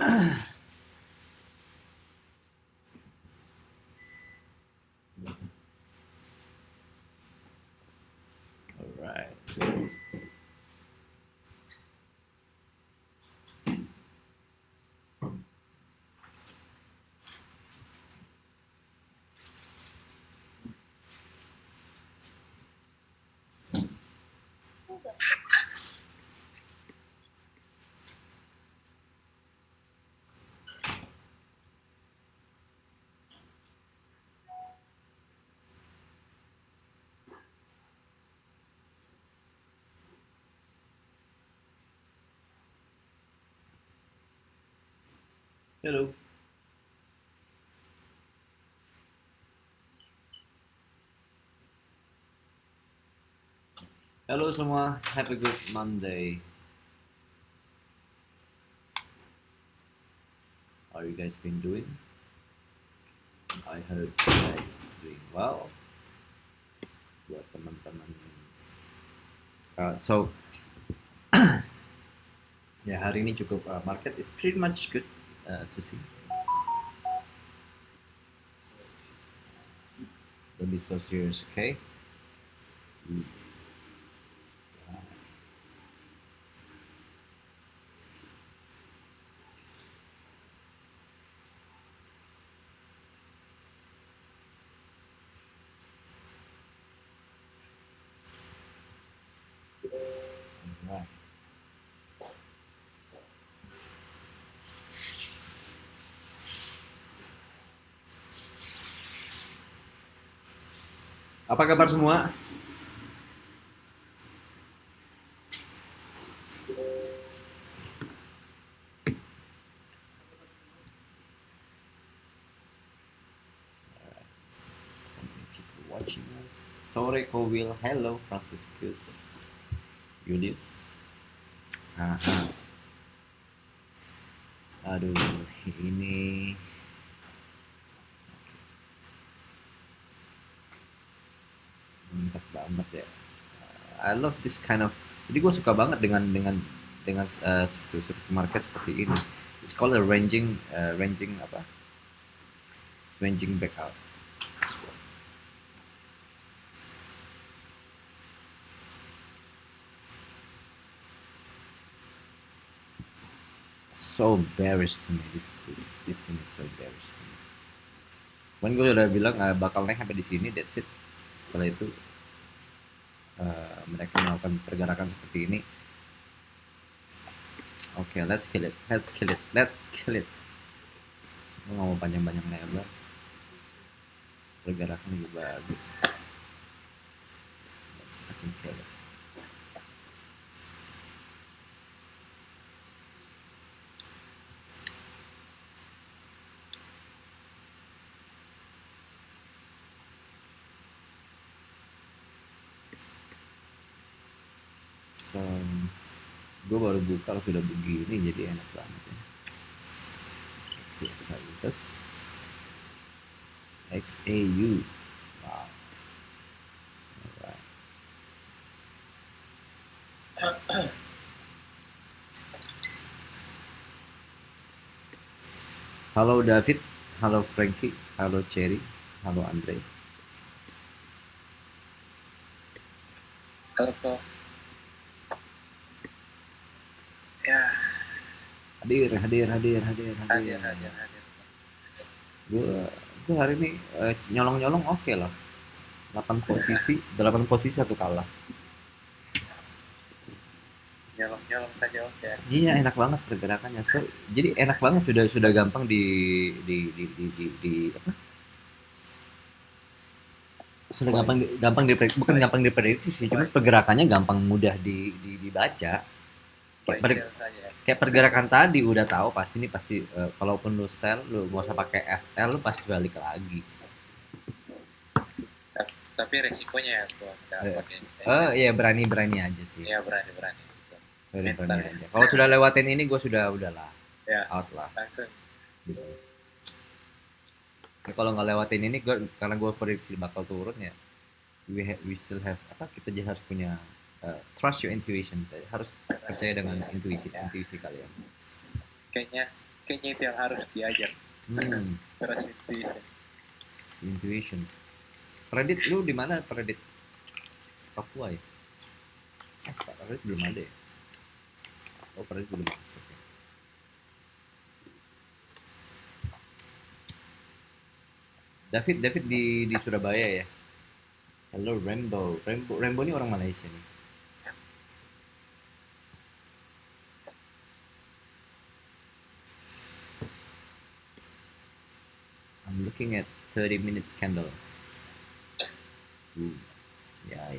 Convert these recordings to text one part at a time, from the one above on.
Alright. Hello. Halo semua, have a good Monday. How you guys been doing? I heard you guys doing well. Buat teman-teman. So, ya hari ini cukup market is pretty much good to see. Don't be so serious, okay? Alright. Apa kabar semua? So many people watching us. Sore Kowil, hello Franciscus, Julius. Aduh, ini mantap banget ya. I love this kind of. Jadi gue suka banget dengan struktur market seperti ini. It's called a ranging apa? Ranging breakout. So bearish to me. This thing is so bearish to me. Kan gue udah bilang bakal naik sampai di sini, that's it. Setelah itu mereka melakukan pergerakan seperti ini. Oke, let's kill it. Gue gak mau panjang-panjang lebar. Pergerakan lebih bagus. Let's fucking kill it. So, gue baru buka kalau sudah begini jadi enak banget ya. Let's see XAU. Wow. Alright. Halo David, halo Frankie, halo Cherry, halo Andre. Halo kok. Ya. Hadir. Gue hari ini nyolong oke lah. 8 posisi 1 kalah. Nyolong saja oke. Iya, enak banget pergerakannya. So, jadi enak banget sudah gampang di apa? Sudah gampang diprediksi sih, cuma pergerakannya gampang mudah dibaca. Kayak pergerakan tadi udah tahu pasti kalaupun lu sell lu nggak usah pakai SL lu pasti balik lagi. Tapi resikonya ya tuh iya berani aja sih. Iya berani. Berani aja. Kalau sudah lewatin ini gue udahlah. Ya, out lah. Langsung. Gitu. Ya, kalau nggak lewatin ini karena gue prediksi bakal turun ya. We still have kita harus punya trust your intuition, harus percaya dengan intuisi kalian. Kayaknya kayaknya itu yang harus diajar. Terus Intuition. Predit lu di mana predit? Papua ya? Predit belum ada ya? Oh, predit belum masuk ya. David di Surabaya ya. Hello Rainbow ini orang Malaysia nih. I'm looking at 30 minutes candle. Ya.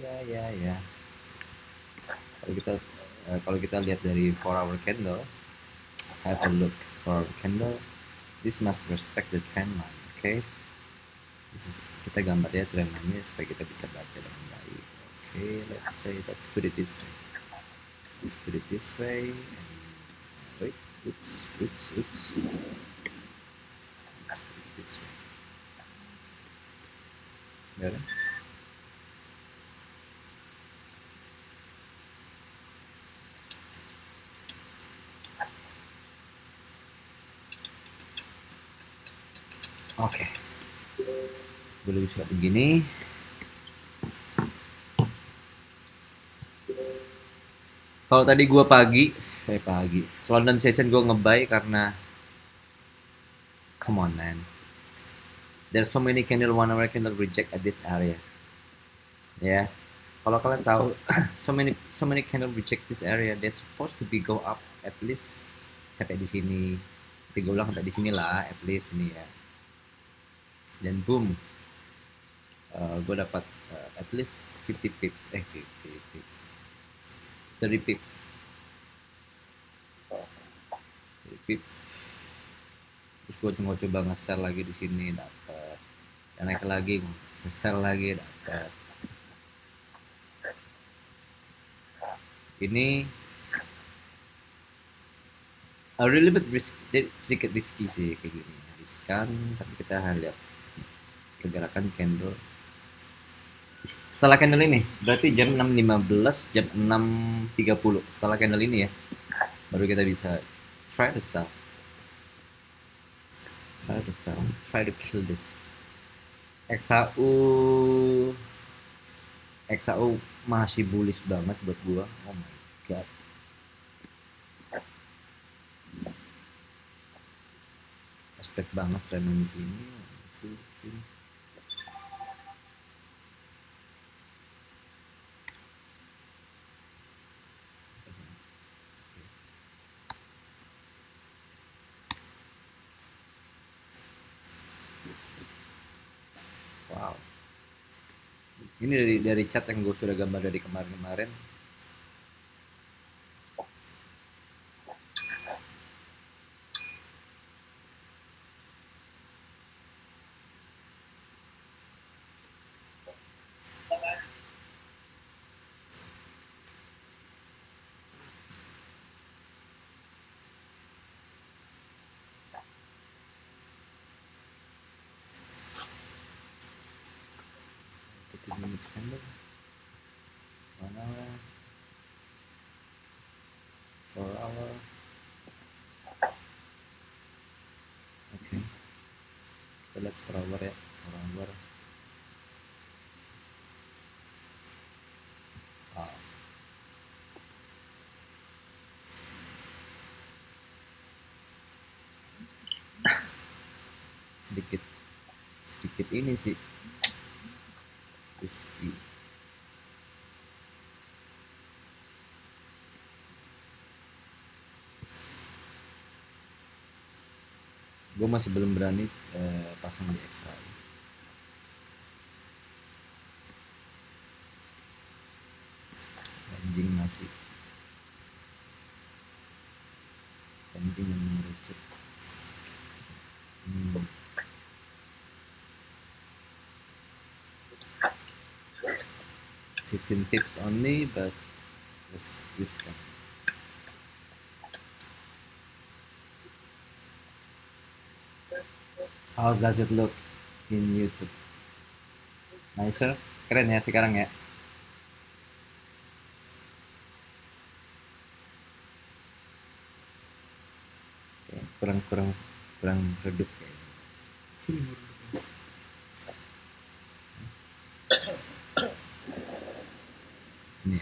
Kalau kita lihat dari 4 hour candle, have a look. 4 hour candle, this must respect the trend line, okay? Kita gambar ya trend line-nya supaya kita bisa baca dengan baik. Okay, let's put it this way. Let's put it this way. And, wait, oops. Let's put it this way. Got it? Oke. Boleh bisa begini. Kalau tadi gue pagi, London session gue nge-buy karena come on man. There's so many candle 1 hour candle reject at this area. Ya. Kalau kalian tahu so many candle reject this area, they're supposed to be go up at least sampai di sini. Tapi gue bilang sampai di sini lah, at least ini ya. Dan boom. Gue dapat at least 50 pips. 30 pips. 30 pips. Terus gue coba nge-sell lagi di sini, dapat. Dan naik lagi, nge-sell lagi, dapat. Ini a little bit sedikit risky sih kayak gini. Riskan, tapi kita lihat pergerakan candle. Setelah candle ini, berarti jam 6.15, jam 6.30. Setelah candle ini ya, baru kita bisa try to sell. Try to kill this. XAU masih bullish banget buat gua. Oh my god. Respect banget trend di sini. Wow. Ini dari chat yang gue sudah gambar dari kemarin-kemarin. Minutes candle. 1 hour. 4 hour. Oke. Kita lihat 4 hour ya. 4 hour. Wow. sedikit ini sih risky. Gue masih belum berani pasang di extra. Anjing masih anjing yang mengerucut. 15 tips only, but let's risk it. How does it look in YouTube? Nicer? Keren ya sekarang ya? Oke, kurang kurang redup kayaknya. Ini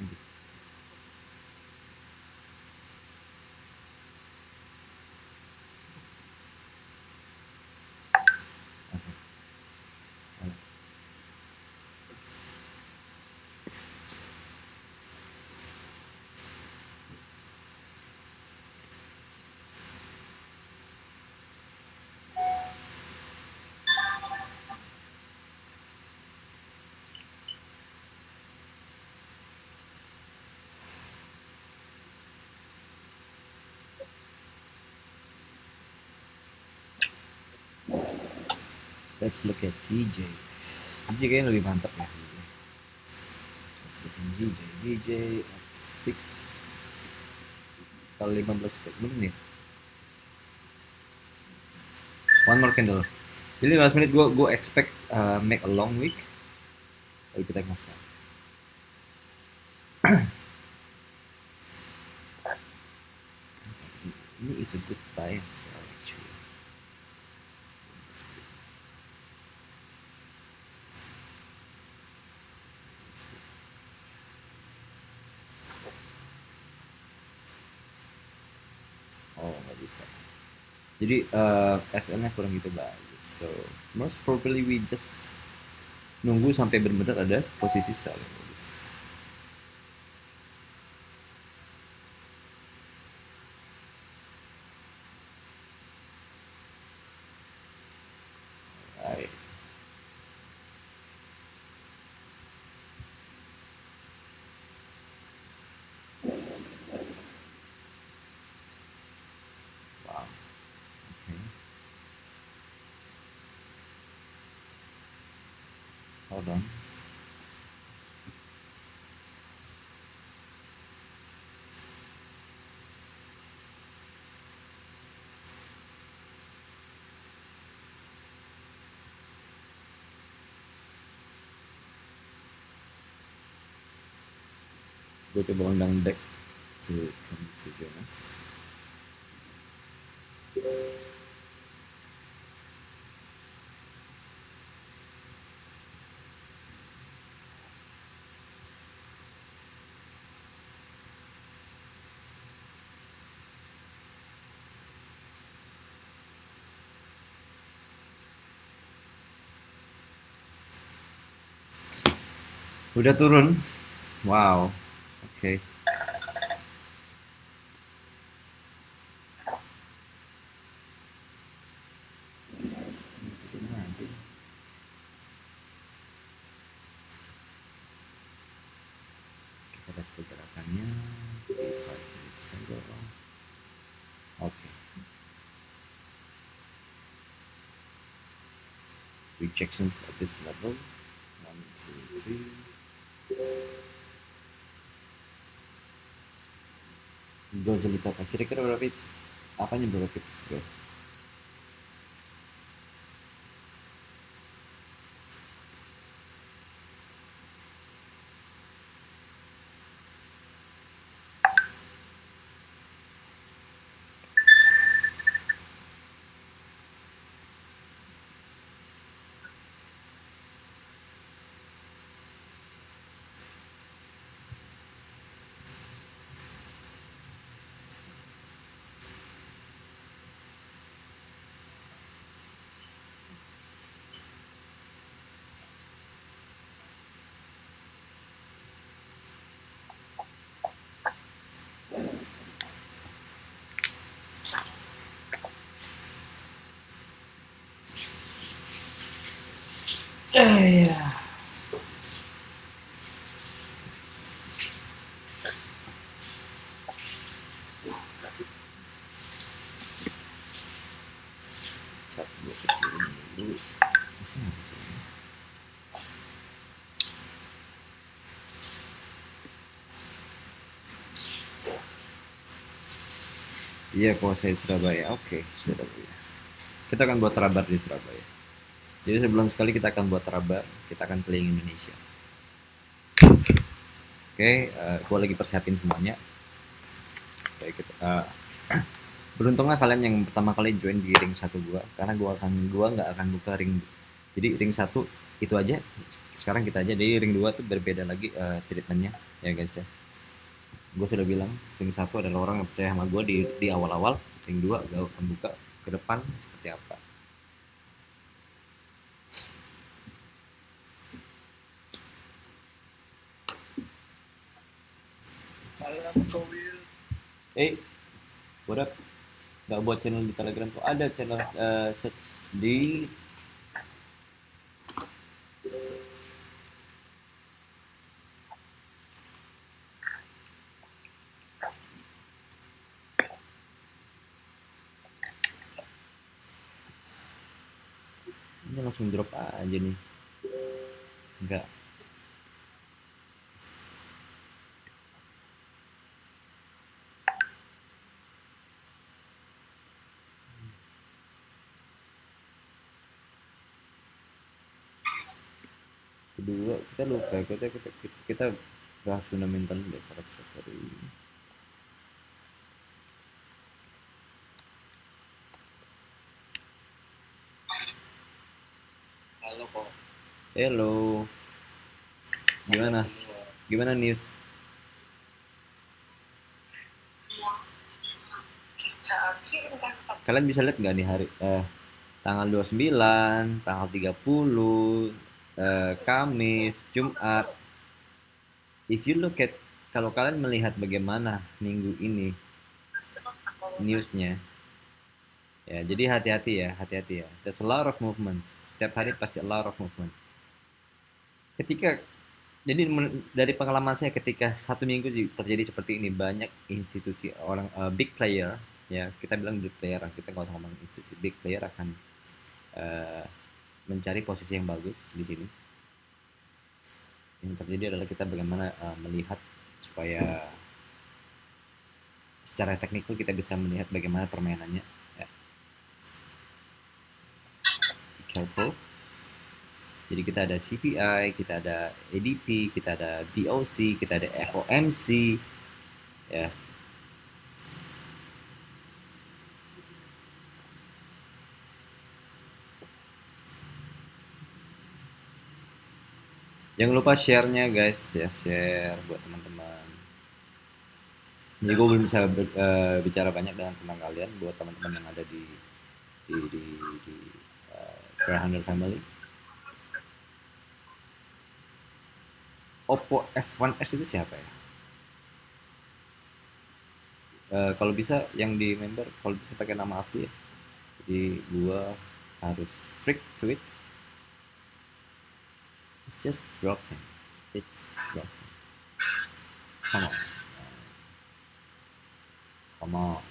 lanjut. Oke. Ayo. Let's look at GJ. GJ kayaknya lebih mantap ya. Let's look at GJ. GJ at 6 kali 15 menit. One more candle. Jadi 15 menit gue expect make a long week. Lalu kita masuk. Ini is a good buy as well actually. It's good. It's good. Oh nggak bisa. Jadi SL-nya kurang gitu bagus. So most probably we just nunggu sampai benar-benar ada posisi sell yang bagus. Alright. Wow. Okay. Hold on. Gue coba undang deck to come to join us. Udah turun. Wow. Oke. Okay. Turun aja. Kita lihat pergerakannya. 5 minutes candle. Oke. Okay. Rejections at this level. 1, 2, 3. Dozolitata. Kira-kira berapa pips? Apanya berapa pips, bro? Ya. Cat gue kecilin dulu. Masa nggak kecilin? Iya, kuasai Surabaya. Oke, Surabaya. Kita akan buat rabar di Surabaya. Jadi sebulan sekali kita akan buat rabar, kita akan keliling Indonesia. Oke, gue lagi persiapin semuanya. Baik, beruntunglah kalian yang pertama kali join di ring 1 gua, karena gua nggak akan buka ring. Jadi ring 1 itu aja. Sekarang kita aja. Jadi ring 2 tuh berbeda lagi treatmentnya ya guys ya. Gue sudah bilang ring 1 adalah orang yang percaya sama gue di awal-awal. Ring 2 gue akan buka ke depan seperti apa. What up? Gak buat channel di Telegram tuh ada channel search di ini langsung drop aja nih. Enggak. Kedua kita lupa kita bahas fundamental deh forex tadi. Halo kok. Hello, gimana news? Kalian bisa lihat nggak nih hari tanggal 29, tanggal 30, Kamis, Jumat. If you look at, kalau kalian melihat bagaimana minggu ini newsnya, ya jadi hati-hati ya. There's a lot of movements. Setiap hari pasti a lot of movement. Ketika Jadi dari pengalaman saya ketika 1 minggu terjadi seperti ini, banyak institusi orang big player, ya kita bilang big player, kita nggak usah ngomong institusi, big player akan uh, mencari posisi yang bagus di sini. Yang terjadi adalah kita bagaimana melihat supaya secara teknikal kita bisa melihat bagaimana permainannya. Ya. Be careful. Jadi kita ada CPI, kita ada ADP, kita ada BOC, kita ada FOMC, ya. Jangan lupa share-nya guys ya, share buat teman-teman. Jadi gue belum bisa bicara banyak dengan teman kalian, buat teman-teman yang ada di traderhandal family. Oppo F1S itu siapa ya? Kalau bisa yang di member, kalau bisa pakai nama asli ya. Jadi gua harus strict to it. It's just dropping. It's dropping. Come on. Come on.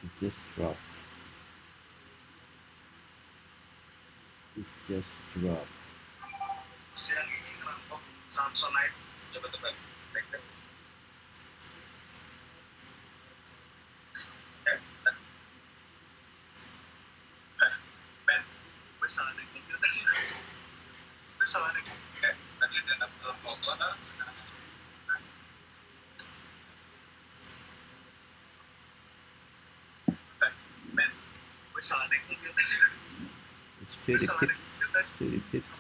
It just dropped. It just dropped. Siang ini ngerampok Samsung naik. Coba tebak. Ben, gue salah naik mobil tadi. Gue salah naik mobil. Tadi ada anak motor. Ben, gue salah naik mobil tadi. It's 30 pips, 30 pips,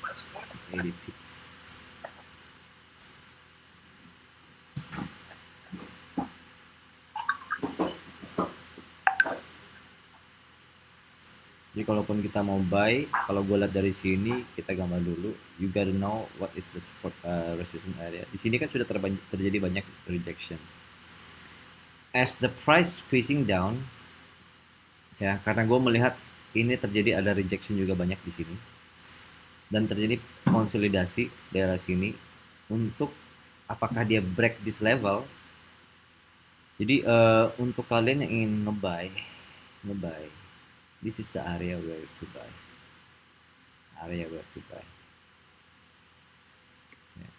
80 pips. Jadi kalaupun kita mau buy, kalau gue lihat dari sini, kita gambar dulu. You gotta know what is the support resistance area. Di sini kan sudah terjadi banyak rejections. As the price squeezing down, ya karena gue melihat ini terjadi ada rejection juga banyak di sini, dan terjadi konsolidasi daerah sini untuk apakah dia break this level. Jadi untuk kalian yang ingin ngebuy, this is the area where to buy. Area where to buy. Yeah.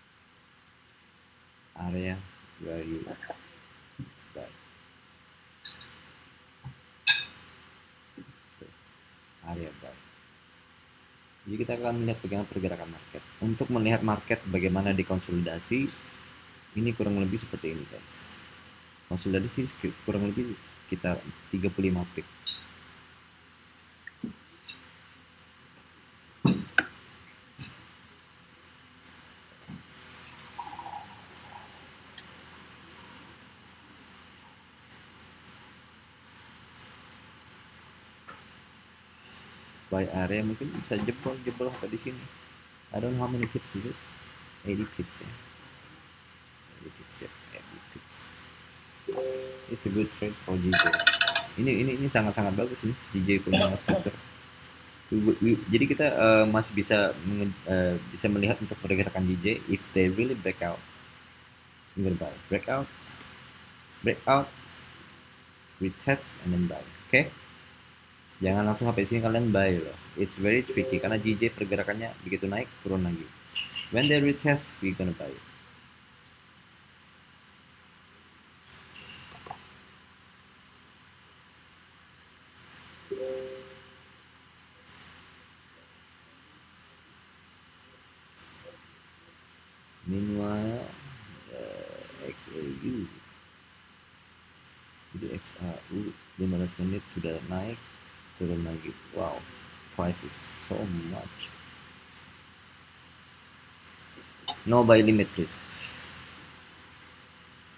Area where you buy. Area buy. Jadi kita akan melihat bagaimana pergerakan market. Untuk melihat market bagaimana dikonsolidasi, ini kurang lebih seperti ini guys. Konsolidasi kurang lebih sekitar 35 pip. Buy area mungkin bisa jebol sampai di sini. I don't know how many pips is it. 80 pips ya. 80 pips ya. 80 pips. It's a good trade for JJ. Ini sangat-sangat bagus nih JJ punya struktur. Jadi kita masih bisa melihat untuk pergerakan JJ if they really break out. We're gonna buy. Break out, retest and then buy. Okay? Jangan langsung sampai sini kalian buy loh. It's very tricky karena JJ pergerakannya begitu naik turun lagi. When they retest, we gonna buy. Meanwhile, XAU, jadi XAU 15 menit sudah naik, turun lagi. Wow, price is so much. No buy limit please.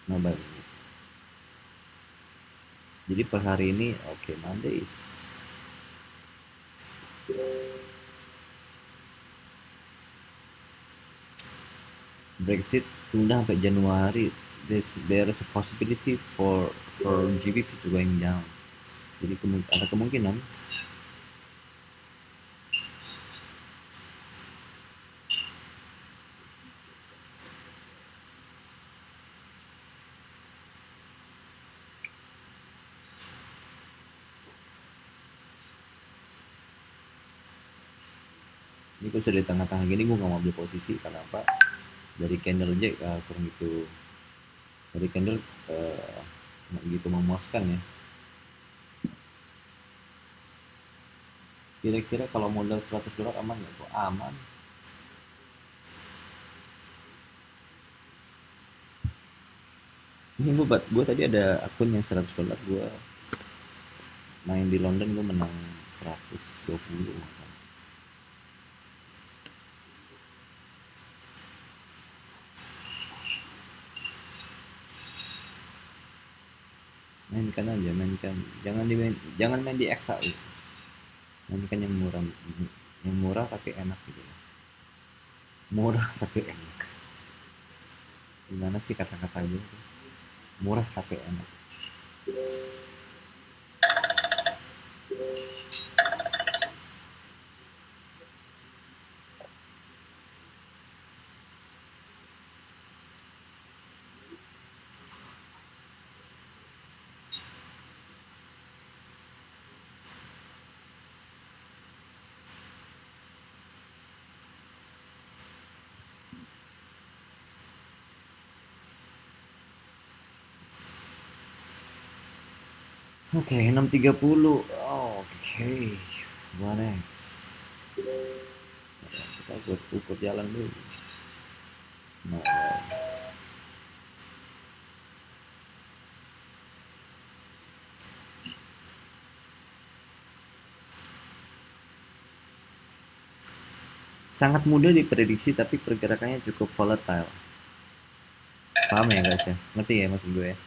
No buy limit. Jadi per hari ini, okay, Monday is Brexit tunda sampai Januari. There is a possibility for GBP to going down. Jadi ada kemungkinan ini gue sudah di tengah-tengah gini, gue nggak mau ambil posisi karena apa? Dari candle aja kurang gitu, dari candle nggak gitu memuaskan ya. Kira-kira kalau modal 100 dolar aman nggak? Kok aman? Ini gue tadi ada akun yang 100 dolar, gue main di London, gue menang 120. Mainkan aja, jangan main di XAU, mainkan yang murah tapi enak gitu. Murah tapi enak, gimana sih kata-kata gitu? Murah tapi enak. Oke, 6.30. Oke, what next? Kita ukur jalan dulu. Nah, sangat mudah diprediksi tapi pergerakannya cukup volatile. Paham ya guys ya? Ngerti ya maksud gue ya?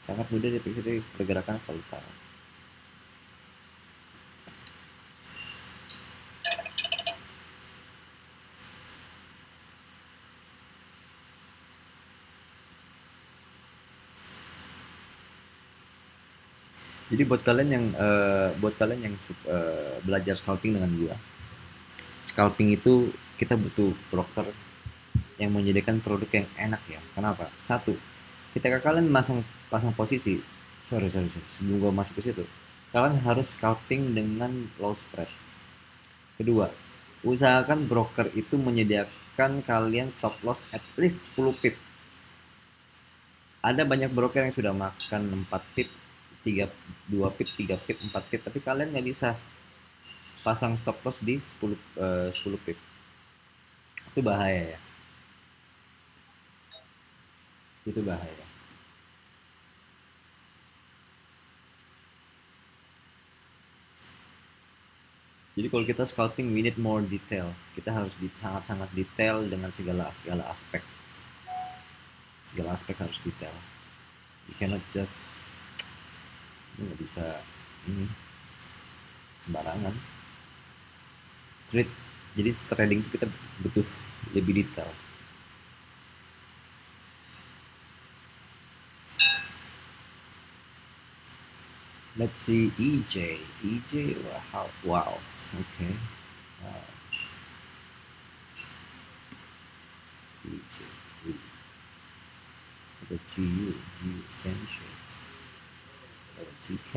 Sangat mudah diprediksi tapi pergerakan volatile. Jadi buat kalian yang belajar scalping dengan gua, scalping itu kita butuh broker yang menyediakan produk yang enak ya. Kenapa? Satu, ketika kalian pasang posisi, sorry, sebelum gua masuk ke situ, kalian harus scalping dengan low spread. Kedua, usahakan broker itu menyediakan kalian stop loss at least 10 pip. Ada banyak broker yang sudah makan 4 pip, 3, 2 pip, 3 pip, 4 pip, tapi kalian nggak bisa pasang stop loss di 10 pip. Itu bahaya ya. Itu bahaya. Jadi kalau kita scouting, we need more detail. Kita harus sangat-sangat detail dengan segala segala aspek. Segala aspek harus detail. You cannot just, nggak bisa ini sembarangan. Trade, jadi trading itu kita butuh lebih detail. Let's see EJ. EJ, wow. Okay. EJ. What about GU? GU Essential. What about GK?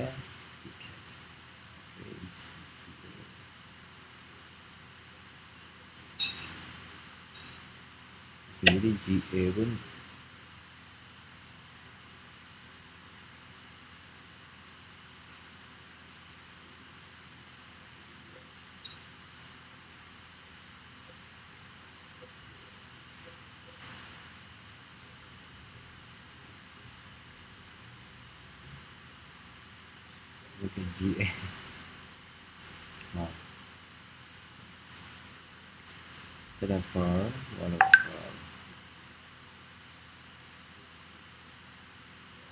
GK. Jadi GA pun mungkin GA. Wow. Whatever.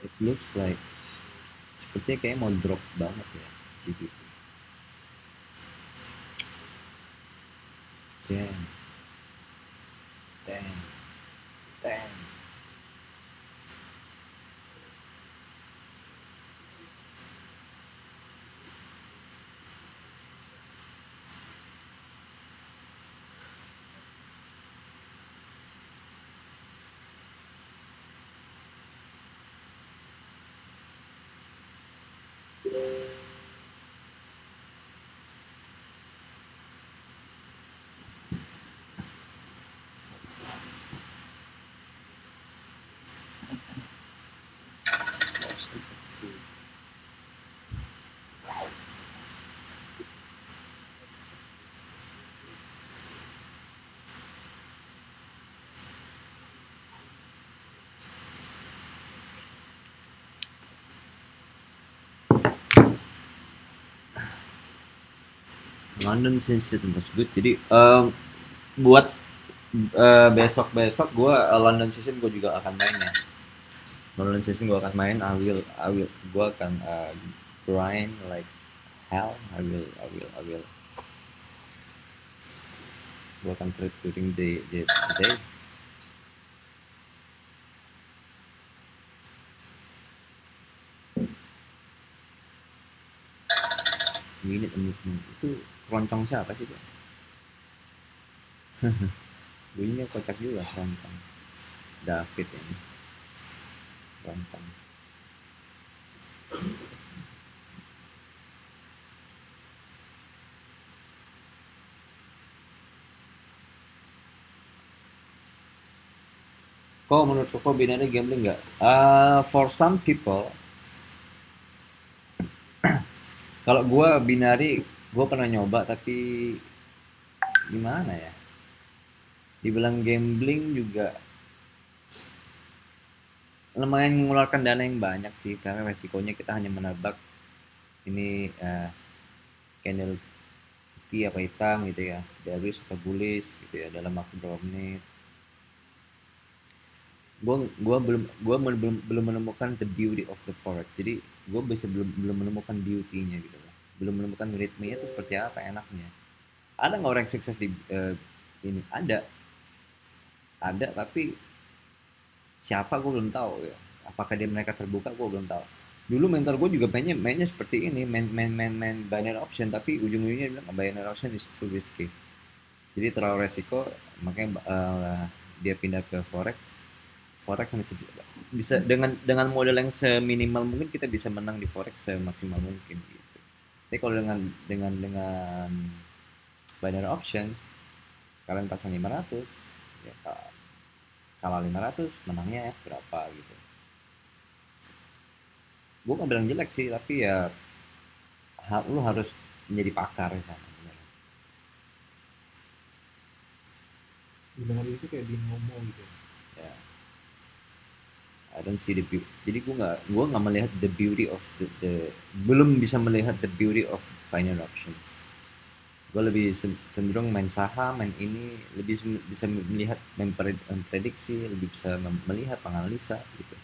It looks like sepertinya kayak mau drop banget ya GBP. Damn. Damn. Damn. London Session was good. Jadi buat besok gue London Session gue juga akan main ya. London Session gue akan main. Gue akan grind like hell. I will. Gue akan trade during the day. Minute movement itu keroncong siapa sih Bang? Bunyinya kocak juga keroncong. David ini keroncong. Kok menurut kok binary gambling nggak? For some people, kalau gue binary, gue pernah nyoba tapi gimana ya? Dibilang gambling juga lumayan mengeluarkan dana yang banyak sih, karena resikonya kita hanya menebak ini candle putih apa hitam gitu ya, bearish atau bullish gitu ya dalam waktu berapa menit. Gue belum menemukan the beauty of the forex. Jadi gue belum menemukan beauty-nya gitu loh, belum menemukan ritmenya itu seperti apa enaknya. Ada nggak orang yang sukses di ini? Ada tapi siapa gue belum tahu ya. Apakah dia mereka terbuka gue belum tahu. Dulu mentor gue juga mainnya seperti ini, main binary option, tapi ujung-ujungnya dia bilang binary option is too risky. Jadi terlalu resiko, makanya dia pindah ke forex. Forex masih bisa dengan modal yang seminimal mungkin kita bisa menang di forex semaksimal mungkin gitu. Tapi kalau dengan binary options, kalian pasang 500, ya kalah 500 menangnya berapa gitu. Gue gak bilang jelek sih, tapi ya lu harus menjadi pakar di sana. Dengan itu kayak binomo gitu. Ya, I don't see the beauty. Jadi gue nggak melihat the beauty of belum bisa melihat the beauty of binary options. Gue lebih cenderung main saham, main ini lebih bisa melihat memprediksi, lebih bisa melihat menganalisa gitu.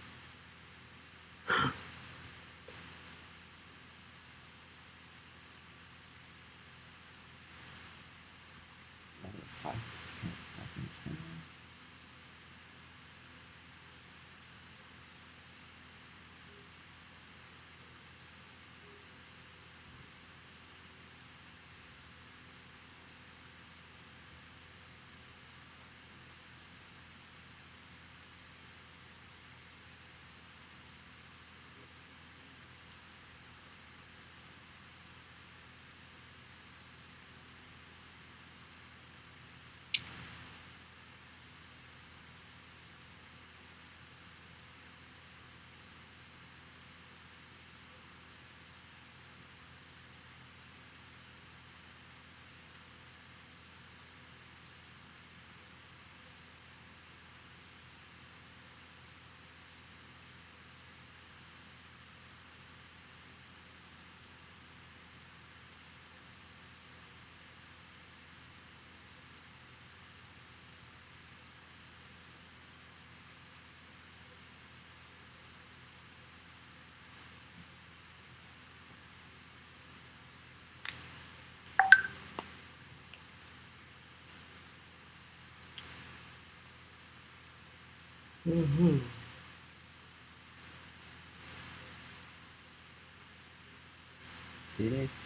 Serius.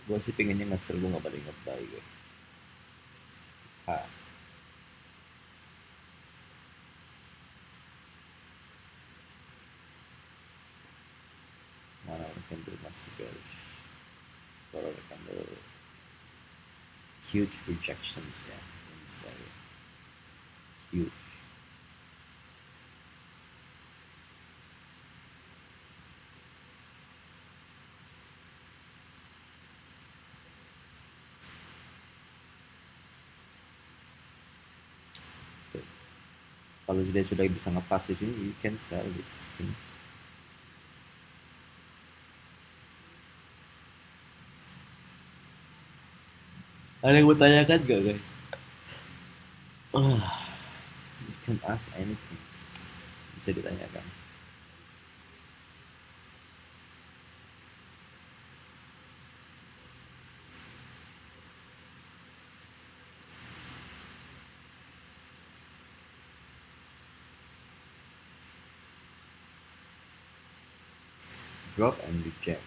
Gue sih pengennya ngasih gue nggak balik ngebay gue. Mana candle masih bearish. Kalau candle huge rejections ya in this area. Huge. Kalau sudah bisa ngepas itu, you can sell this thing. Ada yang mau tanyakan gak guys? You can ask anything. Bisa ditanyakan. Drop and reject.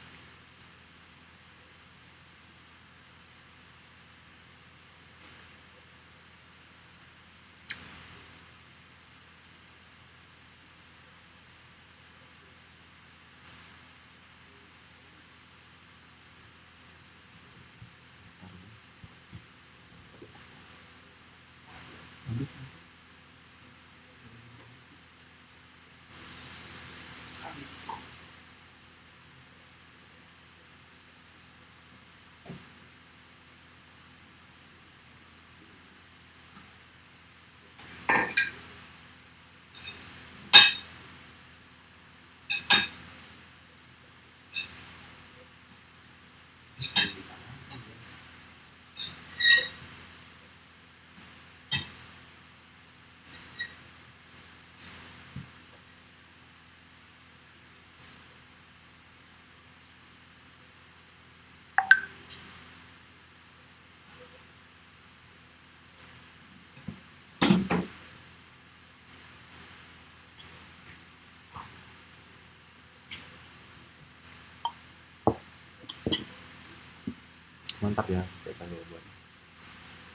Mantap ya kayak kalau buat.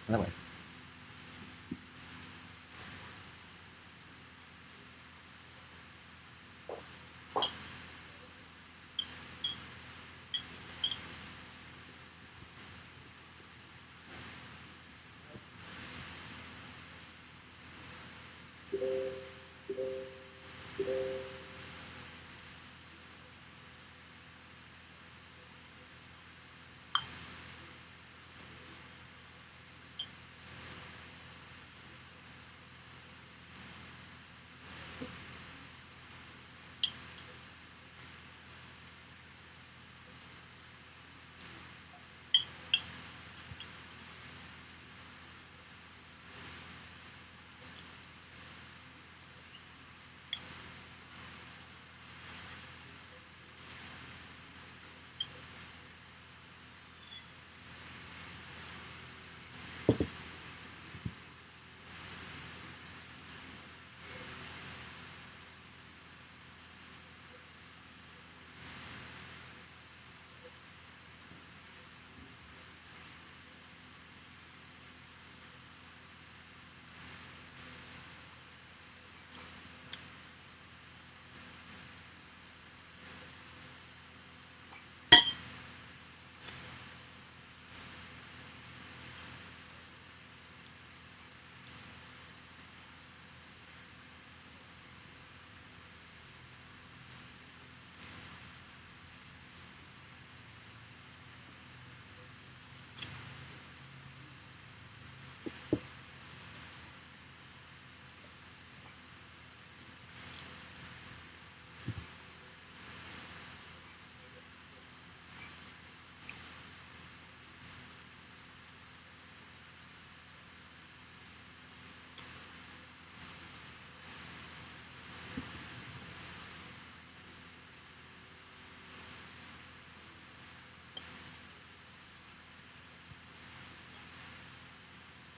Mantap ya?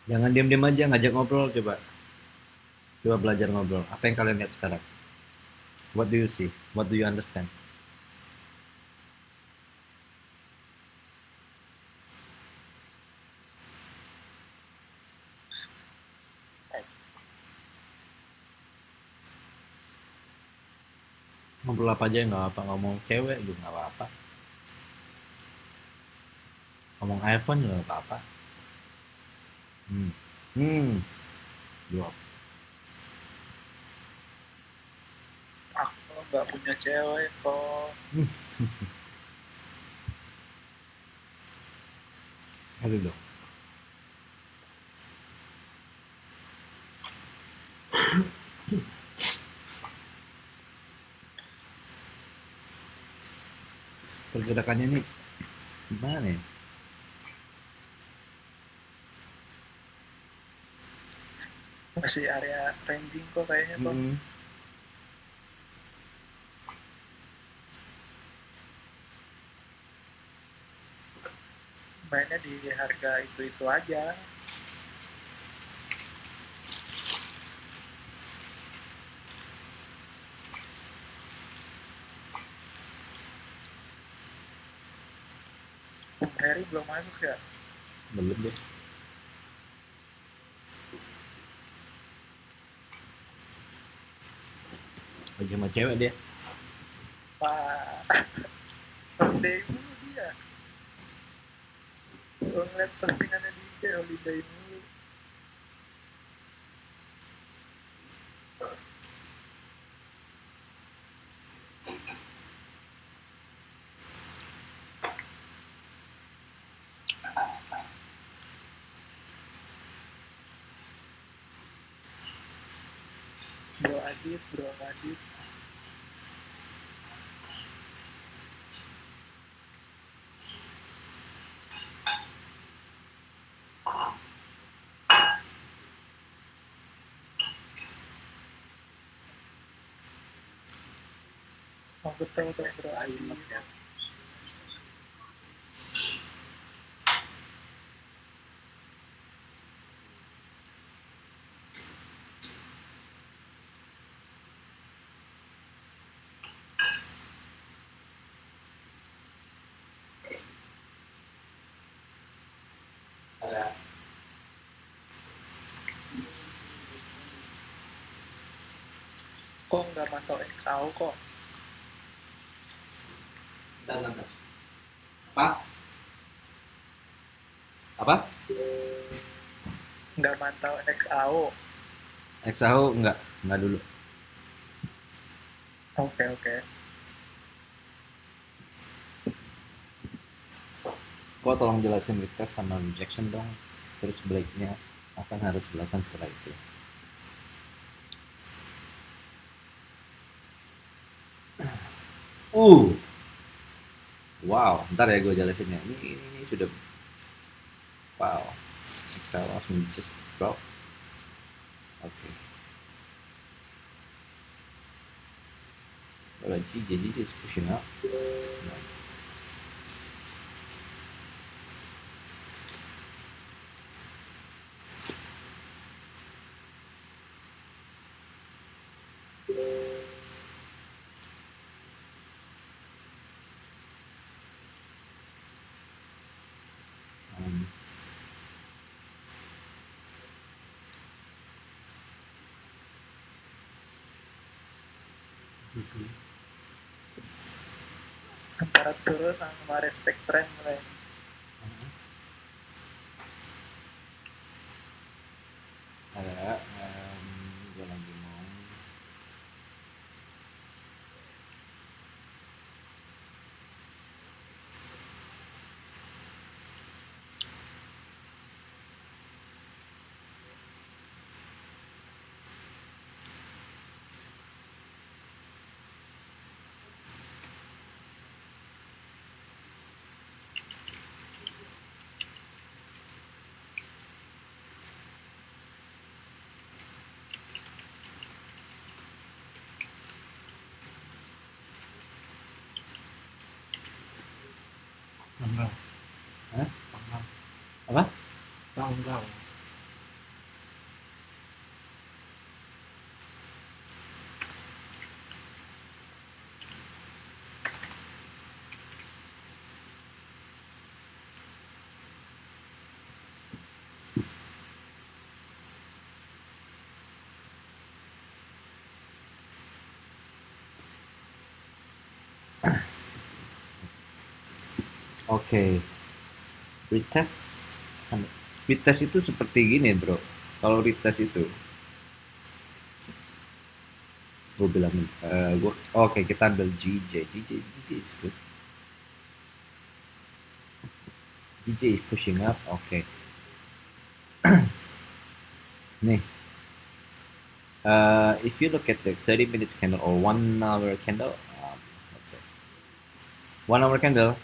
Jangan diam-diam aja, ngajak ngobrol coba. Coba belajar ngobrol. Apa yang kalian lihat sekarang? What do you see? What do you understand? Ngobrol apa aja nggak apa, ngomong cewek juga nggak apa-apa, ngomong iPhone juga nggak apa-apa. Hmm. Hmm. Dua. Aku nggak punya cewek kok. Aduh dong. Pergerakannya nih gimana ya? Masih area ranging kok kayaknya kok. Hmm. Mainnya di harga itu aja. Harry belum masuk ya. Belum deh. Lagi sama cewek dia. Pak holiday mulu dia. Gue ngeliat postingannya dia holiday mulu. Bro Adit. Oh betul tuh Bro Adit. Kok nggak masuk XAU kok? Bentar. Apa? Apa? Nggak mantau XAU. XAU enggak dulu. Oke. Kok tolong jelasin retest sama rejection dong. Terus baiknya apa yang harus dilakukan setelah itu? Wow, ntar ya gue jelasin ya. Ini sudah wow. Excel langsung just drop. Oke. Alright, GG is pushing up. Antara turun sama respect trend mulai. Ada gue lagi mau Tanggal. Hah? Tanggal. Apa? Tanggal. Oke. Retest retest itu seperti gini, bro. Kalau retest itu gue bilang oke, kita ambil GJ is good. GJ is pushing up. Oke. Nih, if you look at the 30 minutes candle or 1 hour candle, let's say 1 hour candle,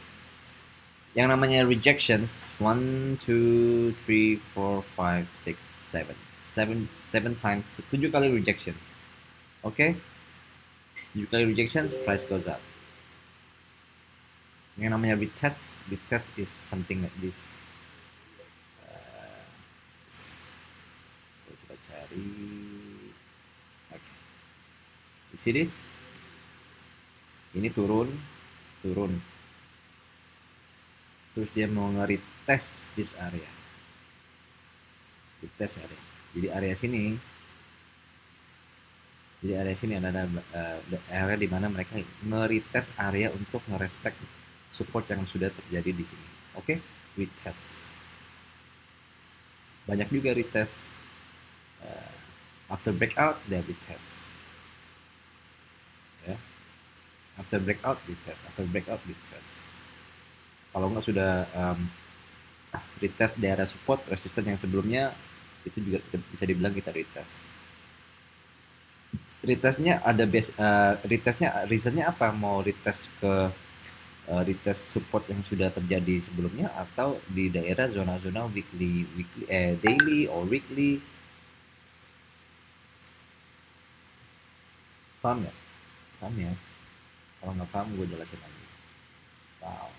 yang namanya rejections 1, 2, 3, 4, 5, 6, 7 times, 7 kali rejections. Oke, 7 kali rejections, price goes up. Yang namanya retest is something like this. Kita cari. Oke, you see this? Ini turun. Terus dia mau nge-retest this area. Retest area. Jadi area sini ada area di mana mereka nge-retest area untuk nge-respect support yang sudah terjadi di sini. Oke, retest. Banyak juga retest. After breakout, dia retest. Ya. After breakout, retest. Kalau nggak sudah retest daerah support, resisten yang sebelumnya, itu juga bisa dibilang kita retest. Retestnya ada reasonnya apa? Mau retest ke retest support yang sudah terjadi sebelumnya atau di daerah zona-zona daily or weekly. Paham ya? Kalau nggak paham gue jelasin lagi. Wow.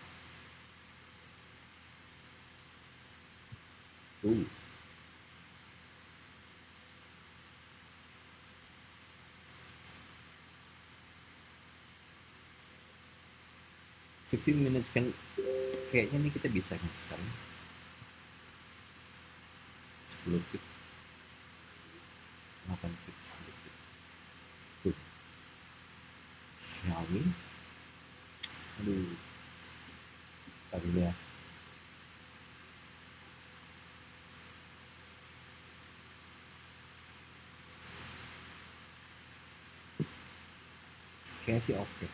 15 minutes kan kayaknya nih kita bisa ngesan. 10 pip, 8 pip, 10 pip. Tuh, shall we? Aduh, ntar dulu ya. Kayaknya sih oke.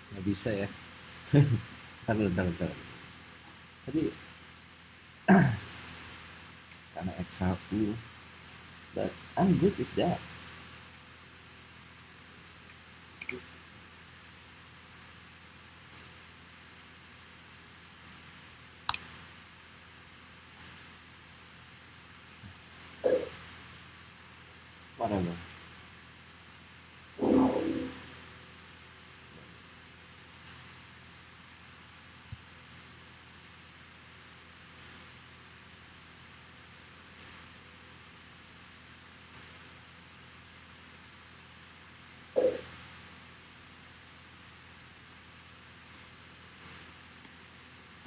Nggak bisa ya. Ntar. Tadi karena X1, but I'm good with that. Whatever.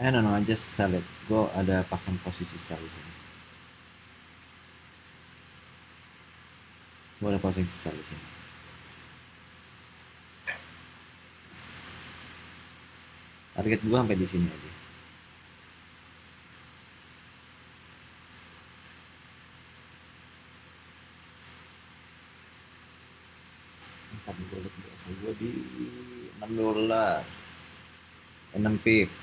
I don't know, I just sell it. Gue ada pasang posisi sell di sini. Gue ada posisi sell di sini. Target gue sampai di sini aja. Ntar gue lihat biasa gue di $6, 6 pip.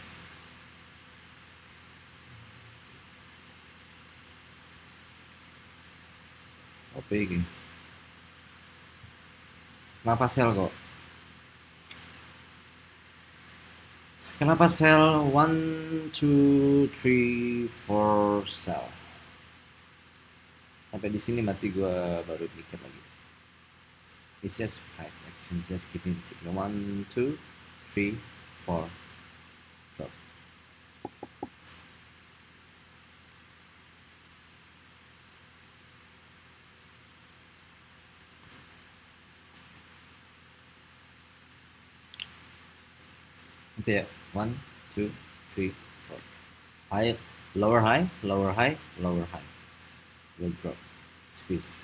Oke, gini. Kenapa sell kok? Kenapa sell 1, 2, 3, 4 sell? Sampai di sini mati gue baru mikir lagi. It's just price action, just giving signal 1, 2, 3, 4. Drop. Itu ya, 1, 2, 3, 4. High, lower high, lower high, lower high. Will drop. Squeeze.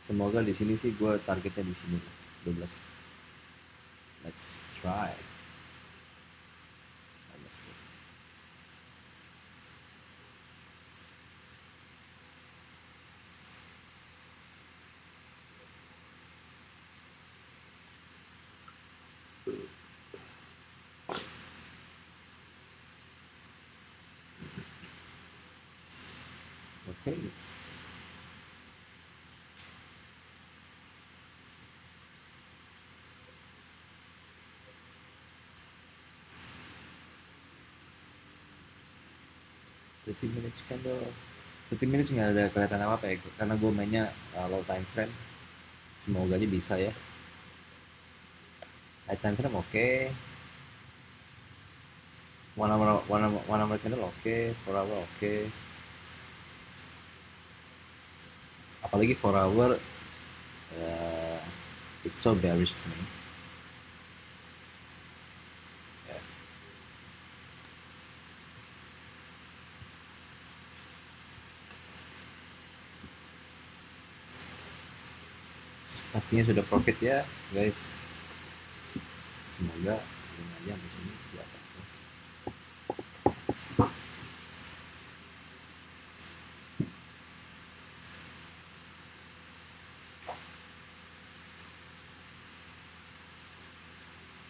Semoga di sini sih gue targetnya di sini 12. Let's try. Okay, it's 30 minutes candle. 30 minutes nggak ada kelihatan apa ya, karena gue mainnya low time frame. Semoga aja bisa ya. High time frame oke. One hour candle oke. 4 hour oke. Apalagi 4 hour, it's so bearish to me. Yeah. Pastinya sudah profit ya guys. Semoga dengan aja di sini di atas.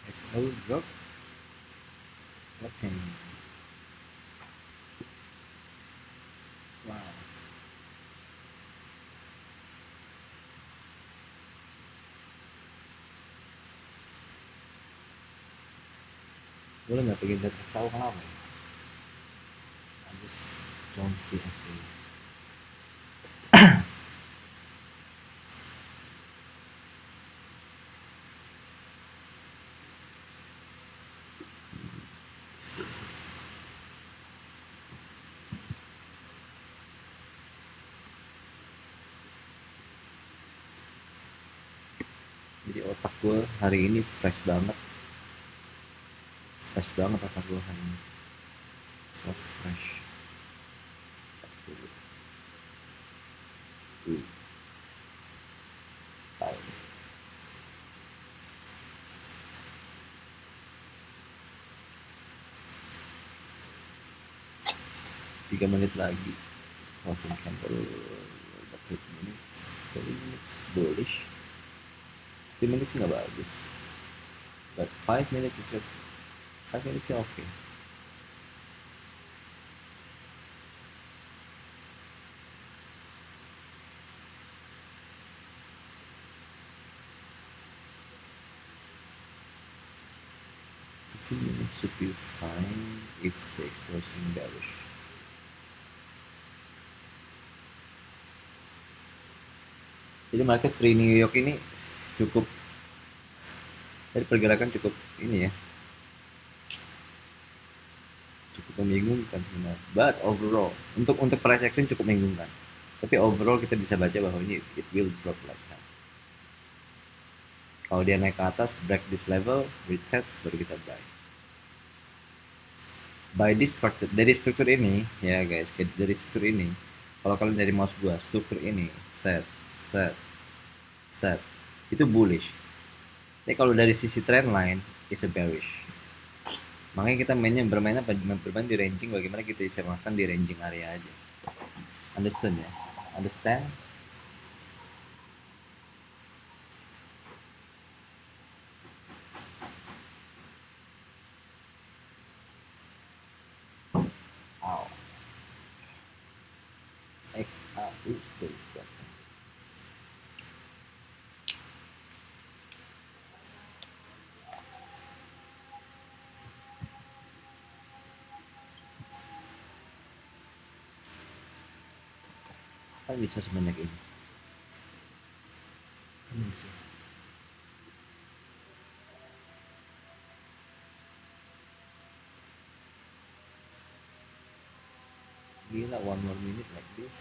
It's all drop. Oke. Wow. Boleh nggak pengen lihat Excel kenapa ya? I just don't see Excel. Jadi otak gue hari ini fresh banget otak gue hari ini, so fresh. Tahu. 3 menit lagi closing candle, about 30 minutes, 30 minutes bullish. 3 minutes nggak bagus, but 5 minutes is 5 minutes ya oke. Few minutes should be fine if they closing bearish. Jadi market pre New York ini cukup, dari pergerakan cukup ini ya, cukup membingungkan sebenarnya. But overall, untuk price action cukup membingungkan. Tapi overall kita bisa baca bahwa ini it will drop like that. Kalau dia naik ke atas, break this level, retest, baru kita buy. By this structure, dari struktur ini ya guys, dari struktur ini, kalau kalian dari mouse gua, struktur ini, set, itu bullish. Tapi kalau dari sisi trend line, it's a bearish. Makanya kita bermain di ranging, bagaimana kita bisa makan di ranging area aja. Understand ya? Understand? Ow. XA, still good. Kan bisa sebanyak ini. Bisa. Gila, one more minute like this.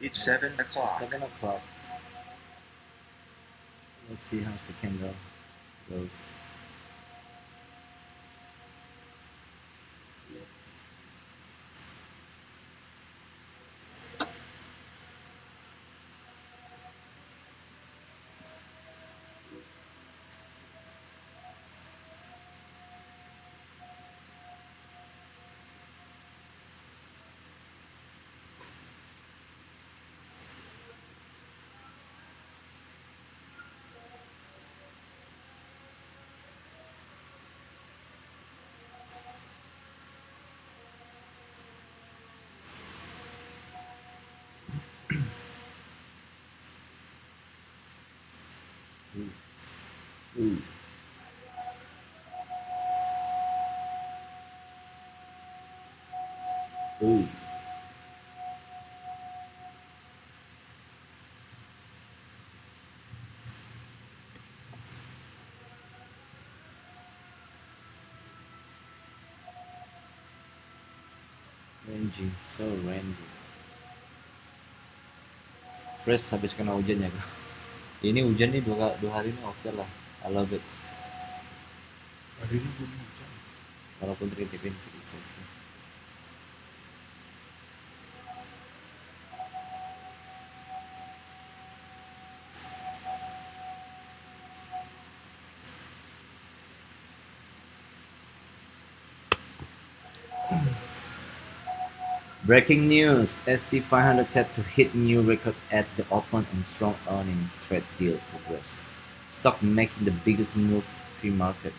It's 7 o'clock. 7 o'clock. Let's see how the candle goes. Ooh. Ooh. Ranging, so ranging. Fresh habis kena hujan ya. Ini hujan nih dua hari ini oke lah. I love it. Hari ini belum hujan. Walaupun rintik-rintik it's okay. Breaking news: SP 500 set to hit new record at the open on strong earnings. Trade deal progress. Stock making the biggest move pre-market.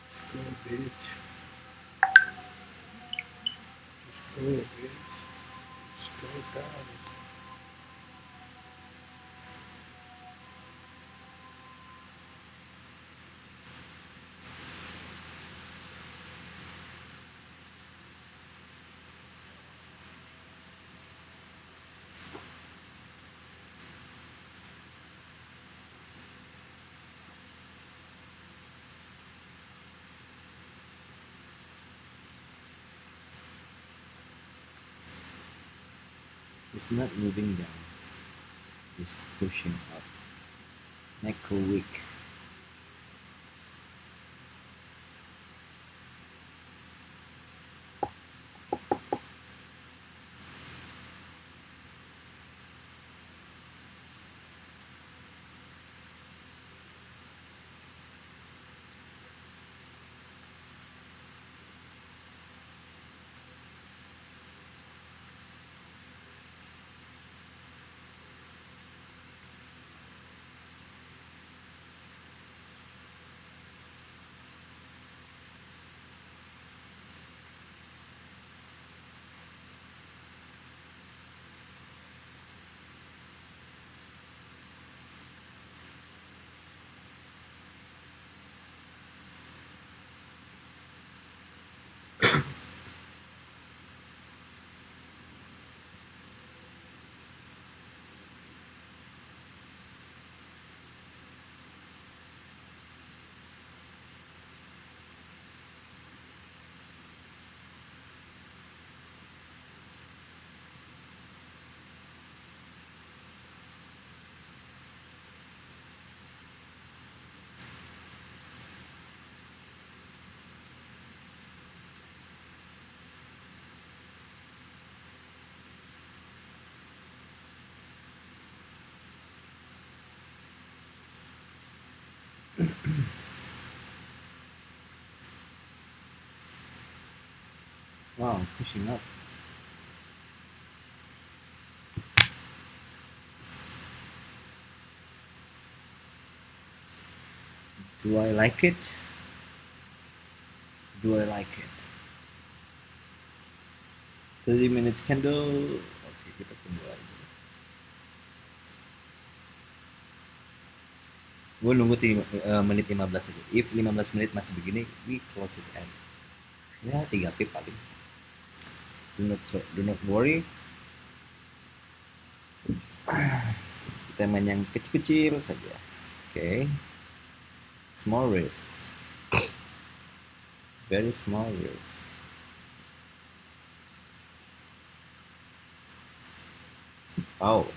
Let's go, bitch. Just go, bitch. Just go down. It's not moving down. It's pushing up. Macro week. Wow, pushing up. Do I like it? Do I like it? 30 minutes candle. Oke, kita tunggu aja. Gue nunggu menit 15 aja. If 15 menit masih begini, we close it at ya 3 pip paling. Do not worry. Kita main yang kecil-kecil saja. Oke. Small risk. Very small risk. Wow.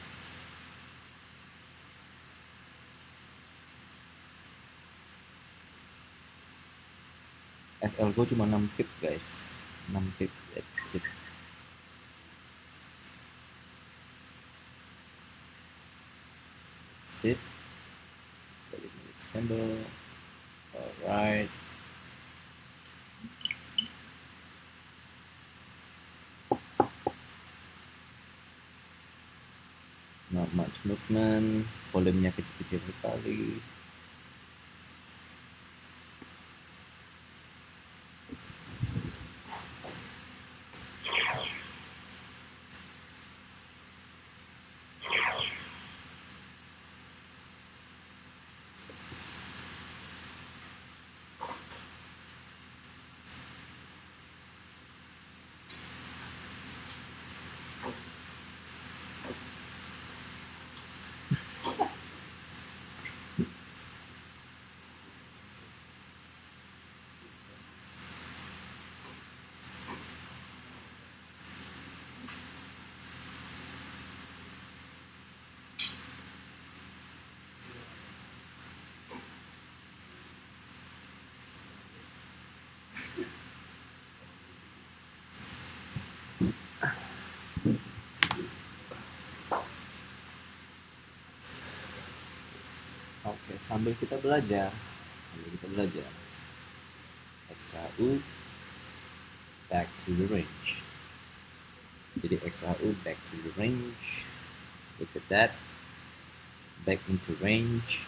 FL gue cuma 6 pip guys. 6 pip, that's it. That's it. 30 minutes candle. Alright. Not much movement. Volumenya kecil-kecil sekali. sambil kita belajar. XAU back to the range. Jadi XAU back to the range. Look at that. Back into range.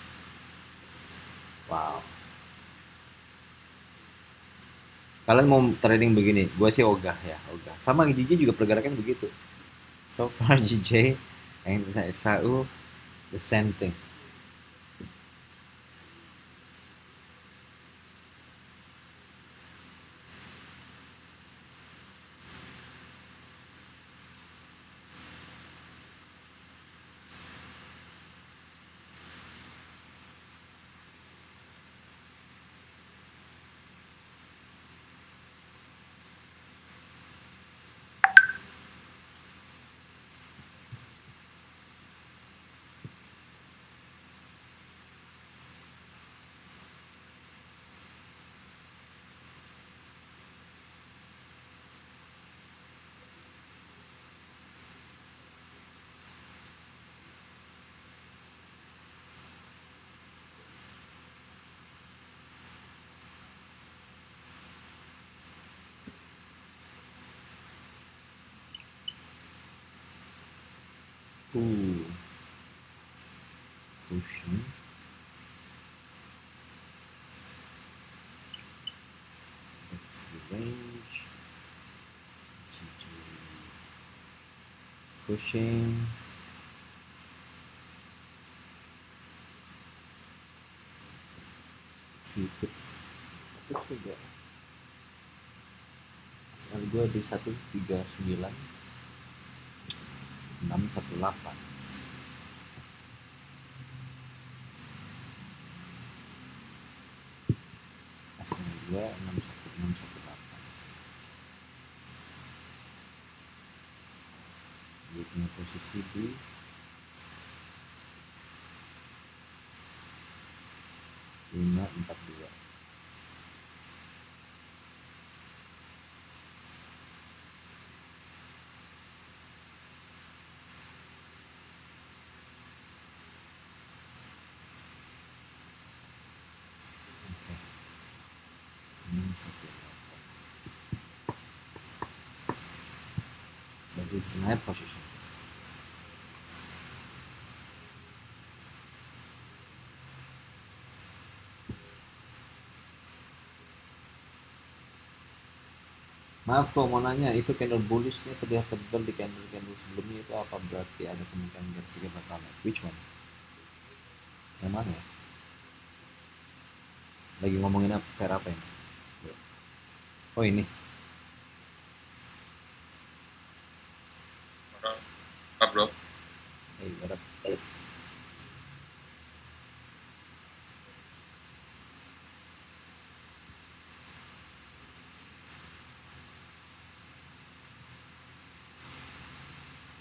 Wow. Kalian mau trading begini, gue sih ogah. Sama JJ juga pergerakan begitu. So far JJ and XAU the same thing. Pushing. Back to the range. JJ pushing. Three pips. Tapi juga. Soal gue di 139 618. Asal gue 61618. Gue punya posisi di 542. Oke. 618. So this is my position. Maaf kok mau nanya, itu candle bullishnya terlihat tebal di candle sebelumnya, itu apa berarti ada kemungkinan berpikir bakal naik? Which one? Yang mana ya? Lagi ngomongin apa? Pair apa ini? Oh ini. Apa bro? Berapa?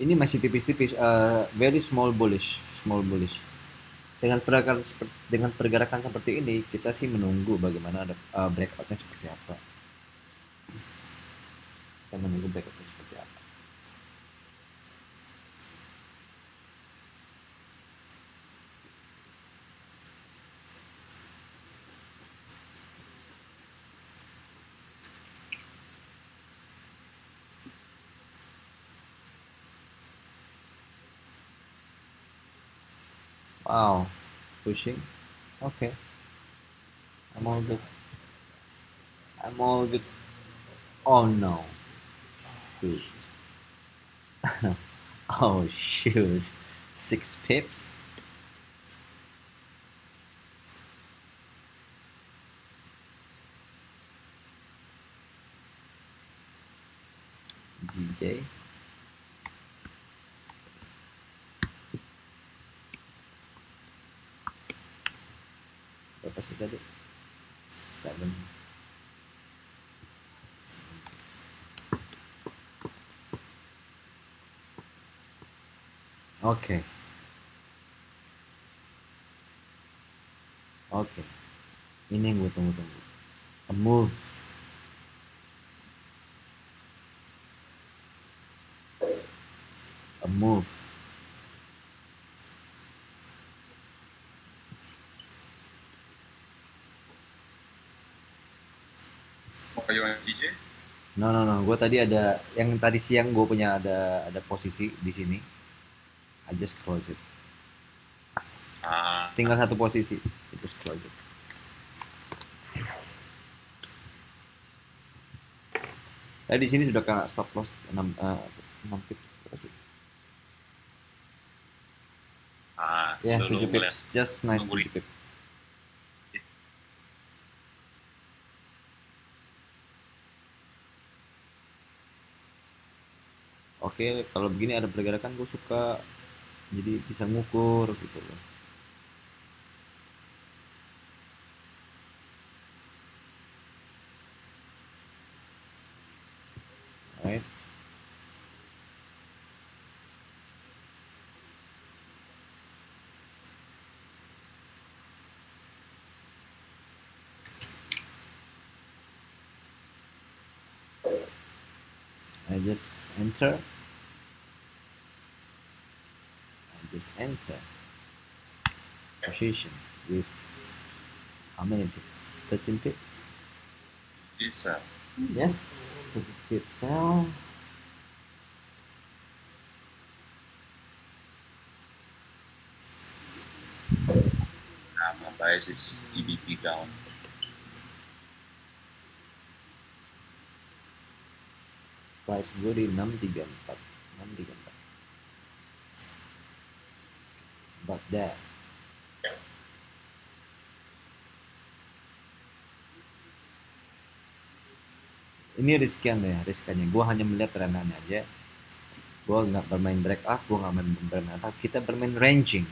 Ini masih tipis-tipis, very small bullish. Dengan pergerakan seperti ini, kita sih menunggu bagaimana ada breakoutnya seperti apa. Wow, pushing. Okay, I'm all good. Oh no, shoot. Oh shoot, 6 pips. DJ. Berapa sih tadi? 7. Oke. Ini yang gue tunggu-tunggu. A move. you on DJ? No. Gue tadi ada yang tadi siang gue punya ada posisi di sini. I just close it. Tinggal satu posisi, itu close it. Tadi di sini sudah kena stop loss 6 pip. Ya, 7 pips, just nice 7 pip. Oke, kalau begini ada pergerakan gue suka, jadi bisa ngukur gitu loh. Alright. I just enter position with how many pips? 13 pips? Bisa. Yes, 13 pips sell. My bias is GBP down. Price gue di 634. About that. Ini riskannya. Gue hanya melihat trennya aja. Gue nggak bermain breakout, gue nggak bermain apa. Kita bermain ranging.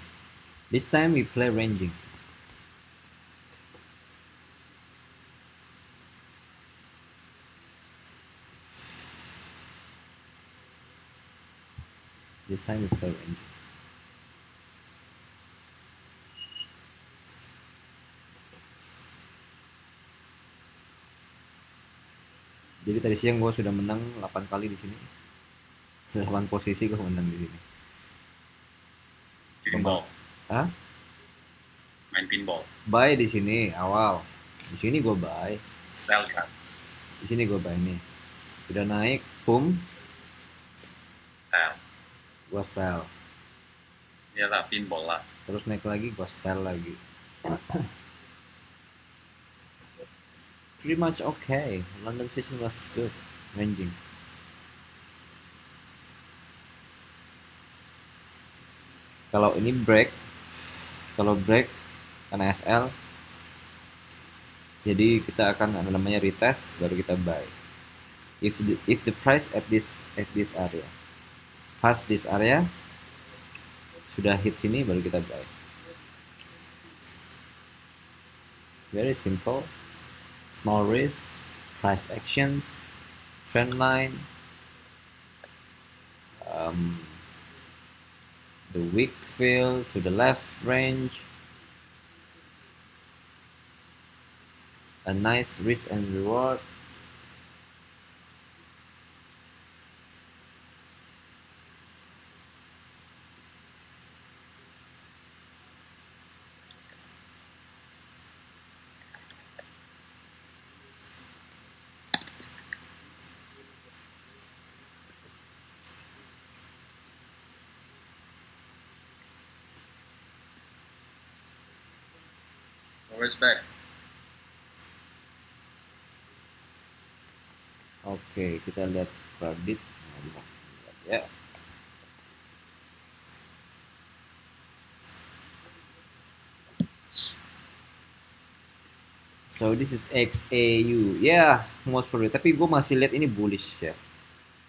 This time we play ranging. Jadi tadi siang gue sudah menang 8 kali di sini. 8 posisi gue menang di sini. Pinball. Hah? Main pinball. Buy di sini awal. Di sini gue buy. Sell kan? Di sini gue buy nih. Udah naik, boom. Sell. Gue sell. Iyalah pinball lah. Terus naik lagi, gue sell lagi. Pretty much okay. London session was good, ranging. Kalau ini break, karena SL, jadi kita akan ada namanya retest, baru kita buy. If the price at this area, past this area, sudah hit sini, baru kita buy. Very simple. Small risk, price actions, trend line, the wick fill to the left range, a nice risk and reward. Always back. Oke, kita lihat kredit. Ya. So this is XAU. Ya, most probably. Tapi gue masih lihat ini bullish ya.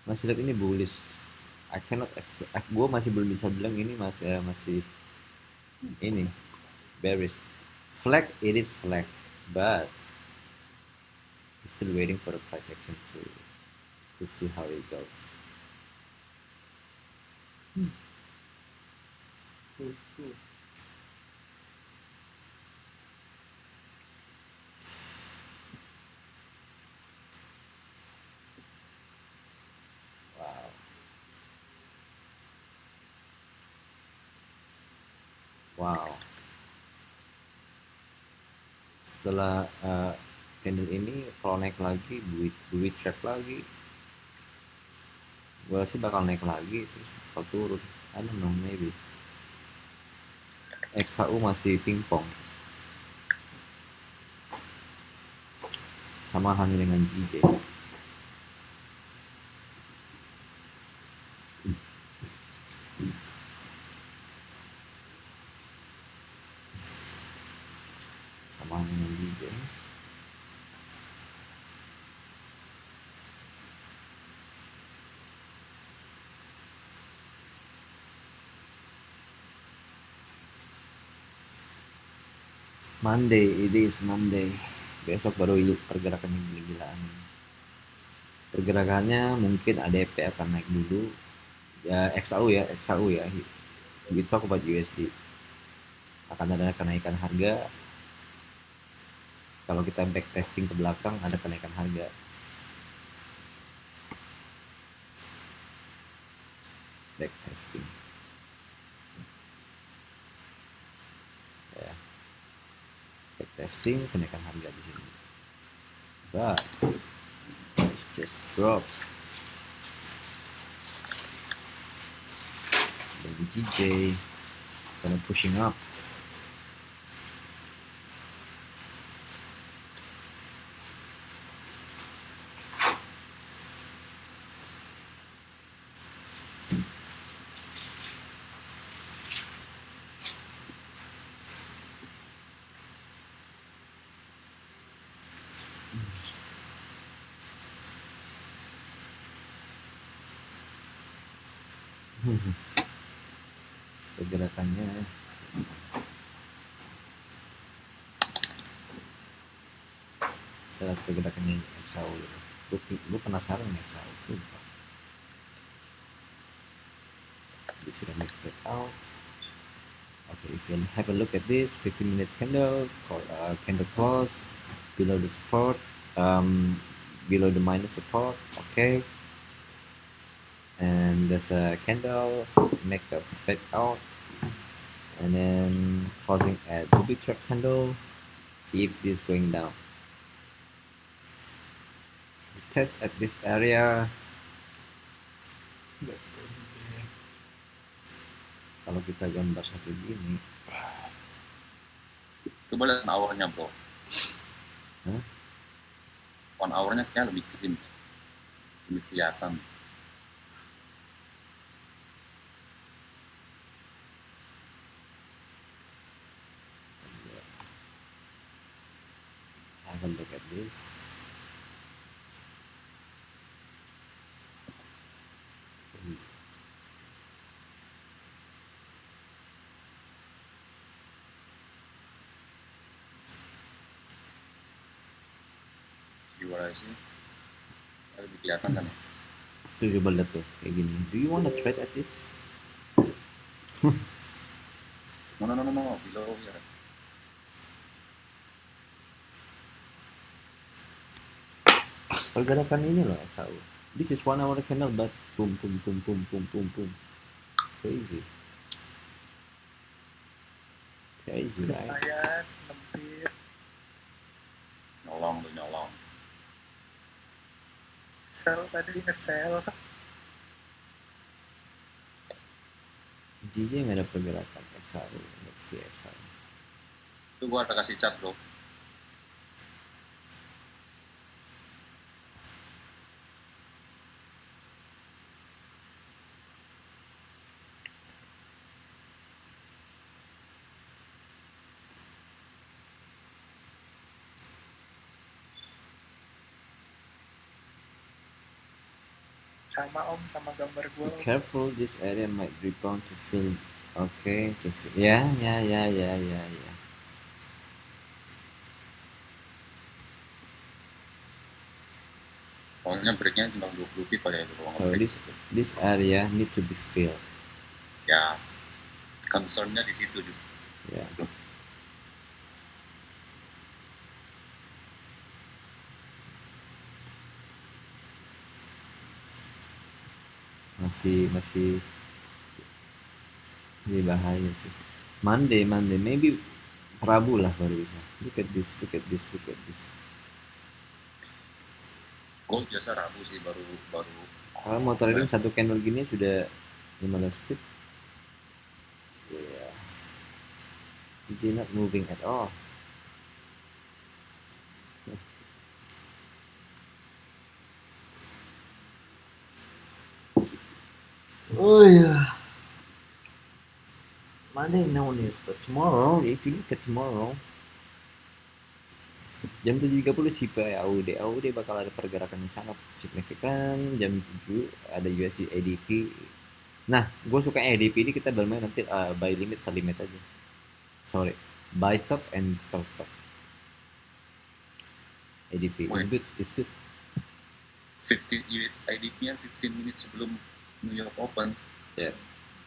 I cannot. Gue masih belum bisa bilang ini masih ini bearish. Flag, it is flag, but still waiting for the price action to see how it goes. Wow. Setelah candle ini kalau naik lagi duit trap lagi, gue sih bakal naik lagi terus bakal turun. I don't know, maybe XAU masih pingpong sama halnya dengan JJ. Sama halnya dengan JJ. Monday, it is Monday. Besok baru pergerakan yang gila-gilaan. Pergerakannya mungkin ADP akan naik dulu. Ya XAU ya. We talk about USD. Akan ada kenaikan harga. Kalau kita back testing ke belakang ada kenaikan harga. Back testing. Ya. Back testing kenaikan harga di sini. But it's just drop. Dan GJ karena pushing up. Pergerakannya adalah pergerakannya XAU. Gue penasaran dengan XAU. This should make it out. Okay, if you have a look at this 15 minutes candle, candle close below the support, below the minus support. Okay, and there's a candle make a fade out, and then closing at the big trap candle if this going down. Test at this area. Let's go DJ. Kalau kita gambar satu gini, coba lihat hournya bro. Hah? On hournya kayak lebih clean, lebih kelihatan. have a look at this. Gimana sih? Lebih kelihatan kan? Tuh coba lihat tuh kayak gini. Do you wanna trade at this? No, below here. Pergerakan ini loh XAU. This is 1 hour candle but boom. Crazy. Crazy, right? Lumayan, lempit. Nyolong. Sel tadi nge-sell. JJ nggak ada pergerakan XAU. Let's see XAU. Itu gua ada kasih cat bro. Sama om, sama gambar gue. Be careful, this area might rebound to fill. Okay, to fill. Ya. Pokoknya breaknya cuma 20 pip aja itu. So this area need to be filled. Ya, concernnya di situ justru. Ya. Masih bahaya sih. Monday maybe Rabu lah baru bisa. Look at this. Oh biasa Rabu sih baru baru Kalau mau trading satu candle gini sudah 15 pip. Yeah. GG not moving at all. Oh yeah. Monday no news, but tomorrow, if you look at tomorrow, jam 7.30 CPI AUD bakal ada pergerakan yang sangat signifikan. Jam 7 ada USD ADP. Nah, gue suka ADP ini kita bermain nanti buy limit, sell limit aja. Sorry, buy stop and sell stop. ADP is good, is good. 15 IDP-nya 15 menit sebelum New York Open. Yeah.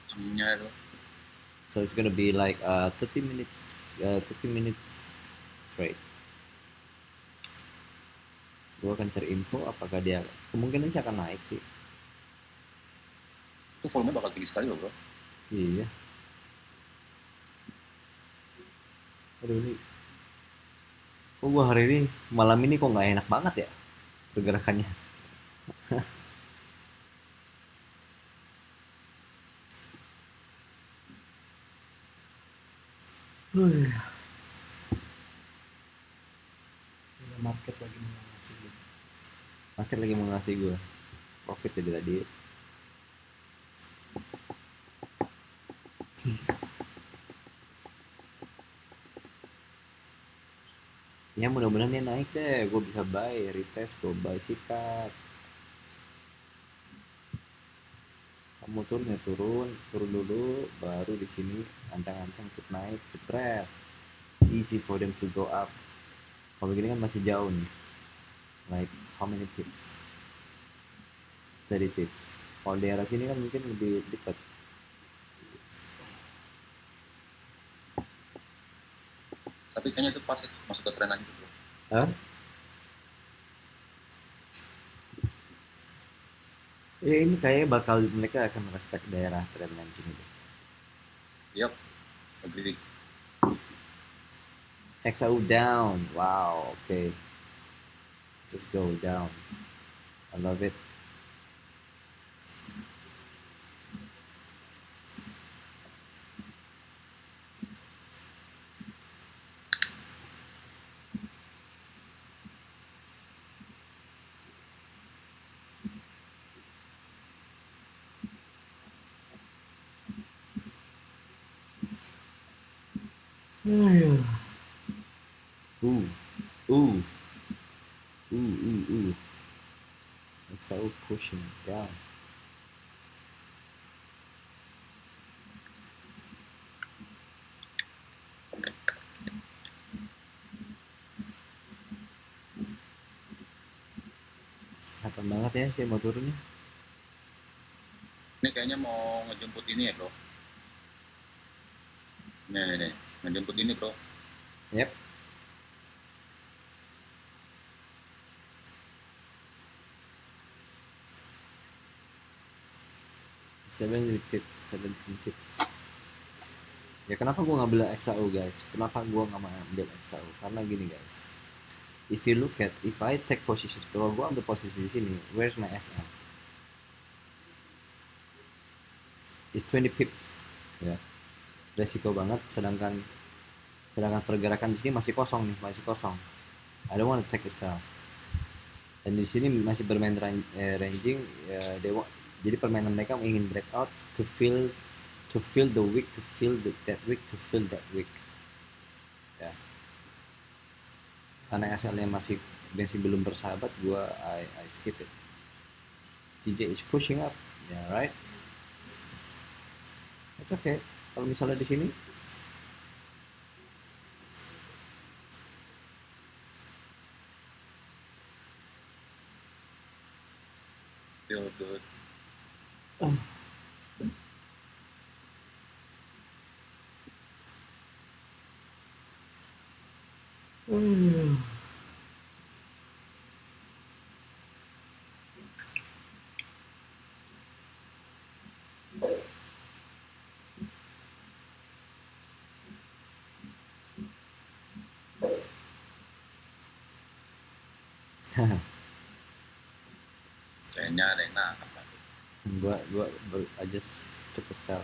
Jamnya itu. So it's gonna be like 30 minutes trade. Gue akan cari info apakah dia kemungkinan sih akan naik sih. Itu volume bakal tinggi sekali loh bro. Iya. Aduh ini. Kok gue hari ini malam ini kok nggak enak banget ya pergerakannya. Market lagi mengawasi gue. Market lagi mau ngasih gue profit dari tadi. Ya mudah-mudahan dia naik deh, gue bisa buy, retest, gue buy sikat. Kamu turun ya turun dulu, baru di sini ancang-ancang ikut naik, jepret. Easy for them to go up. Kalau gini kan masih jauh nih. Like how many pips? 30 pips. Kalau daerah sini kan mungkin lebih dekat. Tapi kayaknya itu pas masuk ke tren lagi tuh bro. Hah? Ya ini kayaknya bakal mereka akan respect daerah trend line sini deh. Yap, agree. XAU down. Wow, okay. Just go down. I love it. Ooh. Ooh. Ooh. XAU pushing down. Kelihatan banget ya dia mau turunnya. Ini kayaknya mau ngejemput ini ya bro. Nih, ngejemput ini bro. Yep. Seven tips. Ya kenapa gue ngambil XAU guys? Kenapa gue nggak ambil XAU? Karena gini guys. If you look at, if I take position, kalau gue ambil posisi di sini, where's my SM? It's 20 pips. Ya. Resiko banget. Sedangkan pergerakan di sini masih kosong. I don't want to take a sell. Dan di sini masih bermain ranging. Jadi permainan mereka ingin breakout to fill the week, to fill that week. Ya. Karena SL-nya masih belum bersahabat, I skip it. TJ is pushing up, yeah, right? It's okay. Kalau misalnya di sini, Feel good. Kayaknya ada yang apa tuh. I just took a sell.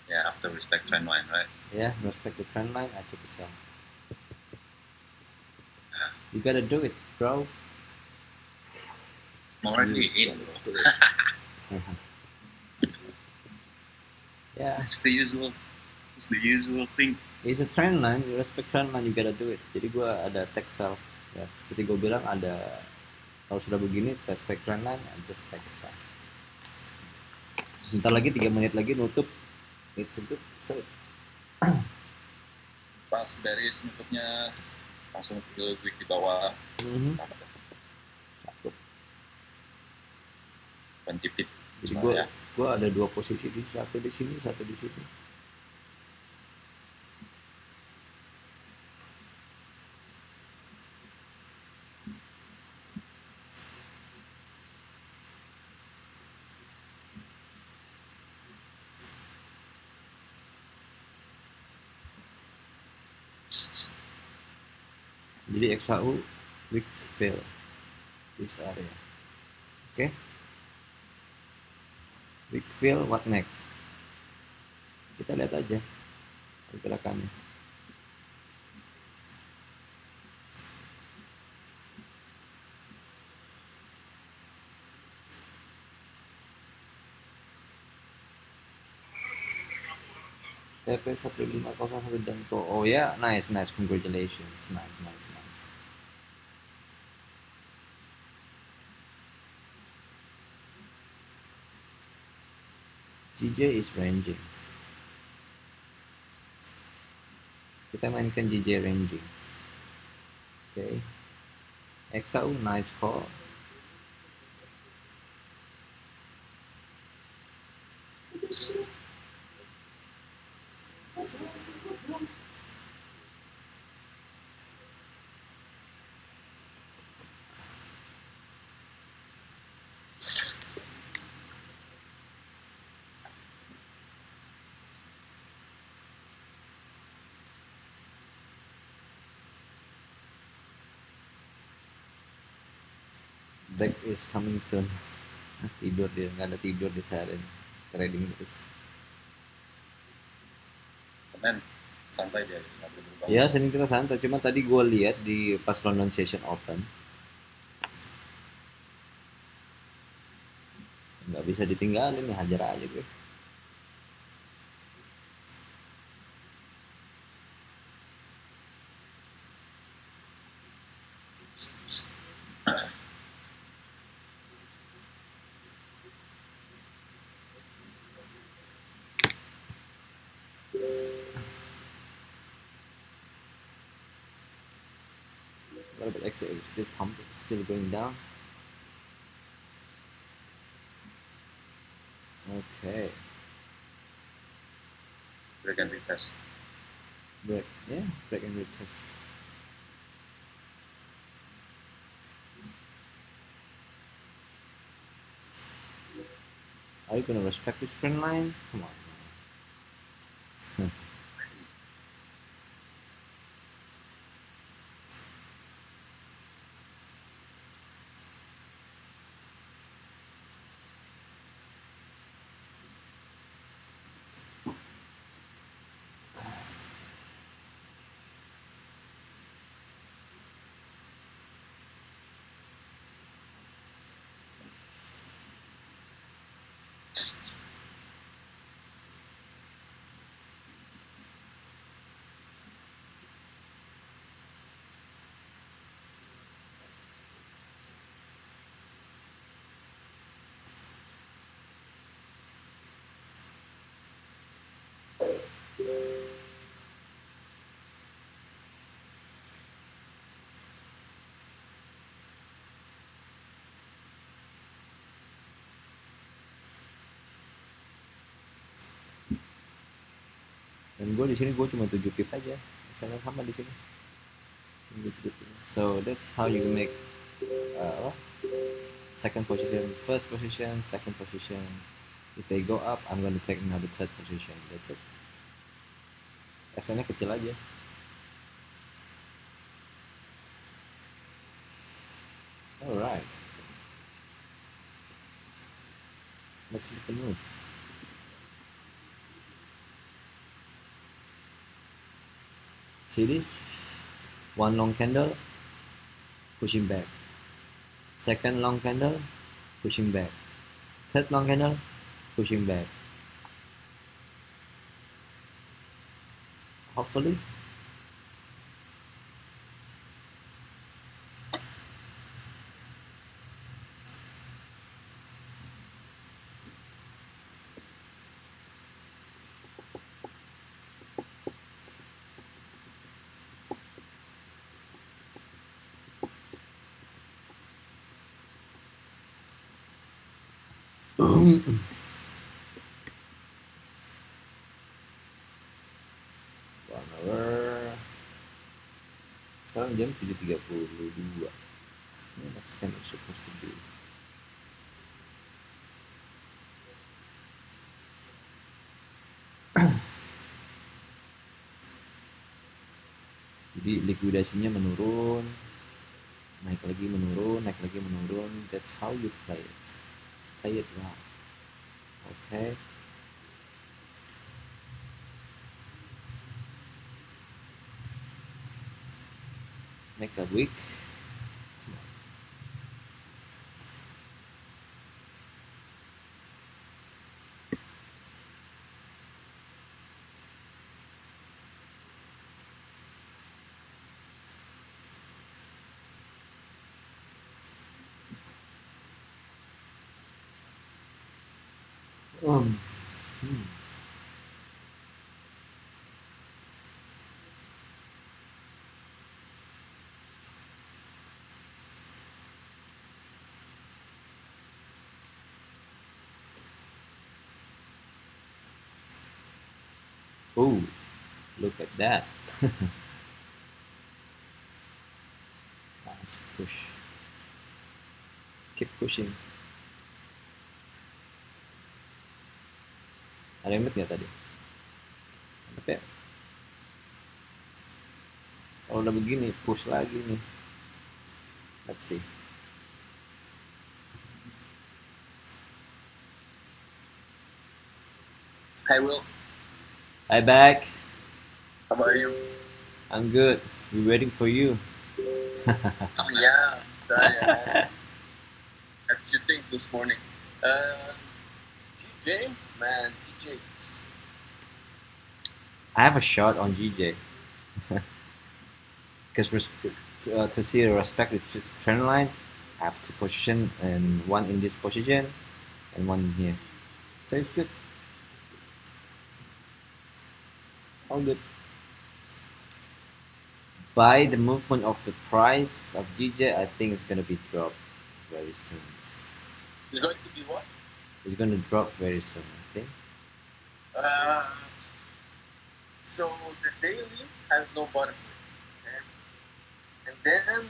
Yeah, after respect trend line, right? Yeah, respect the trend line, I took a sell. You gotta do it, bro. I'm already You in, bro. gotta do it. Yeah, It's the usual thing. it's a trend line. You respect trend line, you gotta do it. Jadi gue ada take sell. Ya, seperti gue bilang ada, kalau sudah begini respect trend line, I just take a sell. Bentar lagi 3 menit lagi nutup. It's a good trade. Pas bearish nutupnya langsung ke week di bawah. Cakep. 20 pip. Jadi Misalnya. gue ada 2 posisi, satu di sini, satu di sini. Jadi XAU weak fail this area. Okay, weak fail, what next? Kita lihat aja pergerakannya. TP 1501 dan Pro. Oh ya, nice, congratulations, nice. GJ is ranging. Kita mainkan GJ ranging. Okay. XAU nice call. Back is coming soon. Tidur dia, nggak ada tidur di seharian trading terus. Senin santai dia, nggak boleh berubah. Ya, Senin kita santai. Cuma tadi gue lihat di pas London Session Open, nggak bisa ditinggalin nih, hajar aja gue. What about XA? It's still pumping, still going down. Okay. Break and retest. Break and retest. Are you gonna respect this trend line? Come on. Dan gue di sini gue cuma 7 pip aja, misalnya sama di sini. So that's how you make second position, first position, second position. If they go up, I'm gonna take another third position. That's it. SN-nya kecil aja. Let's look at the move. See this? One long candle, pushing back. Second long candle, pushing back. Third long candle, pushing back. Hopefully. One hour. Sekarang jam 7.32. That's kind of supposed to be. Jadi likuidasinya menurun, naik lagi menurun, naik lagi menurun. That's how you play it. Play it well. Okay. Make a wick. Hmm. Oh, look at that. Nice push. Keep pushing. Ada yang nggak tadi? Mantap ya. Kalau udah begini, push lagi nih. Let's see. Hi Will, Hi back. how are you? I'm good. We're waiting for you. Oh yeah, sorry, I had a few things this morning. DJ, man, DJs. I have a shot on GJ. Because to see the respect is just trend line, I have two position and one in this position and one in here. So it's good. All good. By the movement of the price of GJ, I think it's gonna be dropped very soon. It's going to be what? It's gonna drop very soon, I think. So the daily has no bottom, okay? And then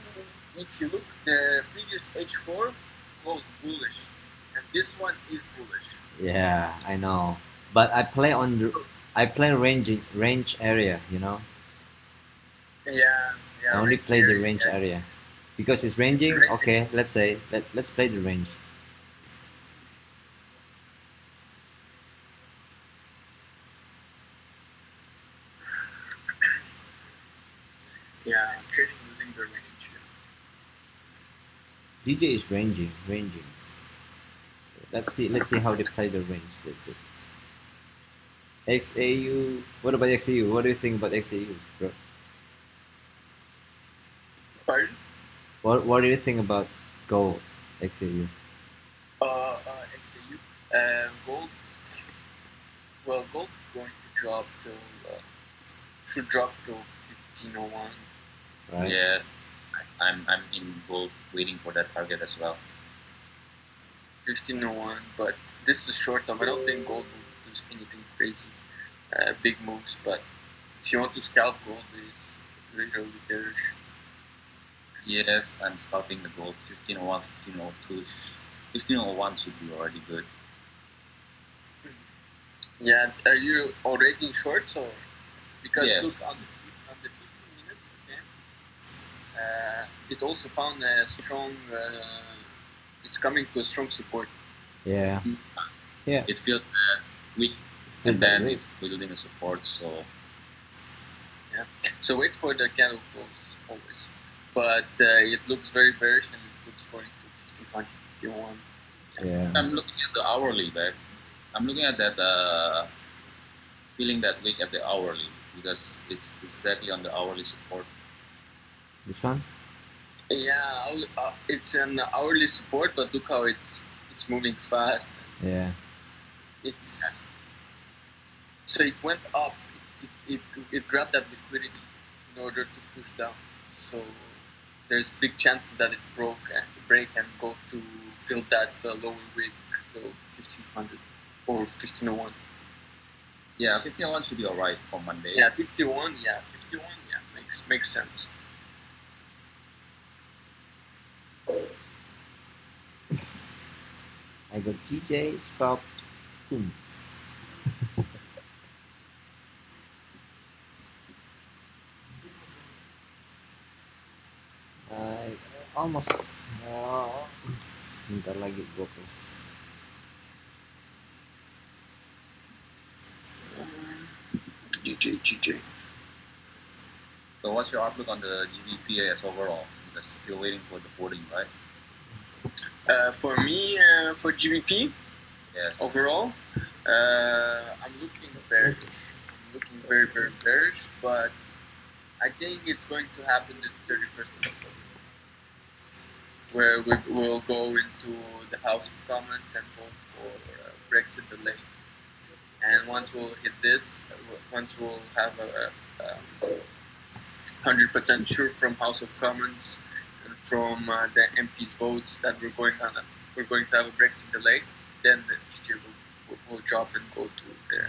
if you look, the previous H4 closed bullish, and this one is bullish. Yeah, I know. But I play range area, you know. Yeah, I only range play the area, range yeah. area. Because it's ranging, It's ranging. okay, let's play the range. Yeah, I'm trading using the range. DJ is ranging. Let's see how they play the range. That's it. XAU. What about XAU? What do you think about XAU, bro? Pardon? What do you think about gold XAU? XAU. Gold. Well, gold going to drop to should drop to 1501. Right? Yes, I'm in gold waiting for that target as well. 1501, but this is short term. I don't think gold will do anything crazy, big moves. But if you want to scalp gold, it's really bearish. Yes, I'm scalping the gold. 1501, 1502. 1501 should be already good. Yeah, are you already in shorts or? Because Yes. look on the 15 minutes, okay. It also found a strong. It's coming to a strong support. Yeah. Yeah. It feels weak, Feel and that then way. it's building a support. So Yeah. So wait for the candle close always. But it looks very bearish and it looks going to 1551. Yeah. I'm looking at the hourly back. I'm looking at that, feeling that weak at the hourly because it's exactly on the hourly support. This one. Yeah, it's an hourly support, but look how it's moving fast. Yeah. It's so it went up. It grabbed that liquidity in order to push down. So there's big chances that it break and go to fill that lower wick to 1500 or 1501. Yeah, 1501 should be alright for Monday. Yeah, 51. Yeah, 51. Yeah, makes sense. I got GJ, stop, boom. Almost. Bentar lagi gue close. GJ. So what's your outlook on the GBP as overall? Because still waiting for the footing, right? For me, for GBP, Yes. overall, I'm looking bearish. I'm looking very, very bearish, but I think it's going to happen the 31st of October, where we will go into the House of Commons and vote for Brexit delay. And once we'll hit this, once we'll have a 100% sure from House of Commons and from the MPs' votes that we're going to have a Brexit delay, then the GJ will drop and go to the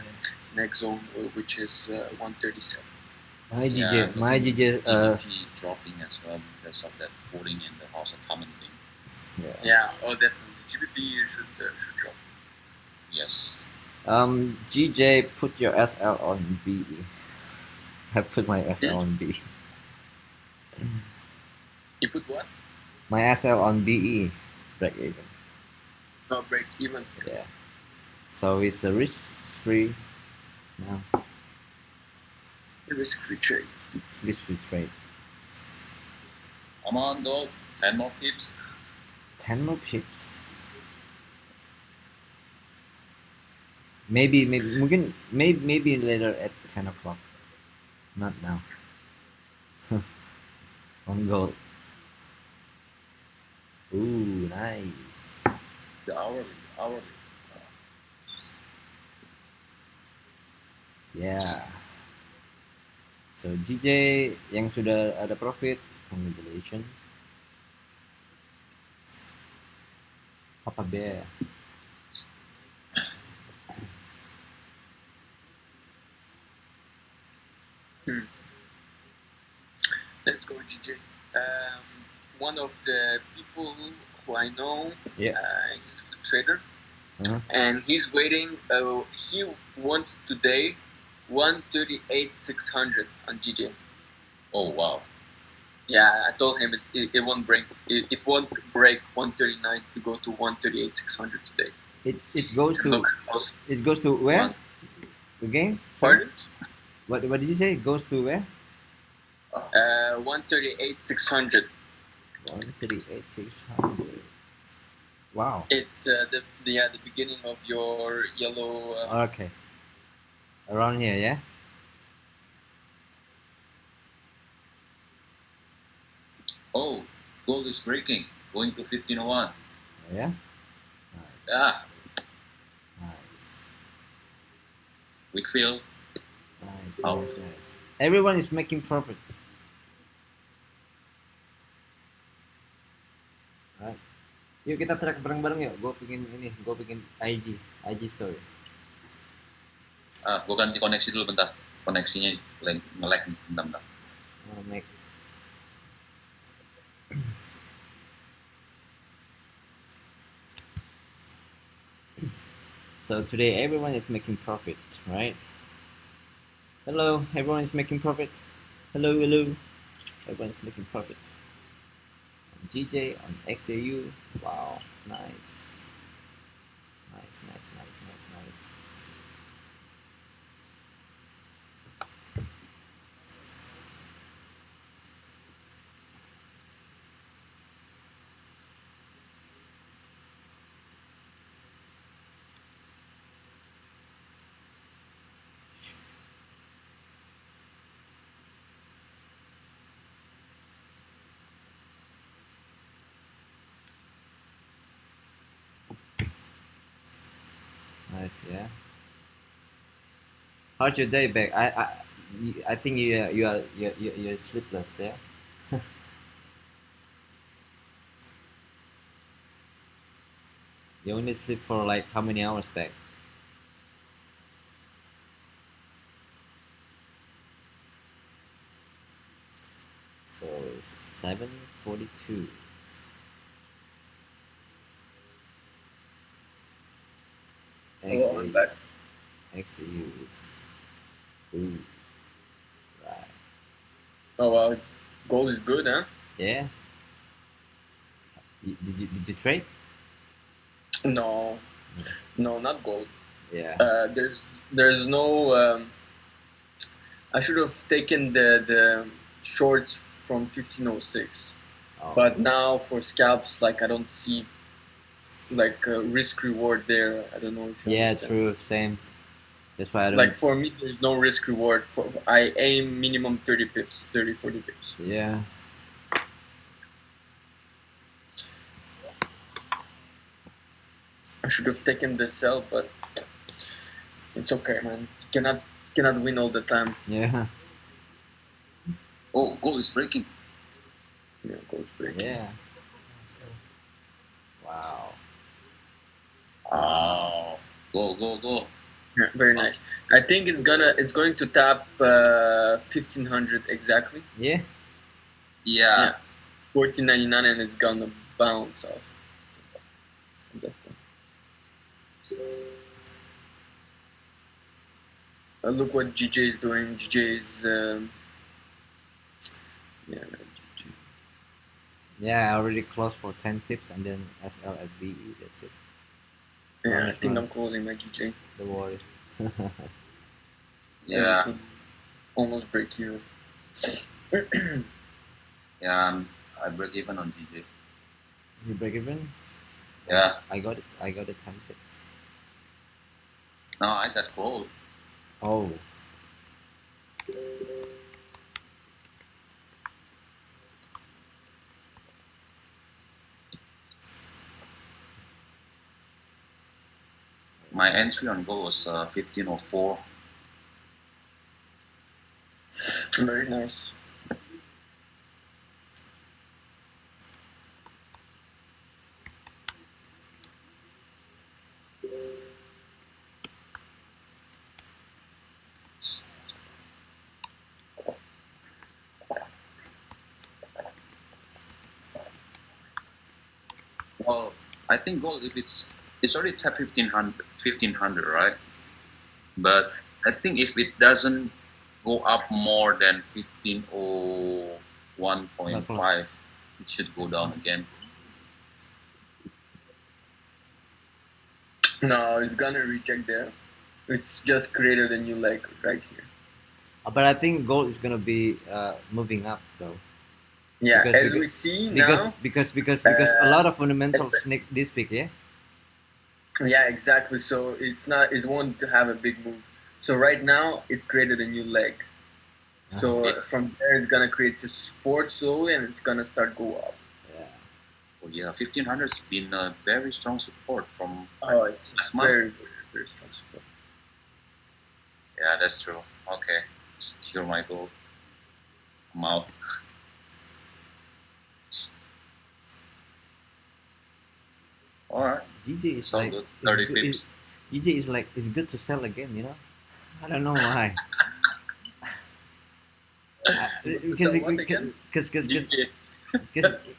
next zone, which is 137. My Yeah, GJ, my GJ. GBP dropping as well because of that footing in the House of Commons thing. Yeah, oh definitely. GBP should drop. Yes. GJ, put your SL on B. I put my SL on B. You put what? My SL on BE, break even. No, break even. Yeah. So it's a risk-free now. Risk-free trade. Risk-free trade. Come on, though. 10 more pips. 10 more pips. Maybe later at 10 o'clock. Not now. On gold. Ooh, nice. The hourly. Yeah. So GJ yang sudah ada profit, congratulations. Apa bear? Let's go, GJ. One of the people who I know, Yeah. he's a trader, Uh-huh. and he's waiting. He won today 138,600 on GJ. Oh, wow. Yeah, I told him it won't break. It won't break 139 to go to 138,600 today. It goes And to look, it goes to where? One. Again? Sorry? pardon? What did you say? It goes to where? 138,600. 138,600. Wow. It's the beginning of your yellow. Okay. Around here, yeah? Oh, gold is breaking. Going to 1501. Yeah? Nice. Yeah. Nice. Weak fill. Nice, Oh. nice. Everyone is making profit. Alright. Yuk kita track bareng-bareng yuk. Gue bikin IG story. Gue ganti koneksi dulu bentar. Koneksinya nge-lag bentar. Make. So today everyone is making profit, right? Hello, everyone is making profit. Hello. Everyone is making profit. On GJ, on XAU. Wow, nice. Nice, yeah. How's your day back? I think you're sleepless, yeah. You only sleep for like how many hours back? So 7:42. Oh, I'm back. XAU is ooh, right. Oh wow, gold is good, huh? Yeah. Did you trade? No, no, not gold. Yeah. There's no. I should have taken the shorts from 1506, Oh, but now for scalps, like I don't see like risk reward there. I don't know if you yeah, understand. true. Same. That's why I don't. Like for me, there's no risk reward. I aim minimum 30 pips, 30, 40 pips. Yeah. I should have taken the sell, but it's okay, man. You cannot win all the time. Yeah. Oh, gold is breaking. Yeah, gold's breaking. Yeah. Wow. Oh, go. Yeah, very nice. I think it's going to tap 1500 exactly. Yeah. Yeah. 1499, and it's gonna bounce off. Look what GJ is doing. GJ is yeah. Yeah, I already closed for 10 pips and then SL at BE. That's it. Yeah, I Nice think one. I'm closing my GJ. Don't worry. Yeah. Everything almost break even. Yeah, I break even on GJ. You break even? Yeah. I got it. I got it 10 pips. No, I got gold. Oh. My entry on gold was 1504. Very nice. Well, I think gold, if it's already tapped 1500, right? But I think if it doesn't go up more than 1501.5, it should go down again. No, it's gonna reject there. It's just created a new leg right here. But I think gold is gonna be moving up though. Yeah, Because- as because- we see Because now. because a lot of fundamentals this week, yeah. Yeah, exactly. So it won't have a big move. So right now it created a new leg. So from there it's gonna create the support slowly, and it's gonna start go up. Yeah. Oh yeah, 1500 has been a very strong support from. Oh, it's last month. very, very, very strong support. Yeah, that's true. Okay, secure my gold. I'm out. All right. GJ is It's all like good. it's 30 good- pips. GJ is like it's good to sell again, you know. I don't know why. So what again? Because GJ.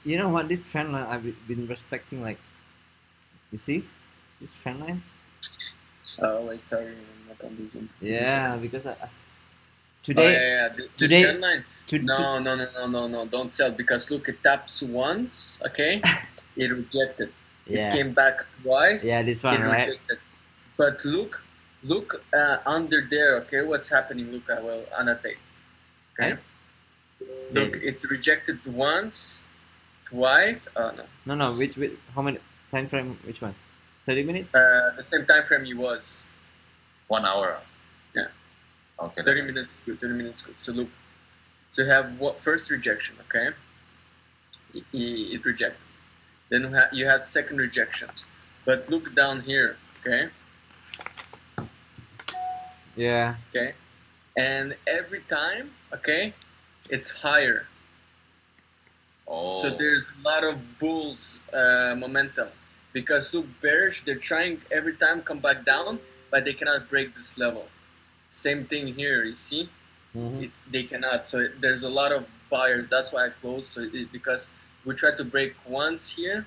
you know what, this trend line I've been respecting, like, you see this trend line. Oh wait, sorry, I'm not on the Zoom. Yeah, because I Oh, today yeah. This today- trend line. to, No, don't sell, because look, it taps once, okay? It rejected. Yeah. It came back twice. Yeah, this one, it right? rejected. But look under there. Okay, what's happening? Look, I will annotate. Okay. Right? Look, Then- it's rejected once, twice. No. No, which how many time frame? Which one? 30 minutes? The same time frame you was. 1 hour. Yeah. Okay. 30 minutes good. 30 minutes good. So look, so you have what first rejection. Okay. It rejected. Then you had second rejection. But look down here. Okay. Yeah. Okay. And every time, okay, it's higher. Oh. So there's a lot of bulls momentum because look, bearish, they're trying every time come back down, but they cannot break this level. Same thing here, you see, they cannot. So there's a lot of buyers. That's why I closed. So because we tried to break once here,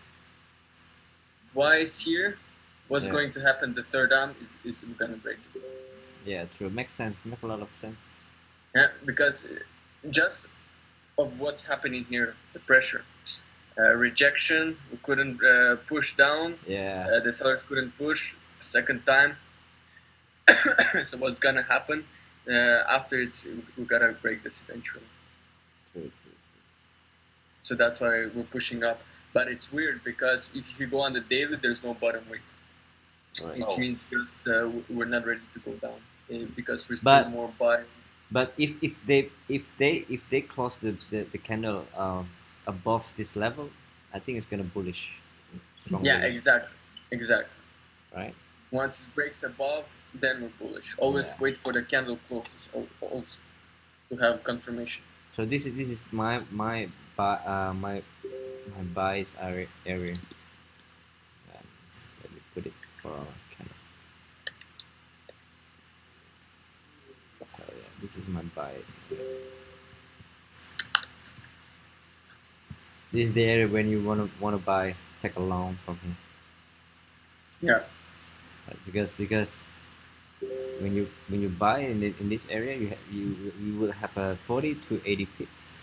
twice here. What's Yeah. going to happen? The third arm is we're gonna break it. Yeah, true. Makes sense. Make a lot of sense. Yeah, because just of what's happening here, the pressure, rejection, we couldn't push down. Yeah. The sellers couldn't push second time. So what's gonna happen after we gotta break this eventually. True. So that's why we're pushing up. But it's weird because if you go on the daily, there's no bottom weight. Right. It Oh. means just we're not ready to go down because we're still But- more buying. But if they close the candle above this level, I think it's gonna bullish strongly. Yeah, exactly. Right. Once it breaks above, then we're bullish. Always Yeah. wait for the candle closes also to have confirmation. So this is my buys area. Let me put it for our candle. So yeah, this is my buys area. This is the area when you wanna buy, take a long from here. Yeah. Right? Because when you buy in this area, you will have a 40 to 80 pips.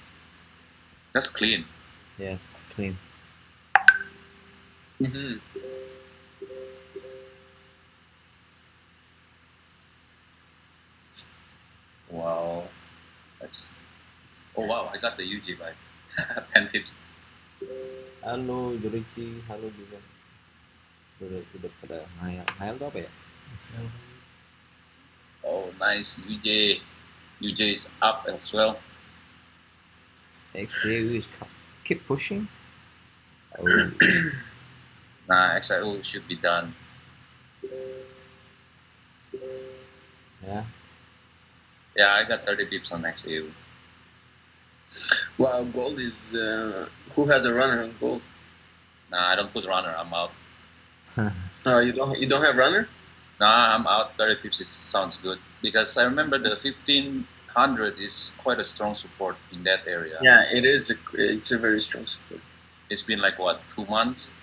That's clean. Yes, clean. Mm-hmm. Wow. Oh wow, I got the UG by 10 tips. Halo Jurici, halo juga. Udah pada ngayal tuh apa ya? Oh nice, UJ. UJ is up as well. XAU is keep pushing. Oh, Nah, XIO should be done. yeah. Yeah, I got 30 pips on XAU. Wow, gold is who has a runner on gold? Nah, I don't put runner. I'm out. Oh, you don't have runner? Nah, I'm out. 30 pips sounds good because I remember the 1500 is quite a strong support in that area. Yeah, it is. It's a very strong support. It's been like what, 2 months?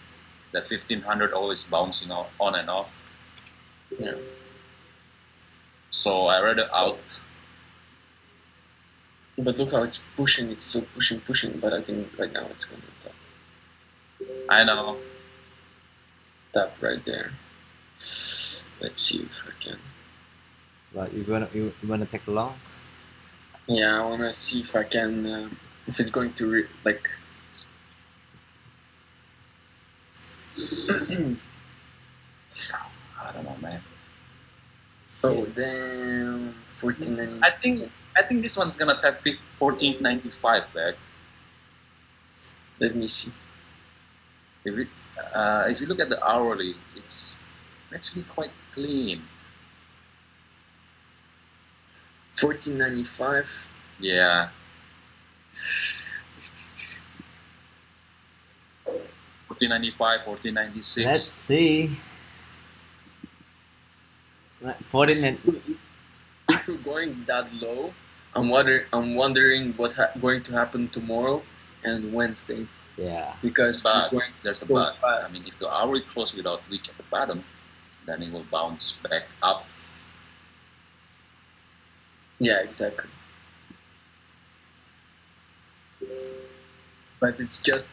That 1500 always bouncing on and off. Yeah. So I rather out. But look how it's pushing. It's still pushing. But I think right now it's going to I know. tap right there. Let's see if I can. But you wanna take a long? Yeah, I want to see if I can. If it's going to like. I don't know, man. Oh, damn. 14. I think this one's gonna tap 1495 back. Let me see. If you look at the hourly, it's actually quite clean. 14.95. Yeah. 1495, 1496. Let's see. 14 and If we're going that low, I'm wondering what's going to happen tomorrow and Wednesday yeah. because But we're going there's a go but. fast. I mean, if the hourly close without wick at the bottom, then it will bounce back up. Yeah, exactly. But it's just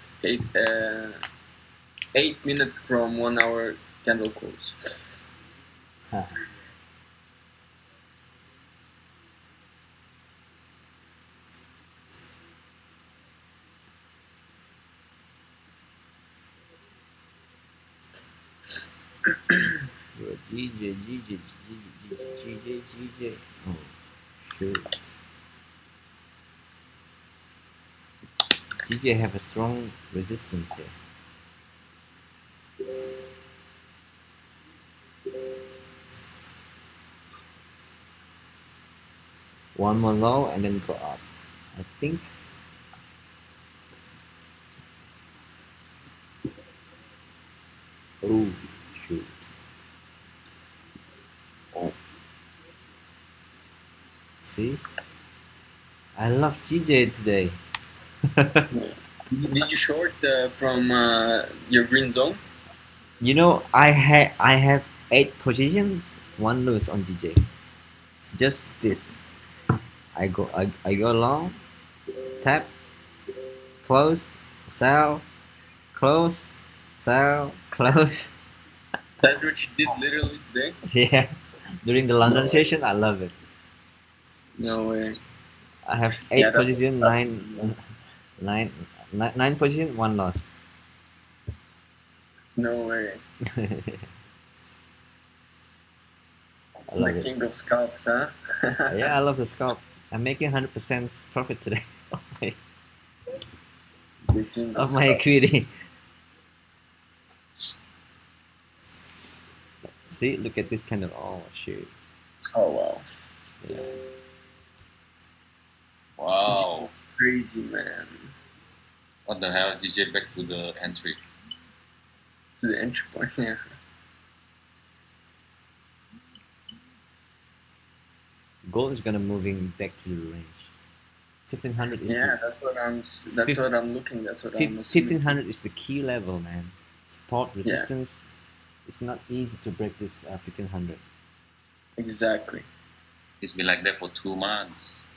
8 minutes from 1 hour candle close. GJ. Oh, shoot. GJ have a strong resistance here. One more low and then go up. I think. Oh, shoot. Oh. See? I love GJ today. Did you short from your green zone? You know, I have 8 positions, 1 loose on GJ. Just this. I go long, tap, close, sell, close, sell, close. That's what you did literally today? Yeah. During the London No. session, I love it. No way. I have 8 Yeah, that's- position, 9 position, 1 loss. No way. I love The it. king of scalps, huh? Yeah, I love the scalp. I'm making 100% profit today The king of my scalps. equity. See, look at this candle. Oh shoot. Oh wow. Yeah. Wow. Crazy, man. What the hell? DJ back to the entry. To the entry point, yeah. Gold is gonna moving back to the range. 1500 is Yeah, that's what I'm. That's what I'm looking. That's what I'm. 1500 is the key level, man. Support resistance. It's not easy to break this 1500. Exactly. It's been like that for 2 months.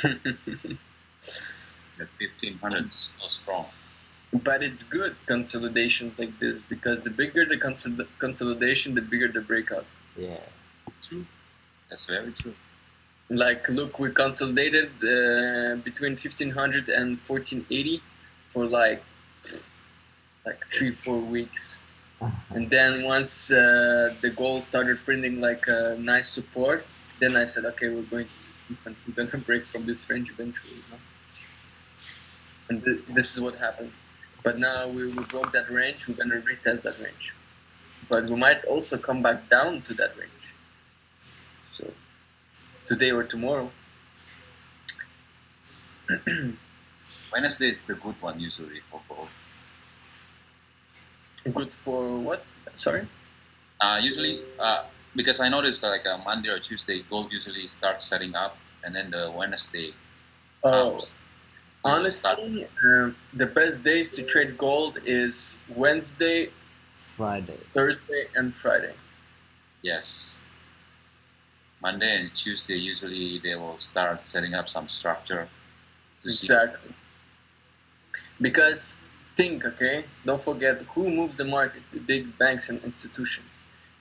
The 1500 is so strong. But it's good consolidations like this because the bigger the consolidation, the bigger the breakout. Yeah. It's true. That's very true. Like, look, we consolidated between 1500 and 1480 for like 3-4 weeks. And then once the gold started printing like a nice support, then I said, okay, we're going to 1500. We're gonna break from this range eventually. You know? And this is what happened. But now we broke that range. We're gonna retest that range. But we might also come back down to that range. So today or tomorrow. Wednesday is the good one usually for gold. Good for what? Sorry? Usually, because I noticed like Monday or Tuesday, gold usually starts setting up, and then the Wednesday comes. Honestly, the best days to trade gold is Wednesday, Friday, Thursday, and Friday. Yes. Monday and Tuesday, usually they will start setting up some structure. Exactly. Because think, okay, don't forget who moves the market, the big banks and institutions.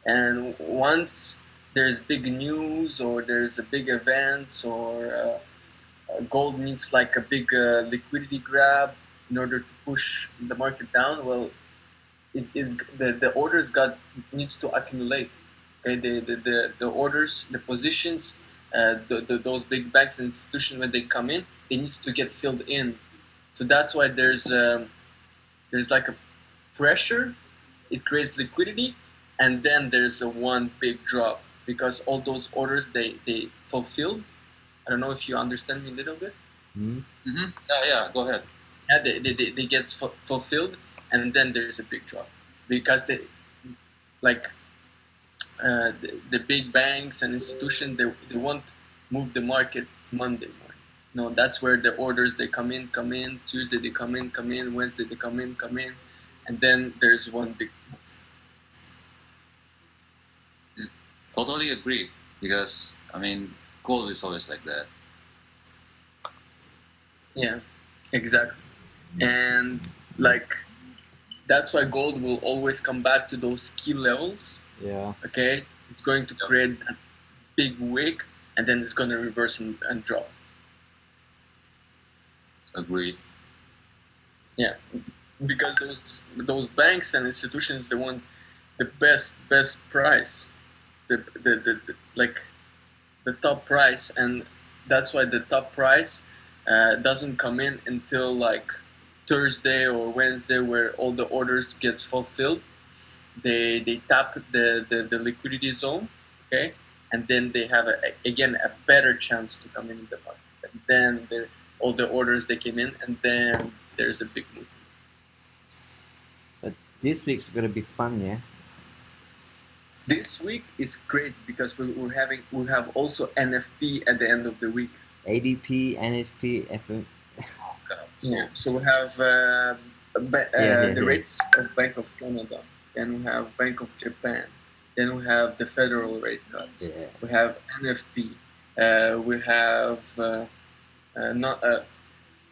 And once there's big news or there's a big event or gold needs like a big liquidity grab in order to push the market down, well, the orders needs to accumulate. Okay, the orders, the positions, those big banks and institutions when they come in, it needs to get filled in. So that's why there's like a pressure. It creates liquidity, and then there's a one big drop because all those orders they fulfilled. I don't know if you understand me a little bit. Mm-hmm. Yeah, go ahead. Yeah, they get fulfilled, and then there's a big drop because they like the big banks and institutions they won't move the market Monday morning. No, that's where the orders they come in. Tuesday they come in. Wednesday they come in, and then there's one big move. Totally agree, because I mean gold is always like that. Yeah, exactly. And like That's why gold will always come back to those key levels. Yeah. Okay, it's going to create a big wick, and then it's going to reverse and drop. Agreed. Yeah, because those banks and institutions, they want the best price, the like the top price, and that's why the top price doesn't come in until like Thursday or Wednesday, where all the orders gets fulfilled. They tap the liquidity zone, okay, and then they have again a better chance to come in the market. And then all the orders they came in, and then there's a big movement. But this week's gonna be fun, yeah. This week is crazy because we have also NFP at the end of the week. ADP, NFP, FM. Oh, God. Yeah. So we have the rates of Bank of Canada, then we have Bank of Japan, then we have the federal rate cuts. Yeah. We have NFP. We have not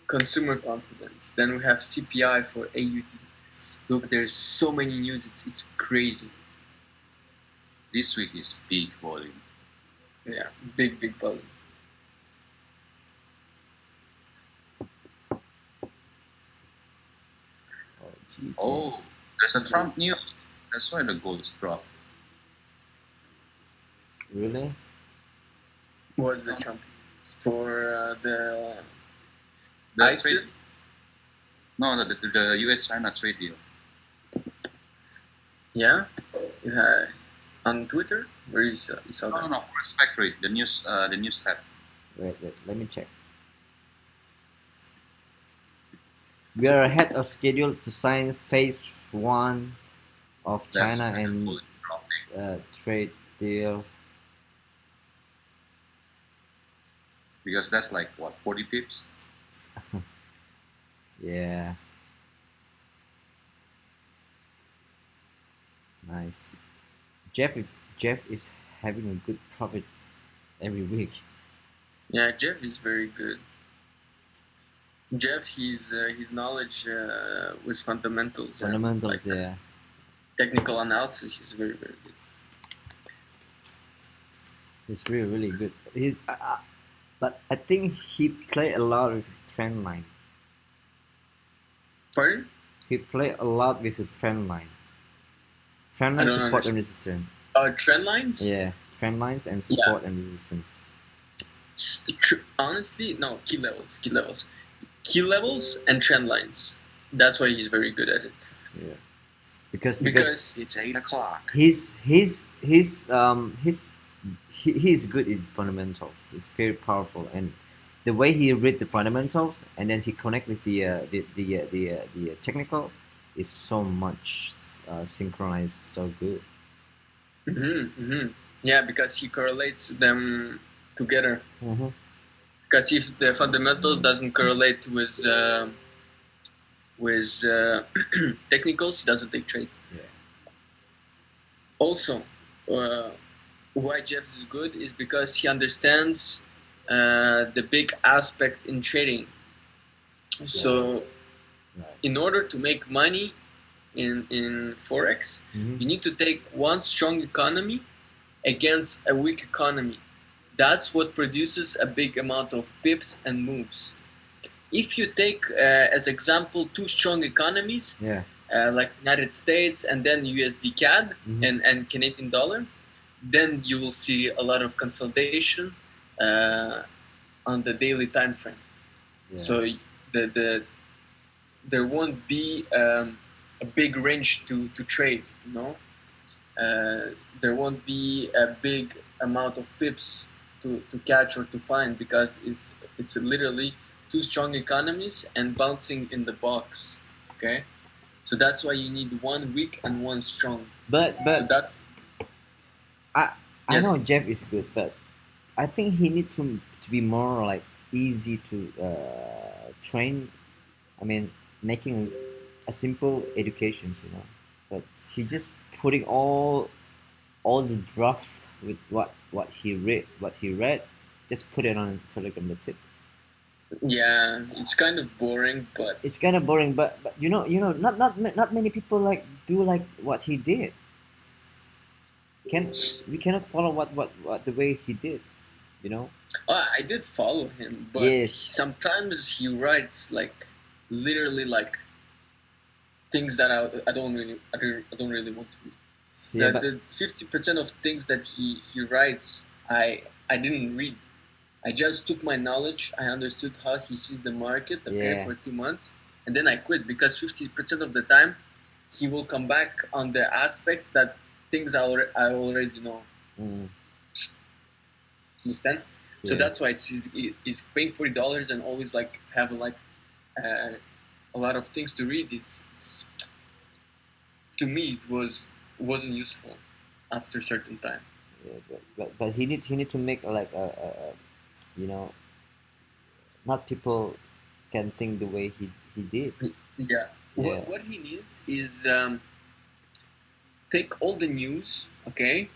consumer confidence. Then we have CPI for AUD. Look, there's so many news. It's crazy. This week is big volume. Yeah, big volume. Oh, there's a Trump news. That's why the gold is dropped. Really? What's the Trump for the trade? No, the US-China trade deal. Yeah, on Twitter, where you saw that? No, Forex Factory, the news tab. Wait, let me check. We are ahead of schedule to sign phase 1 of China and trade deal. Because that's like what, 40 pips? Yeah. Nice. Jeff is having a good profit every week. Yeah, Jeff is very good. Jeff, his knowledge with fundamentals. Fundamentals, and, yeah. Technical analysis is very good. He's really good. But I think he played a lot with the trend line. Pardon? He played a lot with the trend line. Trend line, support and resistance. Trend lines? Yeah, trend lines and support and resistance. Honestly, no, key levels. Key levels and trend lines. That's why he's very good at it. Yeah. Because it's 8 o'clock. He's good in fundamentals. He's very powerful, and the way he read the fundamentals and then he connect with the technical is so much synchronized, so good. Yeah, because he correlates them together. Mm-hmm. Because if the fundamental doesn't correlate with technicals, he doesn't take trades. Yeah. Also, why Jeff is good is because he understands the big aspect in trading. So, in order to make money in forex, you need to take one strong economy against a weak economy. That's what produces a big amount of pips and moves. If you take as example 2 strong economies, like United States and then USD CAD and Canadian dollar, then you will see a lot of consolidation on the daily time frame. So there won't be a big range to trade, you know. There won't be a big amount of pips to catch or to find, because it's literally 2 strong economies and bouncing in the box. Okay, so that's why you need one weak and one strong. But so that I know Jeff is good, but I think he needs to be more like easy to train. I mean, making a simple education, you know. But he just putting all the draft with what he read, just put it on Telegram. That's it. Yeah, it's kind of boring, but It's kind of boring, but not many people like do like what he did. Can we cannot follow what the way he did, you know? I did follow him. But Yes, sometimes he writes like literally like things that I don't really want to read. yeah, but The 50% of things that he writes, I didn't read. I just took my knowledge. I understood how he sees the market, okay, yeah, for 2 months, and then I quit because 50% of the time he will come back on the aspects that things I already know. mm, Understand? So yeah, that's why it's paying $40 and always like have like uh, a lot of things to read. Is to me wasn't useful after a certain time. yeah. But he need to make like you know, not people can think the way he did. Yeah. Yeah, What he needs is take all the news, okay?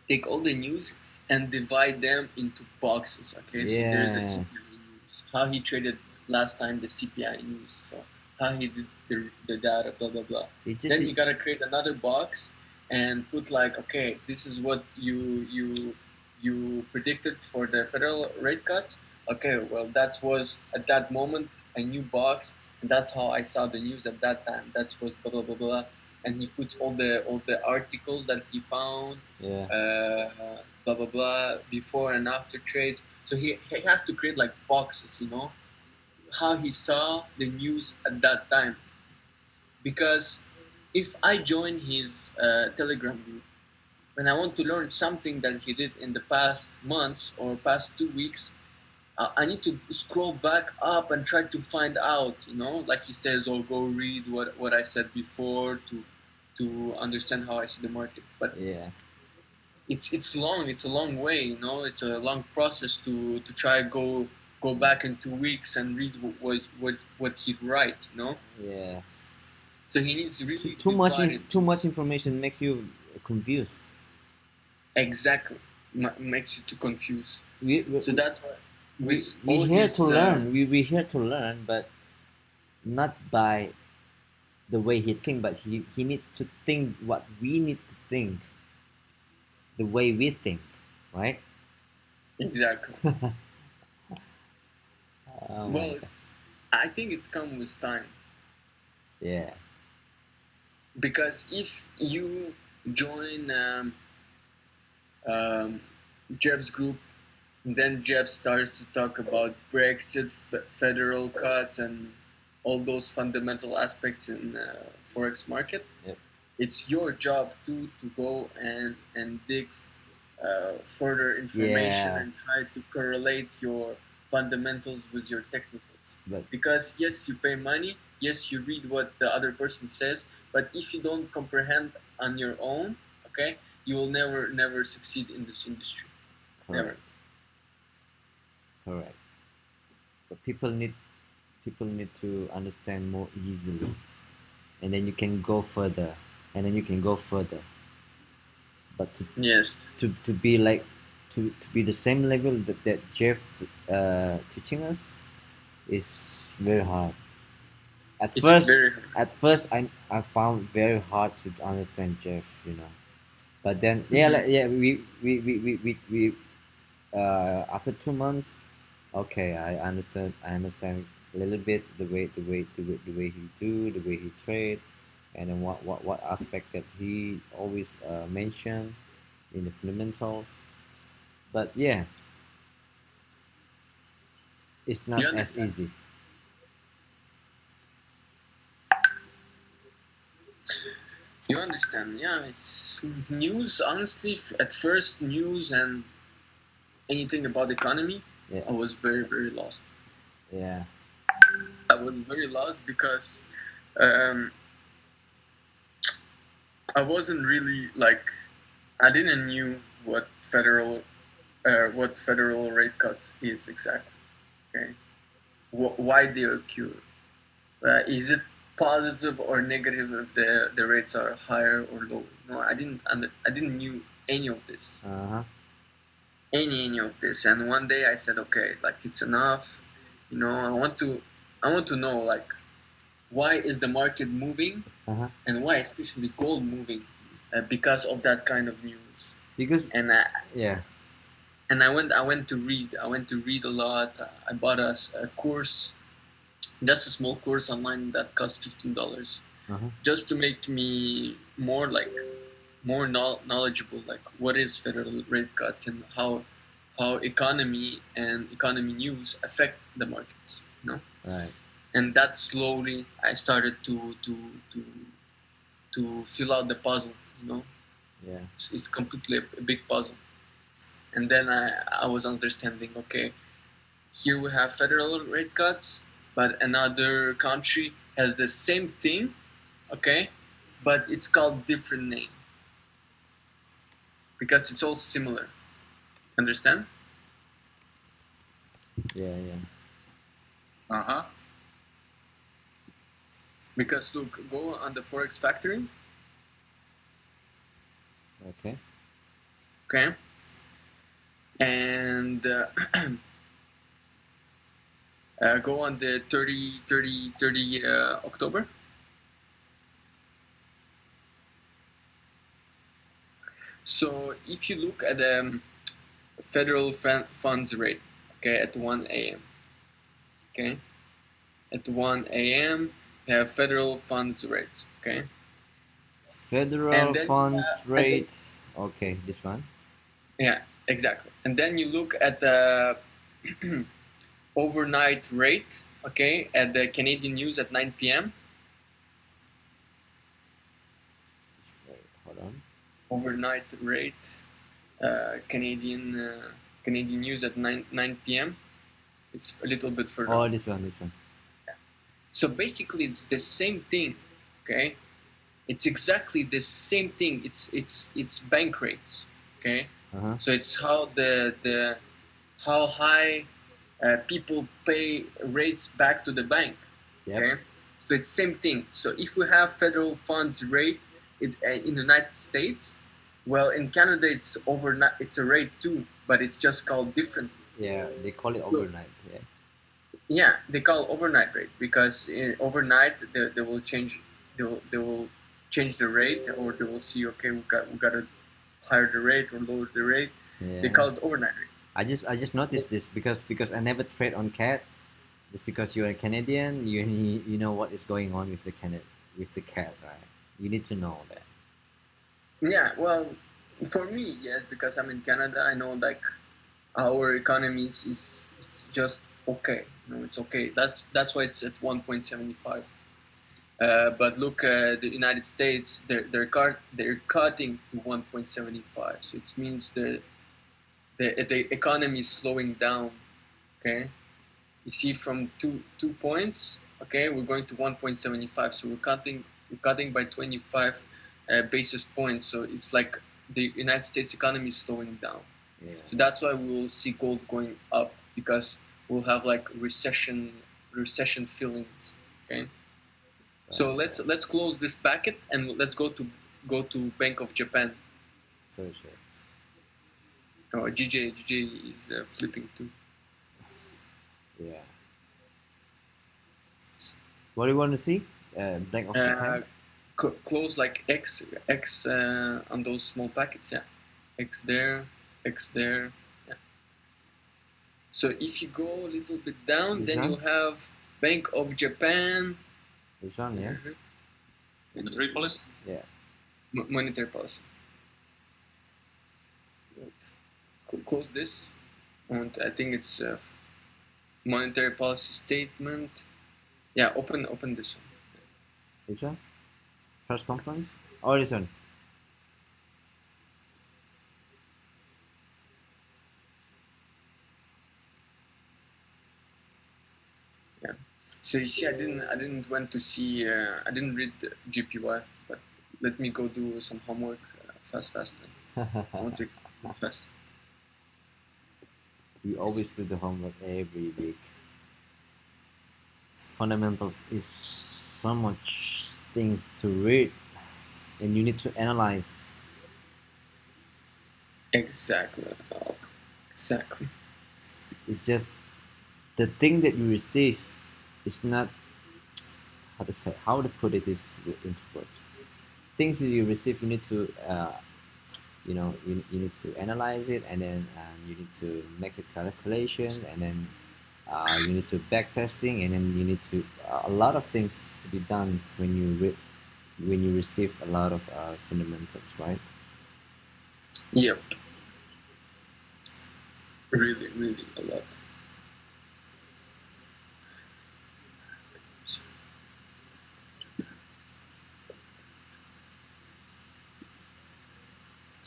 Take all the news and divide them into boxes, okay? So there's a yeah. CPI news, how he traded last time, the CPI news, so how he did the data, blah, blah, blah. It just Then he got to create another box and put like, okay, this is what you predicted for the federal rate cuts. Okay, well, that was at that moment a new box, and that's how I saw the news at that time. That was blah, blah, blah, blah. And he puts all the articles that he found, yeah, blah blah blah, before and after trades. So he has to create like boxes, how he saw the news at that time. Because if I join his Telegram group when I want to learn something that he did in the past months or past 2 weeks, I need to scroll back up and try to find out, like he says, oh, go read what I said before to understand how I see the market. But yeah. it's long. It's a long way. It's a long process to try go back in 2 weeks and read what he'd write. Yeah. So he needs to Too, really too much divide in, it too much information makes you confused. exactly. Makes you too confused. We we, So that's why with we all here to his learn. We here to learn, but not by the way he think, but he needs to think what we need to think, the way we think, right? exactly. Oh my Well, god. I think it's come with time. Yeah. Because if you join um, Jeff's group, then Jeff starts to talk about Brexit, federal cuts, and all those fundamental aspects in forex market. Yep. It's your job to go and dig further information Yeah. and try to correlate your fundamentals with your technicals. But Because yes, you pay money, yes, you read what the other person says, but if you don't comprehend on your own, okay, you will never succeed in this industry. Never. correct. Correct. But people need to understand more easily, and then you can go further, and then you can go further. But Yes. to be like to be the same level that Jeff teaching us is very hard. At It's first, very hard. I found very hard to understand Jeff, But then yeah, Mhm. like, yeah, we after 2 months, okay, I understand a little bit the way he do, the way he trade, and then what aspect that he always mention in the fundamentals. But yeah, it's not You as understand? easy. You understand? Yeah, it's news. Honestly, at first, news and anything about the economy, Yeah, I was very, very lost. yeah, I was very lost because um, I wasn't really like I didn't knew what federal rate cuts is exactly. Okay, why they occur? Is it positive or negative if the rates are higher or lower? No, I didn't knew any of this. uh huh, Any of this. And one day I said, okay, like it's enough. You know, I want to know like why is the market moving Uh-huh. and why especially gold moving because of that kind of news. Because And yeah. I went to read. I went to read a lot. I bought a course, just a small course online that cost $15, Uh-huh. just to make me more like more knowledgeable, like what is federal rate cuts and how economy and economy news affect the markets. You know, Right. and that slowly I started to fill out the puzzle. You know, Yeah. it's completely a big puzzle. And then I was understanding, okay, here we have federal rate cuts, but another country has the same thing, okay, but it's called different name because it's all similar. Understand? Yeah. Yeah. Uh-huh. Because look, go on the forex factory, Okay. okay, and go on the 30 October. So if you look at the federal funds rate, okay, at 1 a.m., okay, at 1 a.m., you have federal funds rates, okay, Federal and then funds and then, rate. Okay, this one. yeah, exactly, and then you look at the overnight rate, okay, at the Canadian news at 9 p.m. Wait, hold on. Overnight rate, Canadian news at 9 p.m. It's a little bit further Oh, on. this one. This one. So basically, it's the same thing, okay? It's exactly the same thing. It's bank rates, okay? Uh-huh. So it's how the how high people pay rates back to the bank, Yep. okay? So it's same thing. So if we have federal funds rate in the United States, well, in Canada it's overnight. It's a rate too, but it's just called differently. Yeah, they call it So, overnight. Yeah. yeah, they call overnight rate because overnight they will change. They will change the rate, or they will see, okay, we got to higher the rate or lower the rate. They Yeah. call it overnight rate. I just noticed this because I never trade on CAD. Just because you're a Canadian, you know what is going on with the CAD, right? You need to know that. Yeah, well, for me, yes, because I'm in Canada, I know like our economy is it's just okay. You know, it's okay. That's why it's at 1.75. But look, the United States, they're cutting to 1.75. So it means the economy is slowing down. Okay, you see from two points. Okay, we're going to 1.75. So we're cutting by 25 basis points. So it's like the United States economy is slowing down. Yeah. So that's why we will see gold going up because we'll have like recession feelings. Okay. So let's close this packet and let's go to Bank of Japan. Sorry. Oh, GJ is flipping too. Yeah. What do you want to see? Bank of Japan. Close like X on those small packets. Yeah, X there, X there. Yeah. So if you go a little bit down, This then one? you'll have Bank of Japan. This one, yeah. Mhm. Monetary policy. Yeah. Monetary policy. Close this. And I think it's monetary policy statement. Yeah, open this one. This one. First conference. Oh, this one. Yeah. So you see, I didn't went to see. I didn't read GPY, but let me go do some homework fast. I want to go fast. We always do the homework every week. Fundamentals is so much things to read, and you need to analyze. Exactly. Exactly. It's just the thing that you receive is not how to put it is into words. Things that you receive, you need to you need to analyze it, and then you need to make a calculation, and then you need to back testing, and then you need to a lot of things to be done when when you receive a lot of fundamentals, right? Yep. Really, really a lot.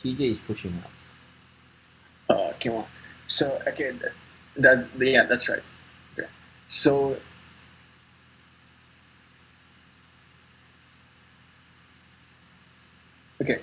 GJ is pushing up. Come on. So okay, that's right. Okay. So okay,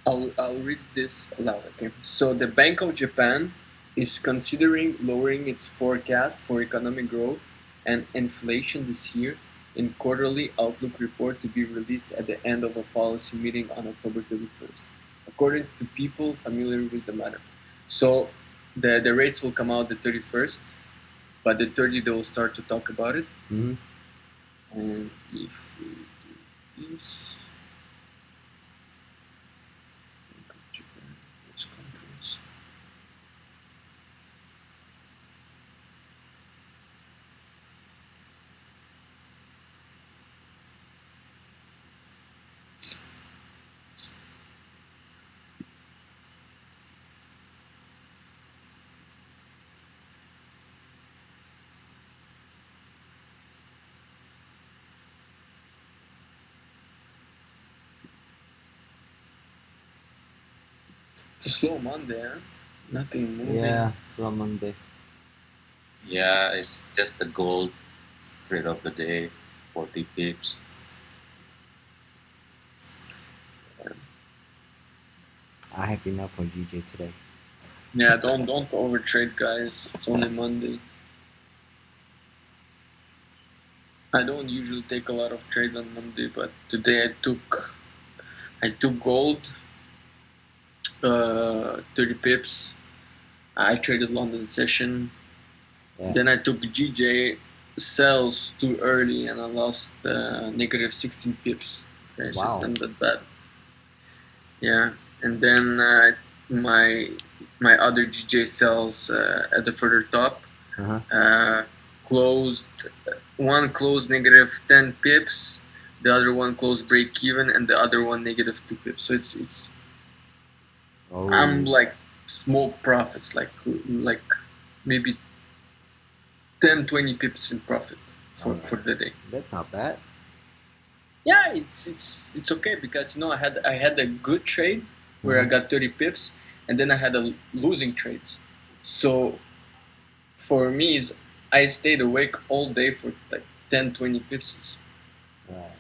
I'll read this aloud. Okay. So the Bank of Japan is considering lowering its forecast for economic growth and inflation this year in quarterly outlook report to be released at the end of a policy meeting on October 31st, according to people familiar with the matter. So the rates will come out the 31st, but the 30th they will start to talk about it. Mm-hmm. And if we do this, which conference? It's a slow Monday, huh? Nothing moving. Yeah, slow Monday. Yeah, it's just the gold trade of the day, 40 pips. I have enough for GJ today. Yeah, don't overtrade, guys. It's only Monday. I don't usually take a lot of trades on Monday, but today I took gold, 30 pips. I traded London session. Yeah. Then I took GJ sells too early, and I lost negative 16 pips. Okay, so it's Wow. not that bad. Yeah, and then my other GJ sells at the further top. Uh-huh. Closed one closed negative 10 pips, the other one closed break even, and the other one negative 2 pips. So it's Oh. I'm like small profits, like maybe 10-20 pips in profit for the day. That's not bad. Yeah, it's okay, because I had a good trade where I got 30 pips, and then I had a losing trades. So for me, I stayed awake all day for like 10-20 pips. Right.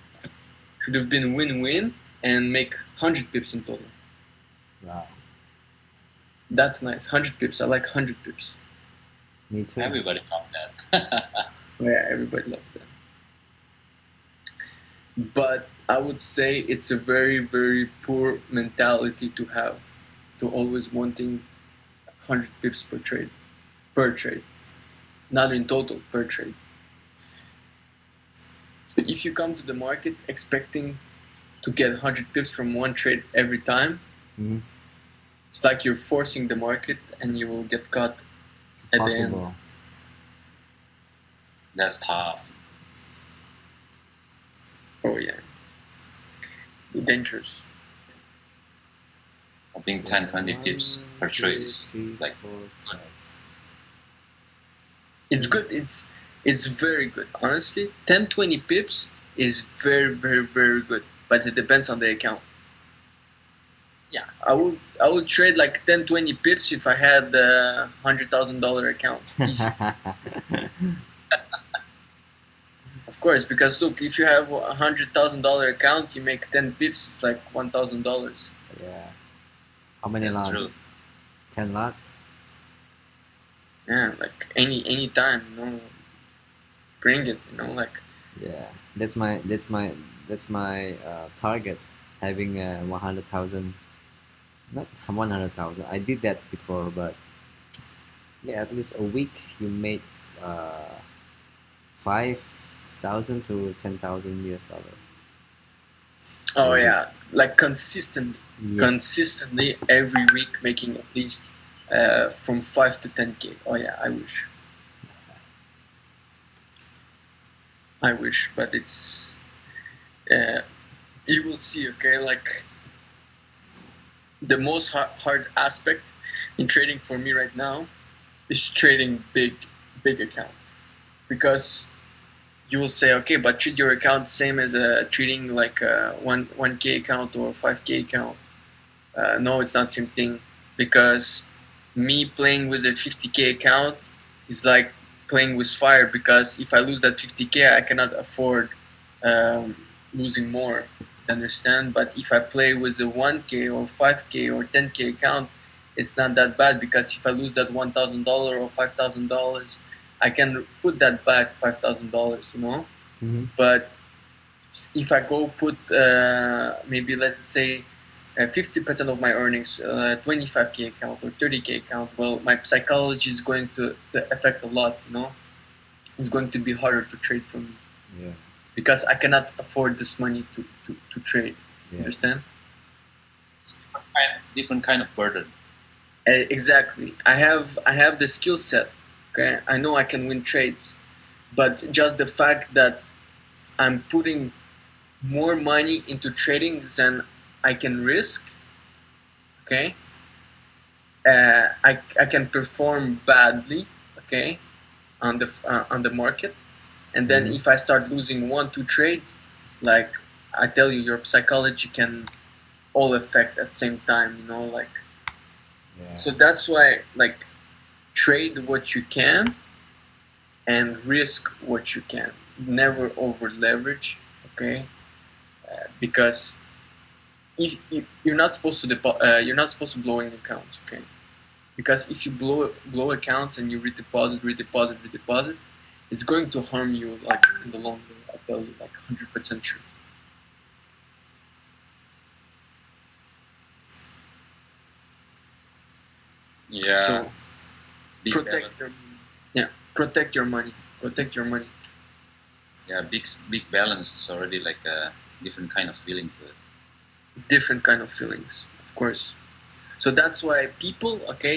Should have been win-win and make 100 pips in total. Wow. That's nice. 100 pips. I like 100 pips. Me too. Everybody got that. Yeah, everybody loves that. But I would say it's a very, very poor mentality to have, to always wanting 100 pips per trade. Not in total, per trade. So if you come to the market expecting to get 100 pips from one trade every time, it's like you're forcing the market and you will get caught at the end. That's tough. Oh yeah. Dangerous. I think 10-20 pips per trade is like good. It's good. It's very good. Honestly, 10-20 pips is very, very, very good. But it depends on the account. Yeah. I would trade like 10-20 pips if I had a $100,000 account. Easy. Of course, because look, if you have a $100,000 account, you make 10 pips, it's like $1,000. Yeah. How many That's lots? true. 10 lot? Yeah, like any time, bring it, like. Yeah, that's my target, having 100,000. Not 100,000. I did that before, but yeah, at least a week you made $5,000 to $10,000. Oh Maybe. yeah, like consistently, Yeah. consistently every week making at least from 5 to 10K. Oh yeah, I wish, but it's you will see. Okay, like the most hard aspect in trading for me right now is trading big account, because you will say, okay, but treat your account same as treating like a 1K account or 5K account. No, it's not the same thing, because me playing with a 50K account is like playing with fire, because if I lose that 50K, I cannot afford losing more. Understand? But if I play with a 1K or 5K or 10K account, it's not that bad, because if I lose that $1,000 or $5,000, I can put that back $5,000, you know? Mm-hmm. But if I go put maybe let's say 50% of my earnings, 25K account or 30K account, well, my psychology is going to affect a lot, you know? It's going to be harder to trade for me, Yeah. because I cannot afford this money to trade. Yeah. Understand? It's different kind of burden. Exactly. I have the skill set. Okay, I know I can win trades, but just the fact that I'm putting more money into trading than I can risk. Okay, I can perform badly. Okay, on the market, and then Mhm. if I start losing 1-2 trades, like I tell you, your psychology can all affect at the same time. You know, like Yeah. so that's why like trade what you can and risk what you can. Never over leverage, okay? Because if you're not supposed to you're not supposed to blowing accounts, okay? Because if you blow accounts and you redeposit, it's going to harm you like in the long run. I tell you, like 100% sure. Yeah. So Big protect your protect your money. Protect your money. Yeah, big balance is already like a different kind of feeling to it. Different kind of feelings, of course. So that's why people, okay,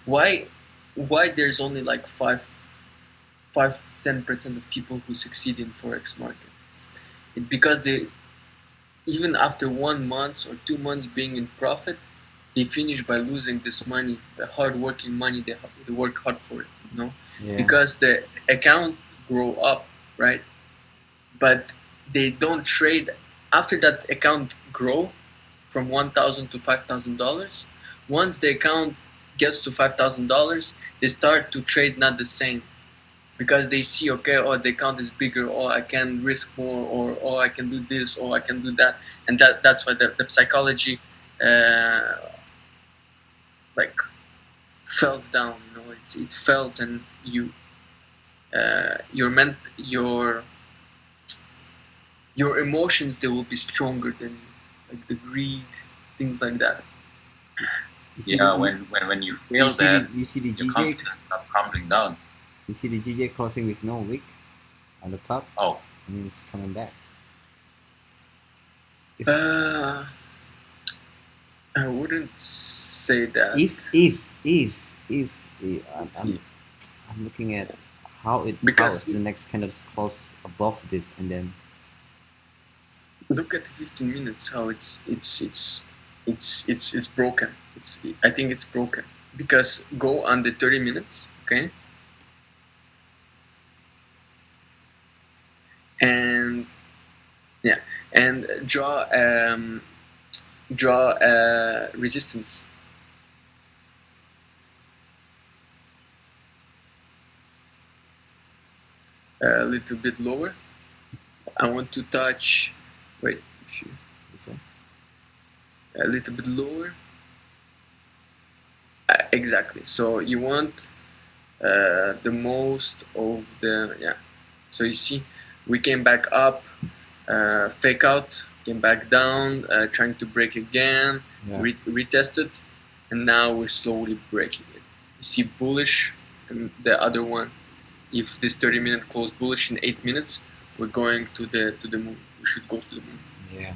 why there's only like 10% of people who succeed in forex market. Because they, even after 1 month or 2 months being in profit, they finish by losing this money, the hard working money they worked hard for it, you know? Yeah. Because the account grow up, right? But they don't trade after that account grow from $1,000 to $5,000. Once the account gets to $5,000, they start to trade not the same, because they see, okay, oh, the account is bigger, or I can risk more, or oh, I can do this, or I can do that, and that's why the psychology like falls down. You know, it falls, and your emotions, they will be stronger than you, like the greed, things like that. You see Yeah, the, when you feel see that, you see the your GJ. confidence start crumbling down. You see the GJ crossing with no wick on the top. Oh, I mean, it's coming back. I wouldn't say that. If I'm looking at how Because the next kind of cross above this, and then look at the 15 minutes, how it's broken. I think it's broken, because go on the 30 minutes, okay, and yeah, and draw resistance. A little bit lower. I want to touch. Wait, this one. a little bit lower. Exactly. So you want the most of the, yeah. So you see, we came back up, fake out, came back down, trying to break again, Yeah. retested, and now we're slowly breaking it. You see bullish, and the other one, if this 30-minute closed bullish in 8 minutes, we're going to the moon. We should go to the moon. Yeah.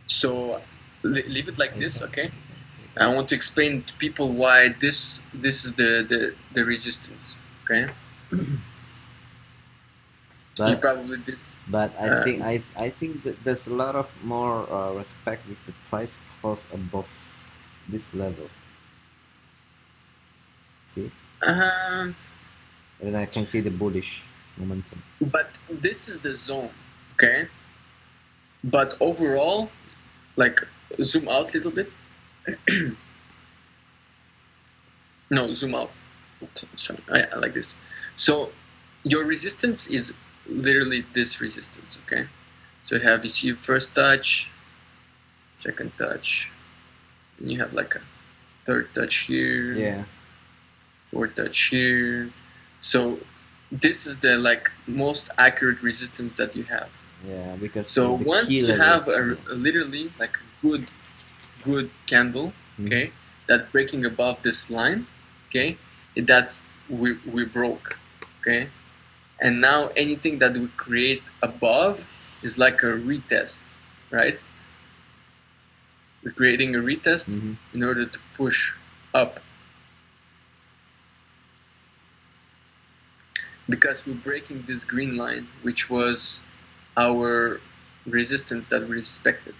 So leave it like this, okay? I want to explain to people why this is the resistance, okay? You But probably did. but I think that there's a lot of more respect if the price close above this level. See, Um, and I can see the bullish momentum. but this is the zone, okay? But overall, like zoom out a little bit. No, zoom out. Sorry, I like this. So your resistance is literally this resistance, okay? So you see first touch, second touch, and you have like a third touch here, Yeah. fourth touch here. So this is the like most accurate resistance that you have. Yeah, because So the once key you level- have a literally like a good candle, okay, that breaking above this line, okay, that's we broke, okay, and now anything that we create above is like a retest, right? We're creating a retest Mhm. in order to push up because we're breaking this green line, which was our resistance that we respected.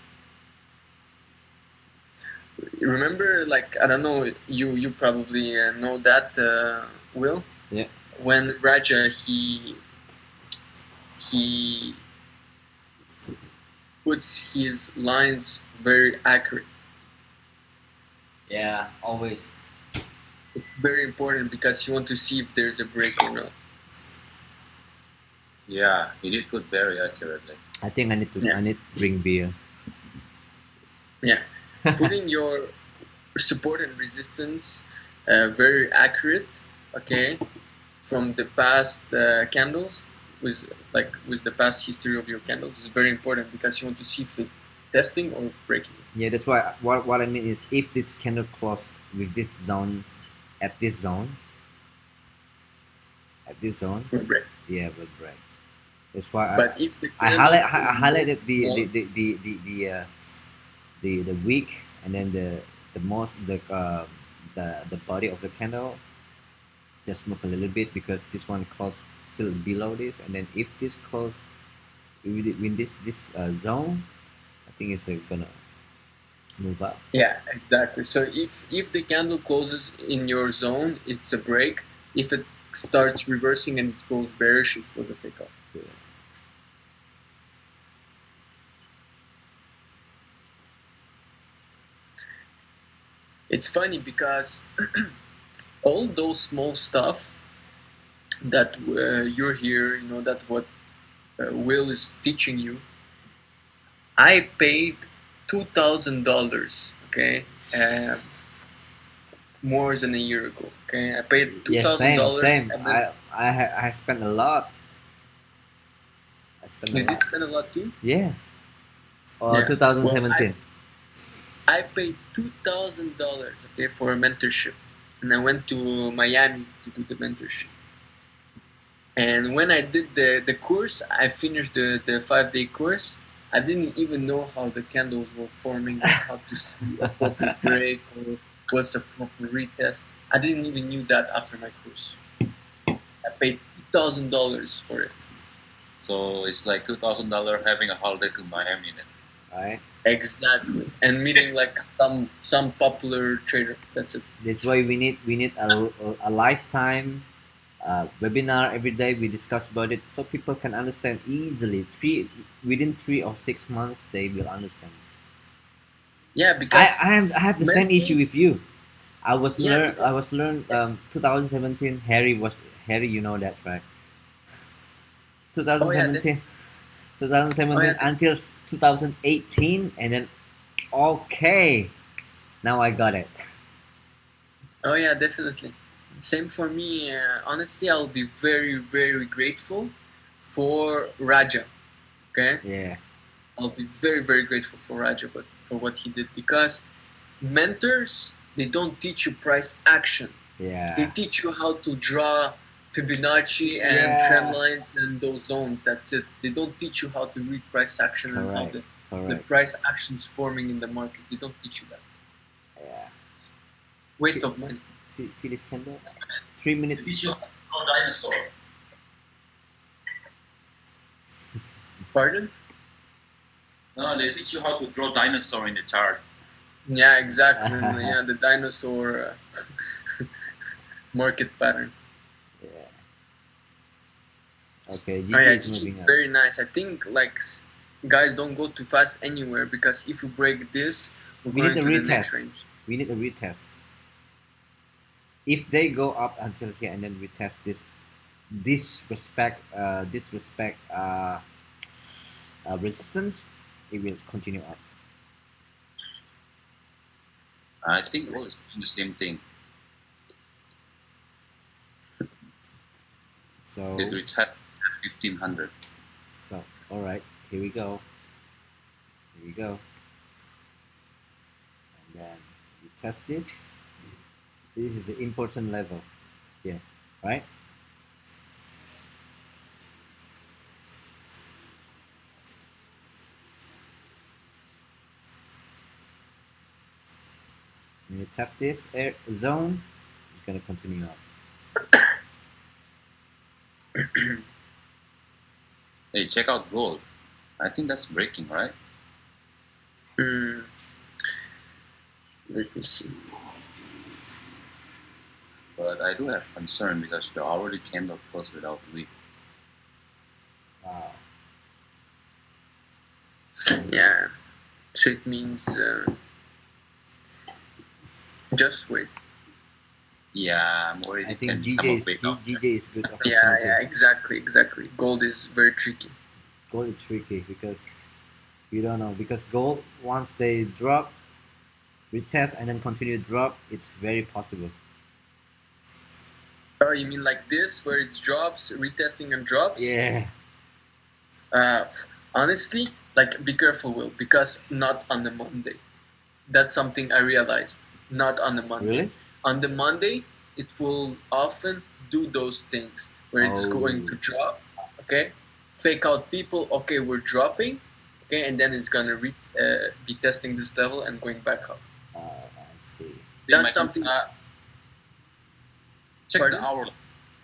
Remember, like, I don't know, you probably know that, Will? Yeah. When Raja he puts his lines very accurate. Yeah, always. It's very important because you want to see if there's a break or not. Yeah, he did put very accurately. I think I need to Yeah. I need to drink beer. Yeah, putting your support and resistance very accurate, okay, from the past candles with the past history of your candles is very important because you want to see if it's testing or breaking. Yeah, that's why what I mean is if this candle close with this zone at this zone Will break. yeah, will break. That's why But if the I highlighted Yeah. the wick and then the most the body of the candle just move a little bit because this one close still below this, and then if this close within this zone, I think it's gonna move up. Yeah, exactly. So if the candle closes in your zone, it's a break. If it starts reversing and it goes bearish, it was a pickup. Yeah. It's funny because all those small stuff that you're here, you know, that what Will is teaching you. I paid $2,000, okay, more than a year ago. Okay, I paid Yes, $2,000. same. And then I spent a lot. I spent a you did lot. spend a lot too. Yeah. Yeah. 2017. I paid $2,000, okay, for a mentorship, and I went to Miami to do the mentorship. And when I did the course, I finished the 5-day course. I didn't even know how the candles were forming, like how to see a proper break or what's a proper retest. I didn't even knew that after my course. I paid $2,000 for it. So it's like $2,000 having a holiday to Miami then. Right. Exactly, and meeting like some popular trader. That's it. That's why we need a lifetime webinar every day. We discuss about it so people can understand easily. Within 3 or 6 months they will understand. Yeah, because I have the same issue with you. I was Yeah, learn 2017. Harry, you know that, right? 2017 2017 Oh, yeah. until 2018, and then okay, now I got it. Oh yeah, definitely. Same for me. Honestly, I'll be very, very grateful for Raja. Okay, Yeah. I'll be very, very grateful for Raja, for what he did because mentors they don't teach you price action. Yeah. They teach you how to draw Fibonacci and trend lines and those zones. That's it. They don't teach you how to read price action and how the price actions forming in the market. They don't teach you that. Yeah. Waste of money. See this candle? 3 minutes. Teach you how to draw dinosaur. Pardon? No, they teach you how to draw dinosaur in the chart. Yeah, exactly. Yeah, the dinosaur market pattern. Yeah. Okay, GG Oh, yeah, is moving up. very nice. I think like guys don't go too fast anywhere, because if you break this, we're We going need a to the next retest. range. We need a retest. If they go up until here and then retest this, disrespect resistance, it will continue up. I think gold is doing the same thing. So It reached 1500. So all right, here we go. Here we go. And then we test this. This is the important level. Yeah, right? When you tap this air zone, it's gonna continue up. Hey, check out gold. I think that's breaking, right? Let me see. But I do have concern because the hourly candle closed without wick. Wow. Yeah, so it means just wait. Yeah, I'm worried I it think can GJ come up is wake up. GJ is good opportunity. Yeah, exactly. Gold is very tricky. Gold is tricky because you don't know, because gold, once they drop, retest and then continue to drop, it's very possible. Oh, you mean like this, where it drops, retesting and drops? Yeah. Honestly, like, be careful, Will, because not on the Monday. That's something I realized. Not on the Monday. Really? On the Monday, it will often do those things where it's going to drop, okay? Fake out people, okay, we're dropping, okay, and then it's gonna be testing this level and going back up. I see. That's something. Check Pardon? the hourly.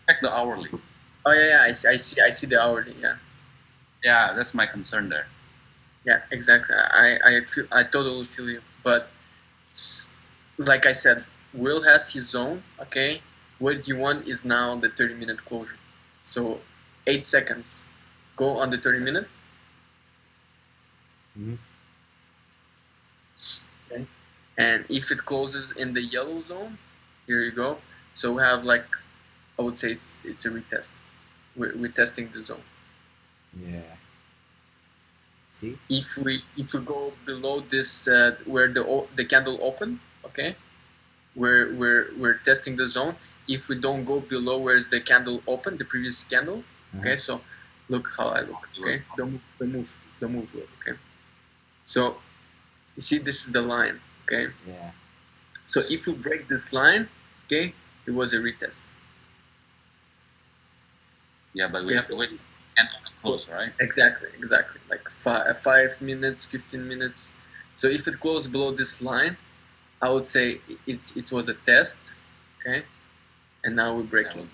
Check the hourly. Oh yeah, I see the hourly. Yeah. Yeah, that's my concern there. Yeah, exactly. I totally feel you. But like I said, Will has his zone. Okay, what you want is now the 30-minute closure. So 8 seconds. Go on the 30-minute. Okay. And if it closes in the yellow zone, here you go. So we have, like, I would say it's a retest. We're testing the zone. Yeah. See? If we go below this where the candle open, okay, we're testing the zone. If we don't go below where's the candle open, the previous candle, okay. So look how I look. Okay, don't move. Okay. So you see, this is the line. Okay. Yeah. So if we break this line, okay, it was a retest. Yeah, but we have to wait and close, right? Exactly. Like 5 minutes, 15 minutes. So if it closed below this line, I would say it was a test, okay, and now we're breaking.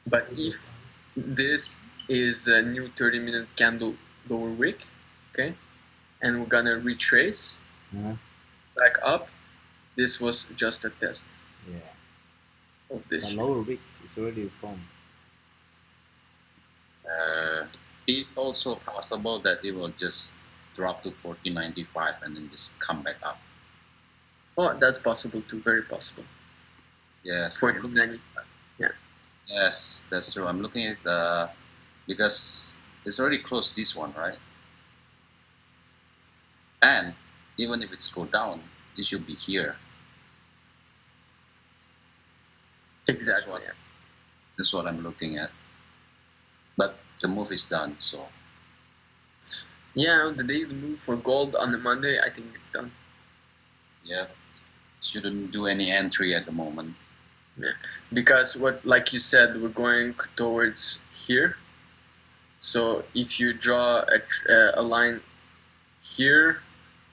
But if this is a new 30-minute candle lower wick, okay, and we're gonna retrace back up, this was just a test. Yeah. Of this. The lower wicks is already formed. It's also possible that it will just drop to 1495 and then just come back up. Oh, that's possible too. Very possible. Yes. 1495. Yeah. Yes, that's true. I'm looking at the, because it's already closed this one, right? And even if it's go down, it should be here. Exactly. That's what I'm looking at. But the move is done, so. Yeah, the daily move for gold on the Monday, I think it's done. Yeah. shouldn't do any entry at the moment. Because what, like you said, we're going towards here. So if you draw a line here,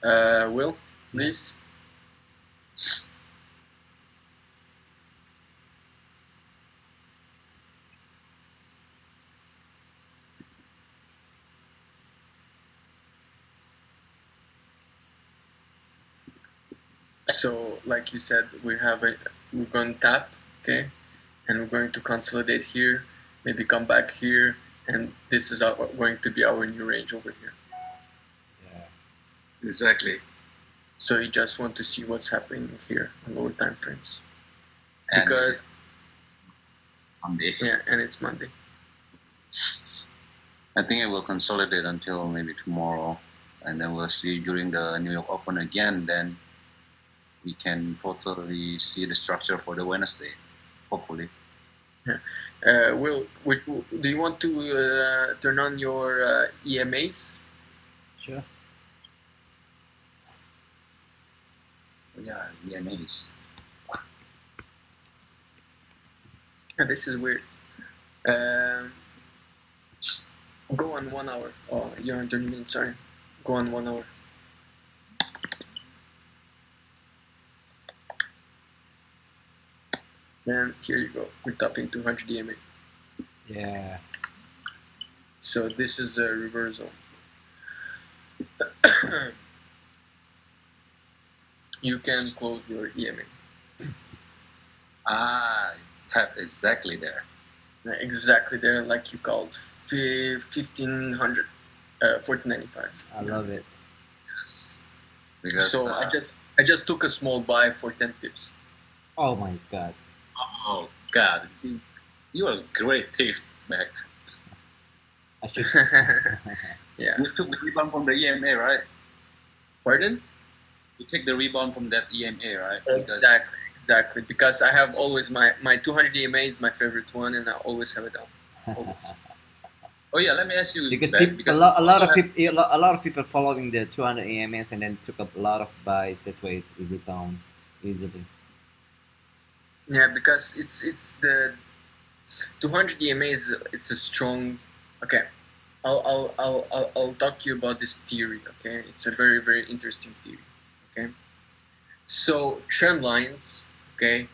Will, please. So like you said, we're going to tap, okay, and we're going to consolidate here, maybe come back here, and this is going to be our new range over here. Yeah. Exactly. So you just want to see what's happening here on lower time frames. And Because Monday. yeah, and it's Monday. I think it will consolidate until maybe tomorrow, and then we'll see during the New York Open again. Then we can totally see the structure for the Wednesday, hopefully. Will, do you want to turn on your EMAs? Sure. Yeah, EMAs. Yeah, this is weird. Go on 1 hour. Oh, you're on 30 minutes, sorry. Go on 1 hour. And here you go. We're tapping 200 EMA. Yeah. So this is a reversal. You can close your EMA. Tap exactly there. Exactly there, like you called 1500, 1495. I love it. Yes. Because So I just took a small buy for 10 pips. Oh my god. oh god, you are a great thief, Mac. I should. Yeah. You took the rebound from the EMA, right? Pardon? You take the rebound from that EMA, right? Exactly. Because I have always my 200 EMA is my favorite one, and I always have it down. Always. Oh yeah, let me ask you. Because Beck, a lot of people, a lot of people following the 200 EMS and then took up a lot of buys. That's why it rebound easily. Yeah, because it's the 200 EMA is it's a strong. Okay, I'll talk to you about this theory. Okay, it's a very interesting theory. Okay, so trend lines. Okay,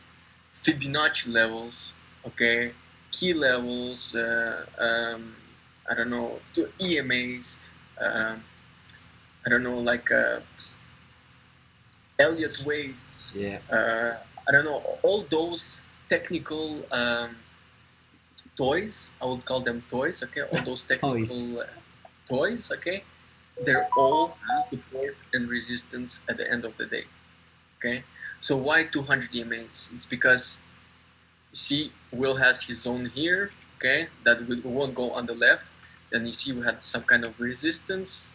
Fibonacci levels. Okay, key levels. I don't know, to EMAs. I don't know, like Elliott waves. Yeah. I don't know, all those technical toys. I would call them toys. Okay, all those technical toys. Okay, they're all support and resistance at the end of the day. Okay, so why 200 EMAs? It's because you see, Will has his zone here. Okay, that we won't go on the left. Then you see we had some kind of resistance,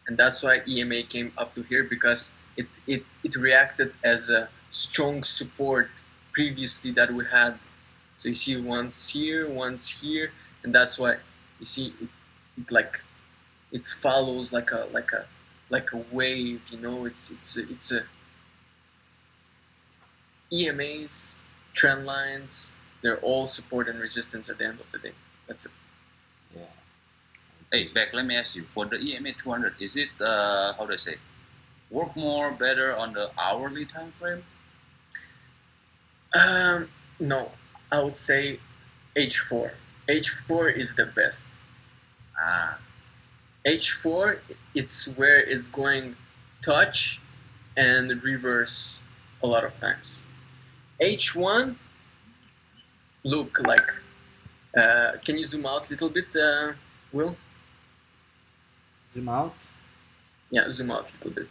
and that's why EMA came up to here, because it reacted as a strong support previously that we had. So you see once here, and that's why you see it like it follows like a wave. You know, it's a EMAs, trend lines. They're all support and resistance at the end of the day. That's it. Yeah. Hey, Beck, let me ask you. For the EMA 200, is it how do I say? Work more better on the hourly time frame? No, I would say H4. H4 is the best. H4, it's where it's going touch and reverse a lot of times. H1, look like, can you zoom out a little bit, Will? Zoom out. Yeah, zoom out a little bit.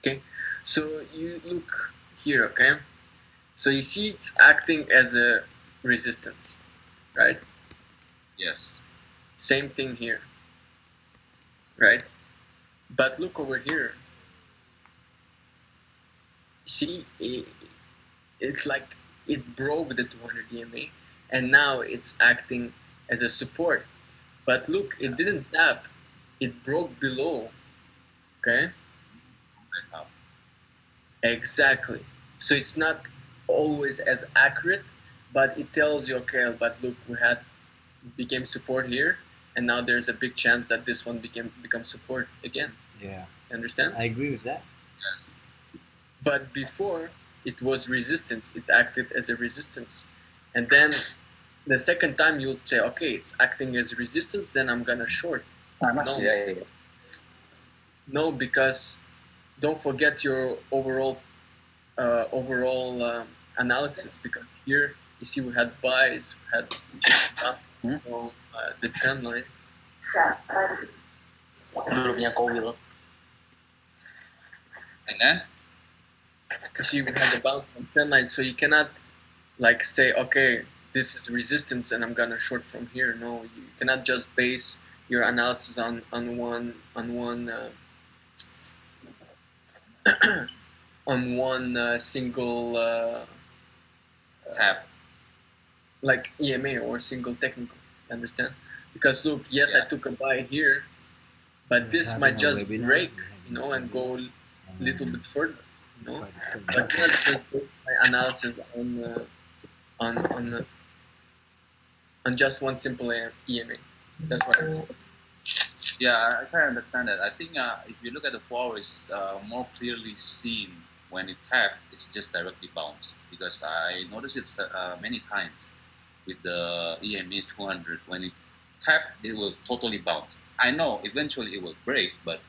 Okay, so you look here, okay? So you see it's acting as a resistance, right? Yes. Same thing here, right? But look over here. See, it's like it broke the 200 EMA, and now it's acting as a support. But look, it didn't tap. It broke below, okay? Exactly. So it's not always as accurate, but it tells you, okay, but look, we had became support here, and now there's a big chance that this one becomes support again. Yeah, You understand? I agree with that. Yes. But before it was resistance. It acted as a resistance, and then the second time you'll say, okay, it's acting as resistance, then I'm gonna short. Panas No. ya. No, because don't forget your overall analysis, because here you see we had buys, we had the trend line. Belumnya Kowil. And then You see we had the bounce from trend line, so you cannot like say, okay, this is resistance and I'm gonna short from here. No, you cannot just base your analysis on one on one single tap. like EMA or single technical. Understand? Because look, yes, I took a buy here, but We're this having might a just webinar, break, we're having a and go a little and bit further. try to come But back. not just base my analysis on just one simple EMA. That's what I'm saying. Yeah, I can understand that. I think if you look at the forex, more clearly seen when it tap, it's just directly bounce. Because I noticed it many times with the EMA 200. When it tap, it will totally bounce. I know eventually it will break, but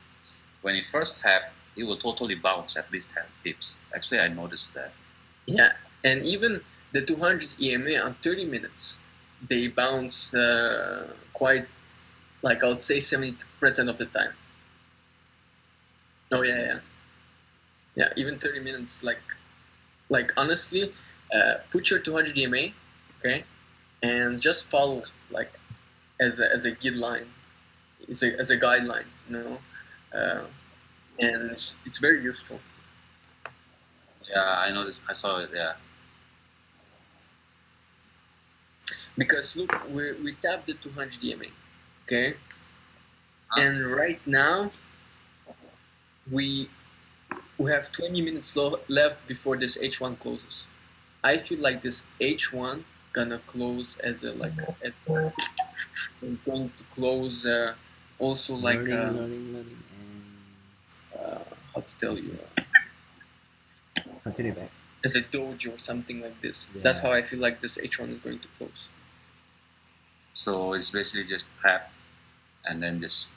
when it first tap, it will totally bounce at least 10 pips. Actually, I noticed that. Yeah, and even the 200 EMA on 30 minutes, they bounce quite, like I would say 70% of the time. Oh yeah. Even 30 minutes, like honestly, put your 200 EMA, okay, and just follow like as a guideline, as a guideline, and it's very useful. Yeah, I noticed. I saw it. Yeah. Because look, we tapped the 200 EMA, okay, Huh? and right now we have 20 minutes left before this H1 closes. I feel like this H1 gonna close as a it's going to close also like Learning, and how to tell you continue back. as a dojo or something like this. Yeah. That's how I feel like this H1 is going to close. So it's basically just tap and then just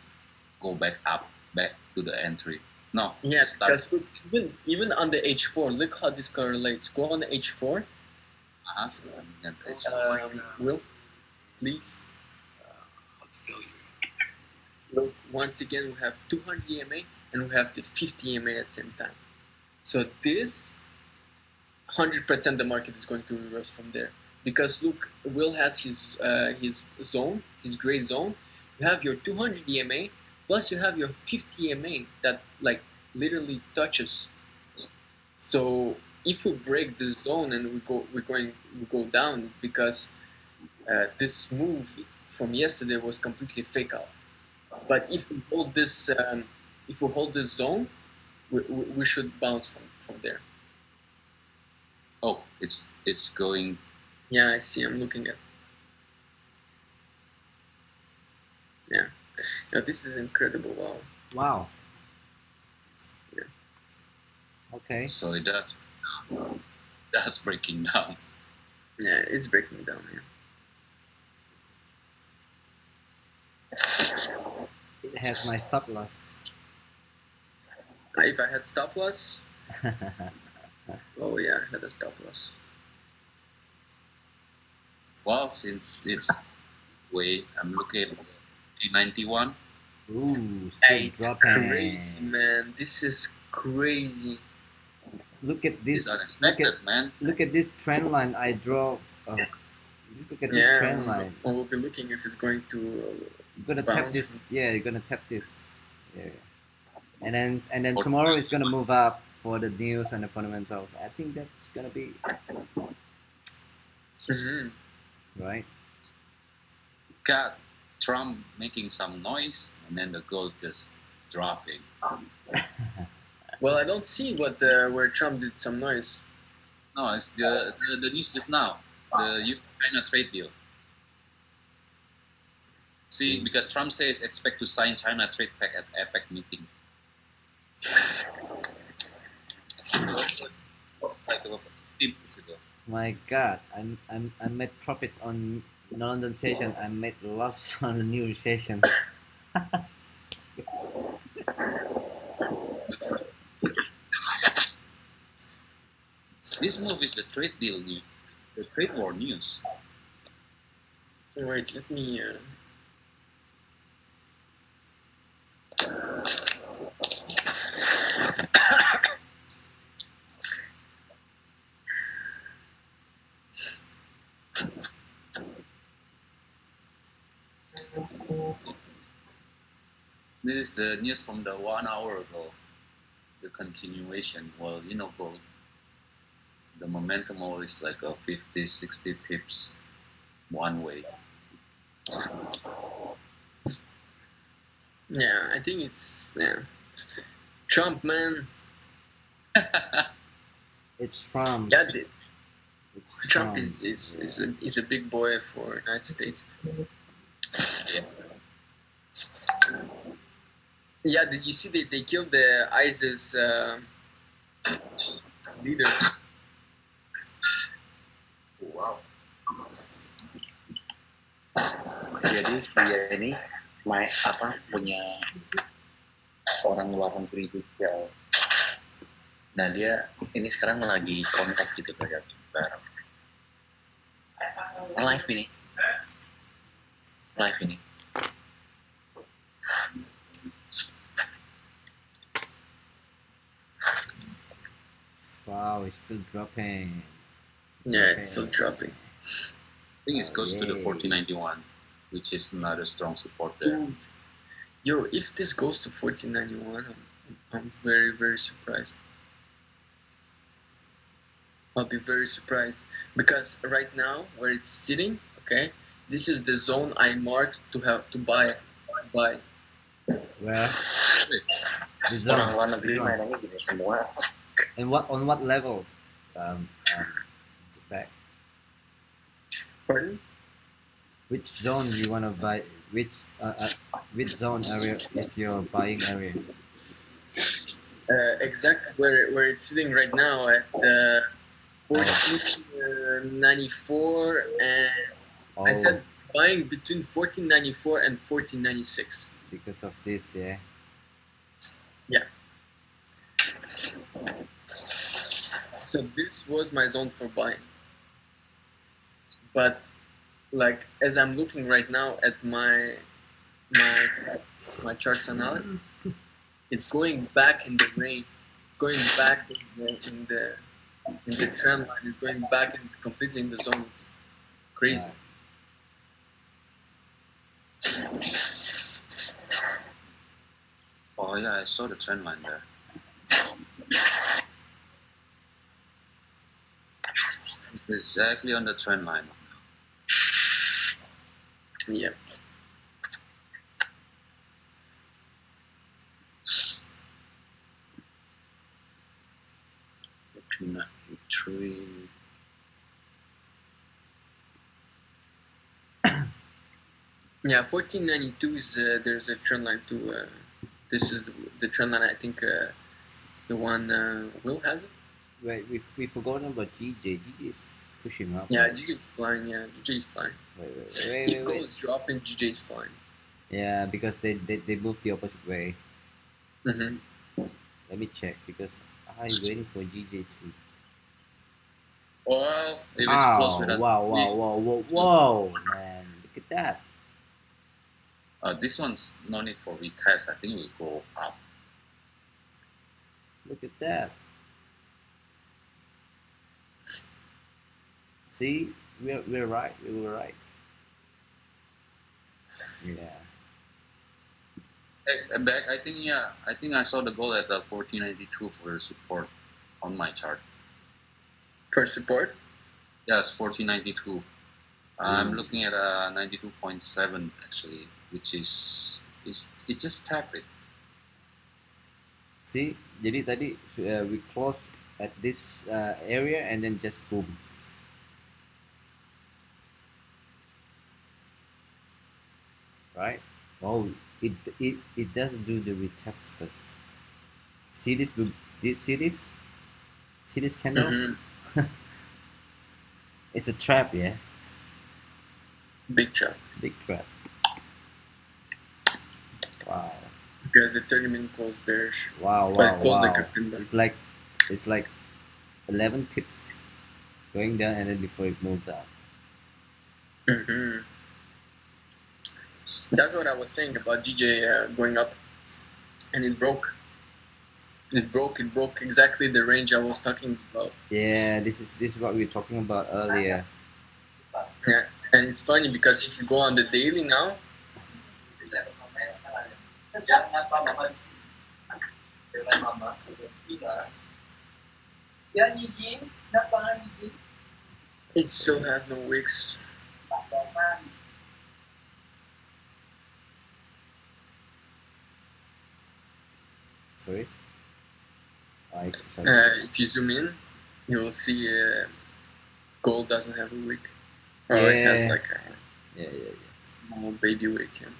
go back up, back to the entry. No, Yeah, just start. because look, even on the H4, look how this correlates. Go on the H4. So then it's Will, please. How to tell you? Look, once again, we have 200 EMA and we have the 50 EMA at the same time. So this 100% the market is going to reverse from there, because look, Will has his zone, his gray zone. You have your 200 EMA plus you have your 50 EMA that like literally touches. So if we break this zone and we go down, because this move from yesterday was completely fake out. But if we hold this zone, we should bounce from there. oh, it's going. Yeah, I see. I'm looking at. Yeah, this is incredible. Wow. Wow. Yeah. Okay. So it does breaking down. Yeah, it's breaking down. It has my stop loss. If I had stop loss, oh yeah, I had a stop loss. Well, since it's I'm looking at 391. Ooh, still It's dropping. crazy, man. This is crazy. Look at this. It's unexpected, man. Look at this trend line I draw. Look at this trend line. We'll be looking if it's going to. You're gonna bounce. tap this. Yeah, you're gonna tap this. Yeah. And then tomorrow it's gonna move up for the news and the fundamentals. I think that's gonna be Mm-hmm. right. Got Trump making some noise, and then the gold just dropping. Well, I don't see what where Trump did some noise. No, it's the news just now. The U.S.-China trade deal. See, because Trump says expect to sign China trade pact at APEC meeting. Like about 15 minutes ago. My God, I made profits on London session. I made loss on the New York session. This move is the trade deal news, the trade war news. Wait, let me. This is the news from the 1 hour ago. The continuation. Well, you know, gold. The momentum always like a 50, 60 pips one way. Yeah, I think it's Trump, man. It's Trump. Yeah, It's Trump is a big boy for United States. Yeah, did you see they killed the ISIS leader? Wow. Jadi dia ini punya orang luar negeri juga. Nah dia ini sekarang lagi kontak gitu bareng. Live ini. Wow, it's still dropping. Yeah, it's still dropping. I think it goes to the 1491, which is another strong support there. Yo, if this goes to 1491, I'm very, very surprised. I'll be very surprised because right now where it's sitting, okay, this is the zone I marked to buy. Where? The zone. Orang luar negeri mainannya gini semua. And on what level? Back. Pardon? Which zone you wanna buy? Which zone area is your buying area? Exactly where it's sitting right now at 1494, and I said buying between 1494 and 1496. Because of this, yeah. Yeah. So this was my zone for buying. But like as I'm looking right now at my charts analysis, it's going back in the range, going back in the trend line, it's going back and completely in the zone. It's crazy. Oh yeah, I saw the trend line there. It's exactly on the trend line. Yeah. Yeah, 1492 is there's a trend line too. This is the trend line. I think the one Will has it. Wait, we forgot about GJ. GJ is pushing up. Yeah, GJ is flying. Yeah, GJ is flying. If gold is dropping, GJ is flying. Yeah, because they move the opposite way. Mm-hmm. Let me check because I'm waiting for GJ to. Well, if it's close with that. Whoa, man! Look at that. This one's no need for retest. I think we go up. Look at that. See, we're right. We were right. Yeah. Back, I think I saw the goal at 1492 for support on my chart. For support? Yes, 1492. I'm looking at 92.7 actually, which is it just tapped it. See, jadi tadi we close at this area and then just boom. Right? Oh, it does do the retest first. See this? See this? See this candle? Mm-hmm. It's a trap, yeah. Big trap. Big trap. Wow. Because the 30-minute close bearish. Wow, But wow, it closed like a wow. pin. It's like 11 pips going down and then before it moved up. Mm-hmm. That's what I was saying about DJ going up, and it broke. It broke exactly the range I was talking about. Yeah, this is what we were talking about earlier. Yeah, and it's funny because if you go on the daily now, it still has no wicks. Sorry. If you zoom in, you'll see gold doesn't have a wick. Or Yeah. it has like a Yeah. small baby wick. Yeah.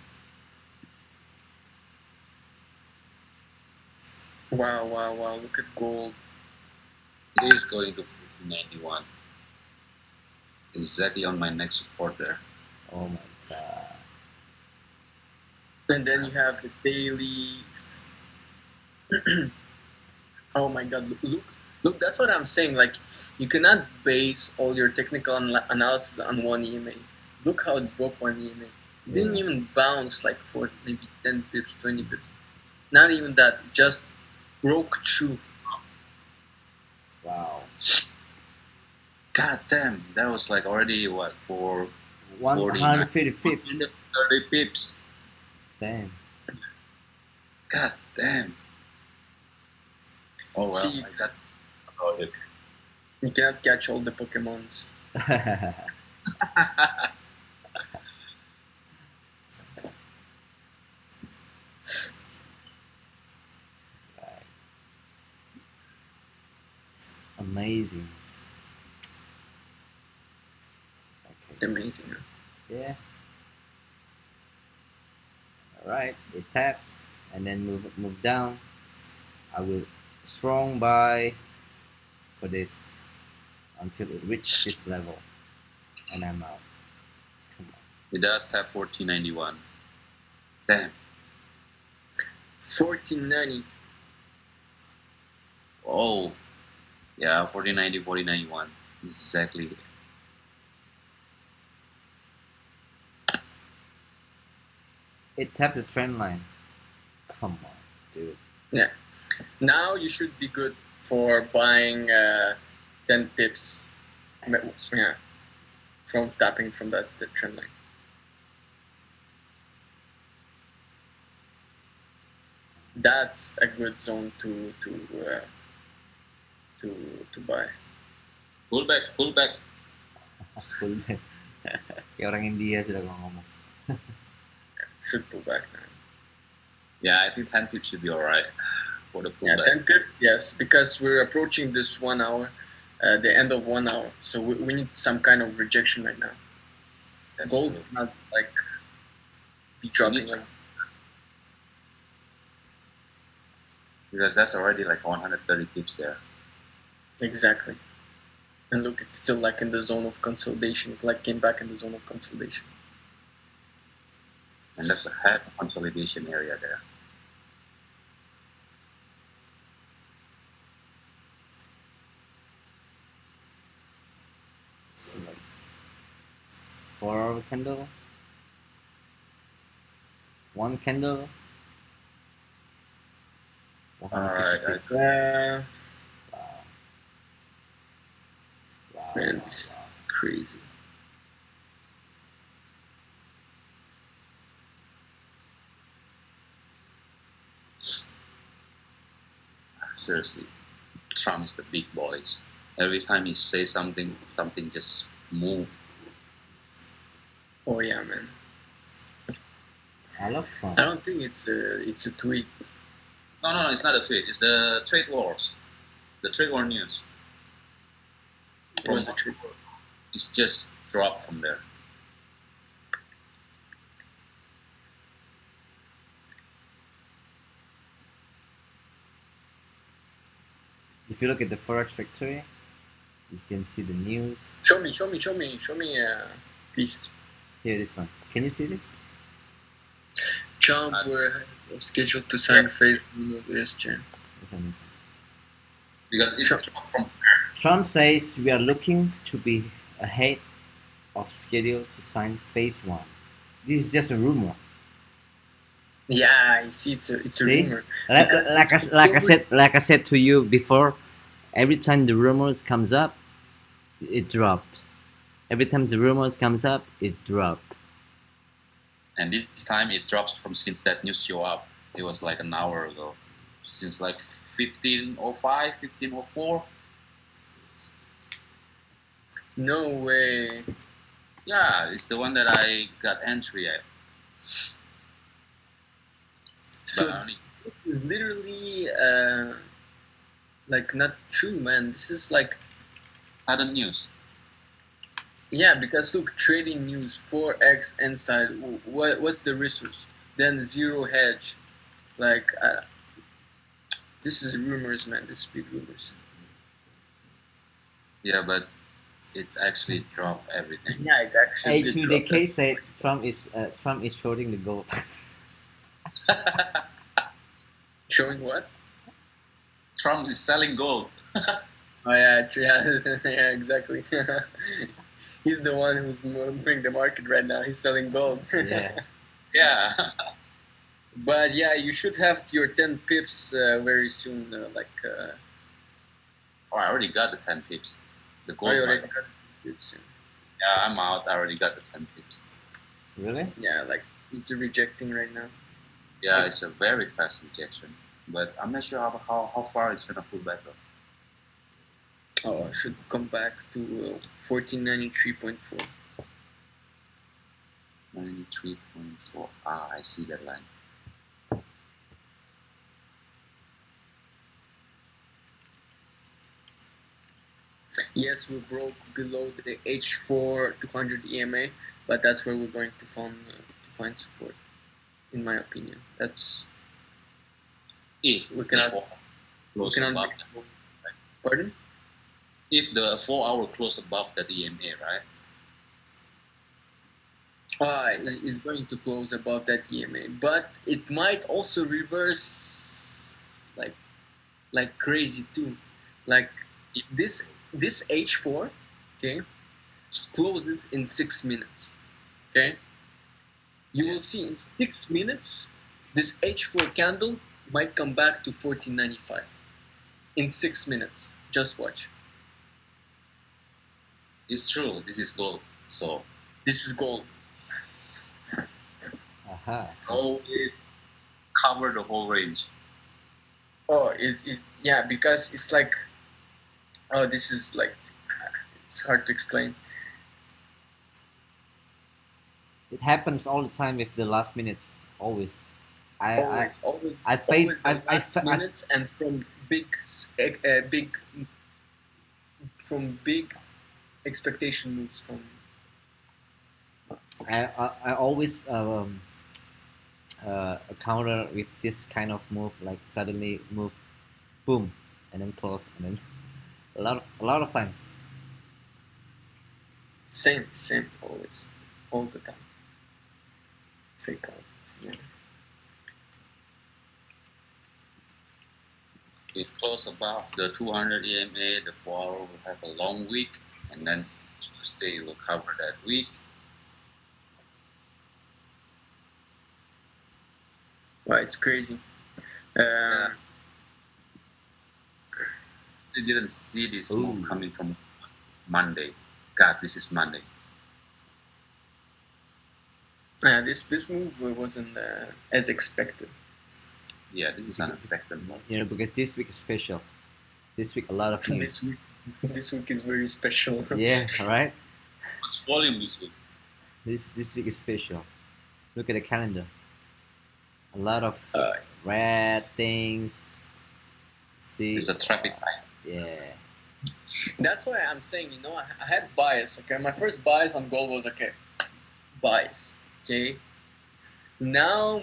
Wow, look at gold. It is going to 1491. Exactly on my next support there. Oh my god. And then you have the daily. Oh my god, look, that's what I'm saying. Like, you cannot base all your technical analysis on one EMA. Look how it broke one EMA. It didn't even bounce like for maybe 10 pips, 20 pips. Not even that, it just broke through. Wow. God damn, that was like already what, for 150 pips. 30 pips. Damn. God damn. Oh well, See, I got about it. You cannot catch all the Pokemons. Amazing. Okay. Amazing. Huh? Yeah. Alright, it taps and then move down. I will strong buy for this until it reaches this level and I'm out. Come on. It does tap 1491. Damn. 1490. Oh. Yeah, 1490, 1491. Exactly. It tapped the trend line. Come on, dude. Yeah. Now you should be good for buying 10 pips. Yeah. From tapping from the trend line. That's a good zone to buy. Pull back. Full day. Kayak orang India sudah ngomong. Should pull back now. Yeah, I think 10 pips should be alright for the Yeah, pullback. 10 pips, yes, because we're approaching this 1 hour, the end of 1 hour. So we need some kind of rejection right now. That's Gold true. cannot like be dropping. Needs- Because that's already like 130 pips there. Exactly. And look, it's still like in the zone of consolidation. It like came back in the zone of consolidation. And that's a head consolidation area there. Like 4-hour candle. 1 candle. Alright, 150 pips. Wow. Wow. Man, it's crazy. Seriously, Trump is the big boys. Every time he says something, something just move. Oh yeah, man. I love Trump. I don't think it's a tweet. No, it's not a tweet. It's the trade wars, the trade war news. What was the trade war? It's just dropped from there. If you look at the forex factory, you can see the news. Show me, please. Here, this one. Can you see this? Trump were scheduled to sign phase 1 of SJ. This one, this one. Because it dropped from Trump says we are looking to be ahead of schedule to sign phase 1. This is just a rumor. Yeah, I see. It's a See? rumor. Like, Because like, I, it's like I said to you before, every time the rumors comes up, it drops. Every time the rumors comes up, it drops. and this time it drops from since that news show up. It was like an hour ago, since like 15:05, 15:04. No way. Yeah, it's the one that I got entry at. So But only, it's literally like not true, man. This is like, sudden news. yeah, because look, trading news, forex inside. What's the resource? Then zero hedge. Like, this is rumors, man. This is big rumors. Yeah, but it actually dropped everything. Yeah, it actually did drop. A2DK said Trump is shorting the gold. Showing what? Trump is selling gold. Oh yeah, yeah, exactly. He's the one who's moving the market right now. He's selling gold. Yeah. Yeah. But yeah, you should have your 10 pips very soon. Oh, I already got the 10 pips. The Oh, gold. you one. already got pips. Yeah, I'm out. I already got the 10 pips. Really? Yeah, like it's rejecting right now. Yeah, it's a very fast rejection. But I'm not sure how far it's gonna pull back up. Oh, I should come back to 1493.4. 93.4. I see that line. Yes, we broke below the H4 200 EMA, but that's where we're going to find support, in my opinion. That's If we cannot. the 4 close We cannot above make- Pardon? if the 4 hour close above that EMA, right? It's going to close above that EMA, but it might also reverse like crazy too. Like this H4, okay, closes in 6 minutes. Okay, you will see in 6 minutes this H4 candle might come back to 1495 in 6 minutes. Just watch. It's true. This is gold. So This is gold. Aha. always cover the whole range. Oh, yeah, because it's like, oh, this is like, it's hard to explain. It happens all the time with the last minutes. Always. Always I face- the I- last I- minutes and from big expectation moves from. I always counter with this kind of move, like suddenly move, boom, and then close, and then a lot of times. Same, always, all the time. Fake out. Yeah. It close above the 200 EMA. The 4 hour will have a long week, and then Tuesday will cover that week. Wow, it's crazy. I didn't see this move Ooh. coming from Monday. God, this is Monday. This move wasn't as expected. Yeah, this is unexpected. You know, because this week is special. This week a lot of news. This week is very special. Yeah, right. Much volume this week. This week is special. Look at the calendar. A lot of red things. See, It's a traffic light. yeah, That's why I'm saying, you know, I had bias. Okay, my first bias on gold was okay, bias. Okay. Now,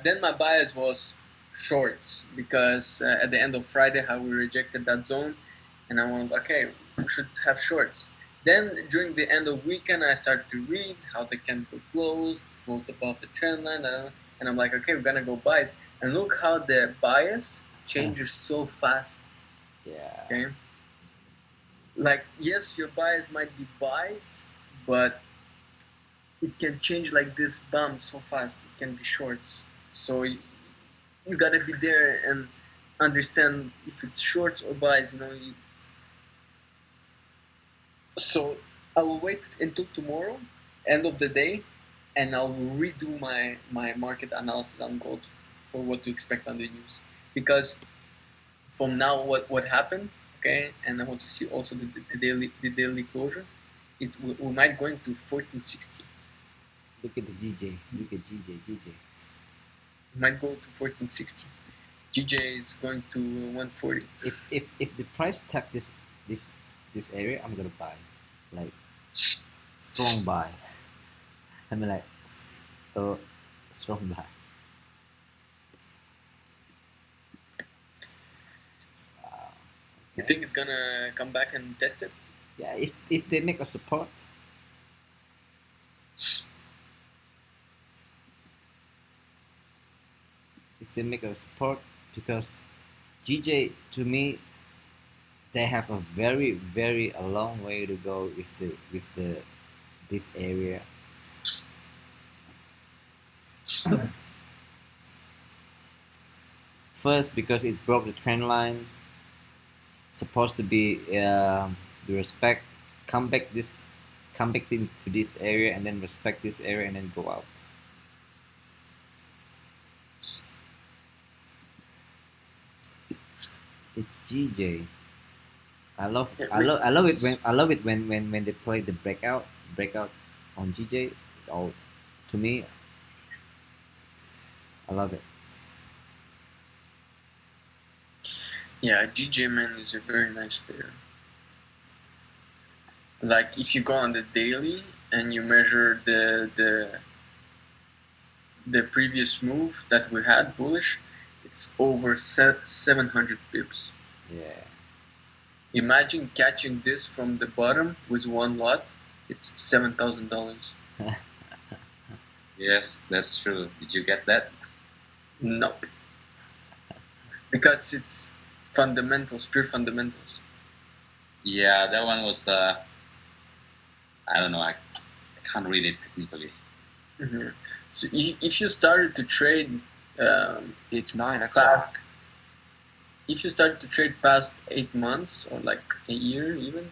then my bias was shorts because at the end of Friday, how we rejected that zone, and I went, okay, we should have shorts. Then during the end of weekend, I started to read how the candle closed above the trend line, and I'm like, okay, we're gonna go buys. And look how the bias changes so fast. yeah. Okay, like yes, your bias might be buys, but it can change like this bump so fast. It can be shorts. So you gotta be there and understand if it's shorts or buys. You know. So I will wait until tomorrow, end of the day, and I'll redo my market analysis on gold for what to expect on the news. Because from now, what happened, okay, and I want to see also the daily closure. We might going to 1460. Look at the GJ. Look at GJ. We might go to 1460. GJ is going to 140. If the price tag this this area, I'm gonna buy, like strong buy. I mean like, strong buy. Wow. You Okay. think it's gonna come back and test it? Yeah, if they make a support, if they make a support, because GJ to me they have a very a long way to go with the this area. First, because it broke the trend line, supposed to be the respect, come back into this area and then respect this area and then go out. It's GJ. I love it when they play the breakout on GJ. Oh, to me, I love it. Yeah, GJ man is a very nice player. Like if you go on the daily and you measure the previous move that we had bullish, it's over 700 pips. Yeah. Imagine catching this from the bottom with one lot. It's $7,000. Yes, that's true. Did you get that? Nope. Because it's fundamentals, pure fundamentals. Yeah, that one was. I don't know. I can't read it technically. Mm-hmm. So if you started to trade, It's 9 o'clock. if you started to trade past 8 months or like a year even,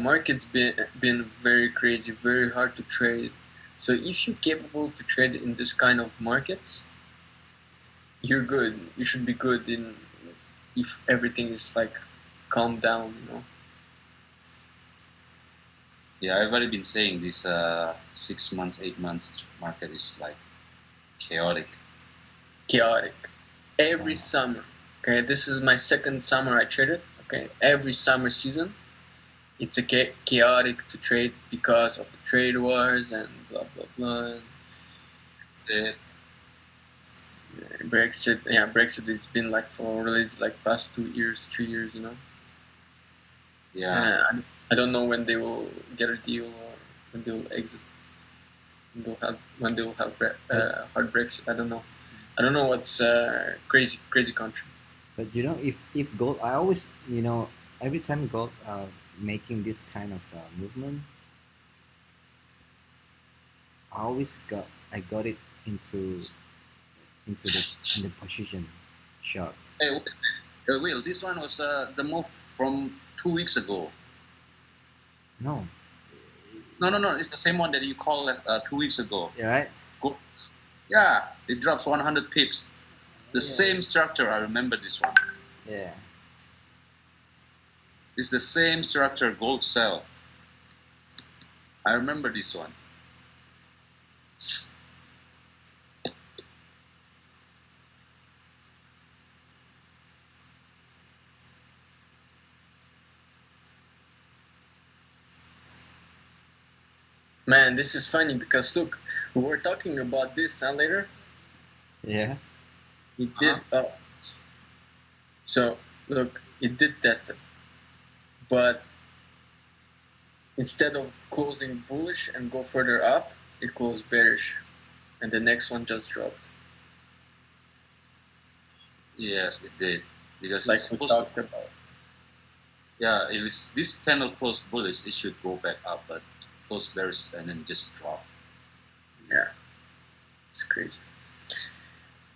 market's been very crazy, very hard to trade. So if you're capable to trade in this kind of markets, you're good. You should be good in if everything is like calm down, you know. Yeah, everybody been saying this 6 months, 8 months market is like chaotic. Chaotic. Every Wow. summer. Okay, this is my second summer I traded. Okay, every summer season, it's a chaotic to trade because of the trade wars and blah blah blah. That's it. Brexit, yeah, Brexit. It's been like for release like past 2 years, 3 years, you know. Yeah. I don't know when they will get a deal or when they will exit. When they will have hard Brexit. I don't know. I don't know what's crazy country. But you know, if gold, I always, you know, every time gold making this kind of movement, I got it into the position short. Hey, Will, this one was the move from 2 weeks ago. No. No. It's the same one that you called 2 weeks ago. Yeah, right. Go. Yeah, it drops 100 pips. The Yeah. same structure. I remember this one. Yeah. It's the same structure. Gold sell. I remember this one. Man, this is funny because look, we were talking about this later. Yeah. It did. So look, it did test it, but instead of closing bullish and go further up, it closed bearish, and the next one just dropped. Yes, it did. Because Like it's we supposed to, talked about. yeah, if it's this candle closed bullish, it should go back up, but close bearish and then just drop. Yeah, it's crazy.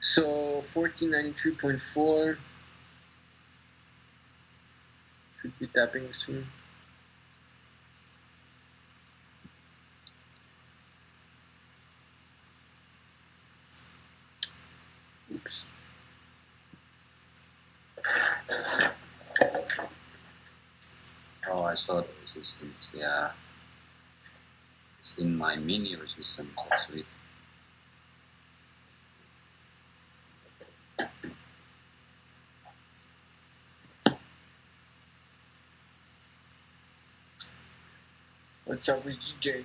So 1493.4 should be tapping soon. Oops. Oh, I saw the resistance. Yeah, it's in my mini resistance actually. What's up with GJ?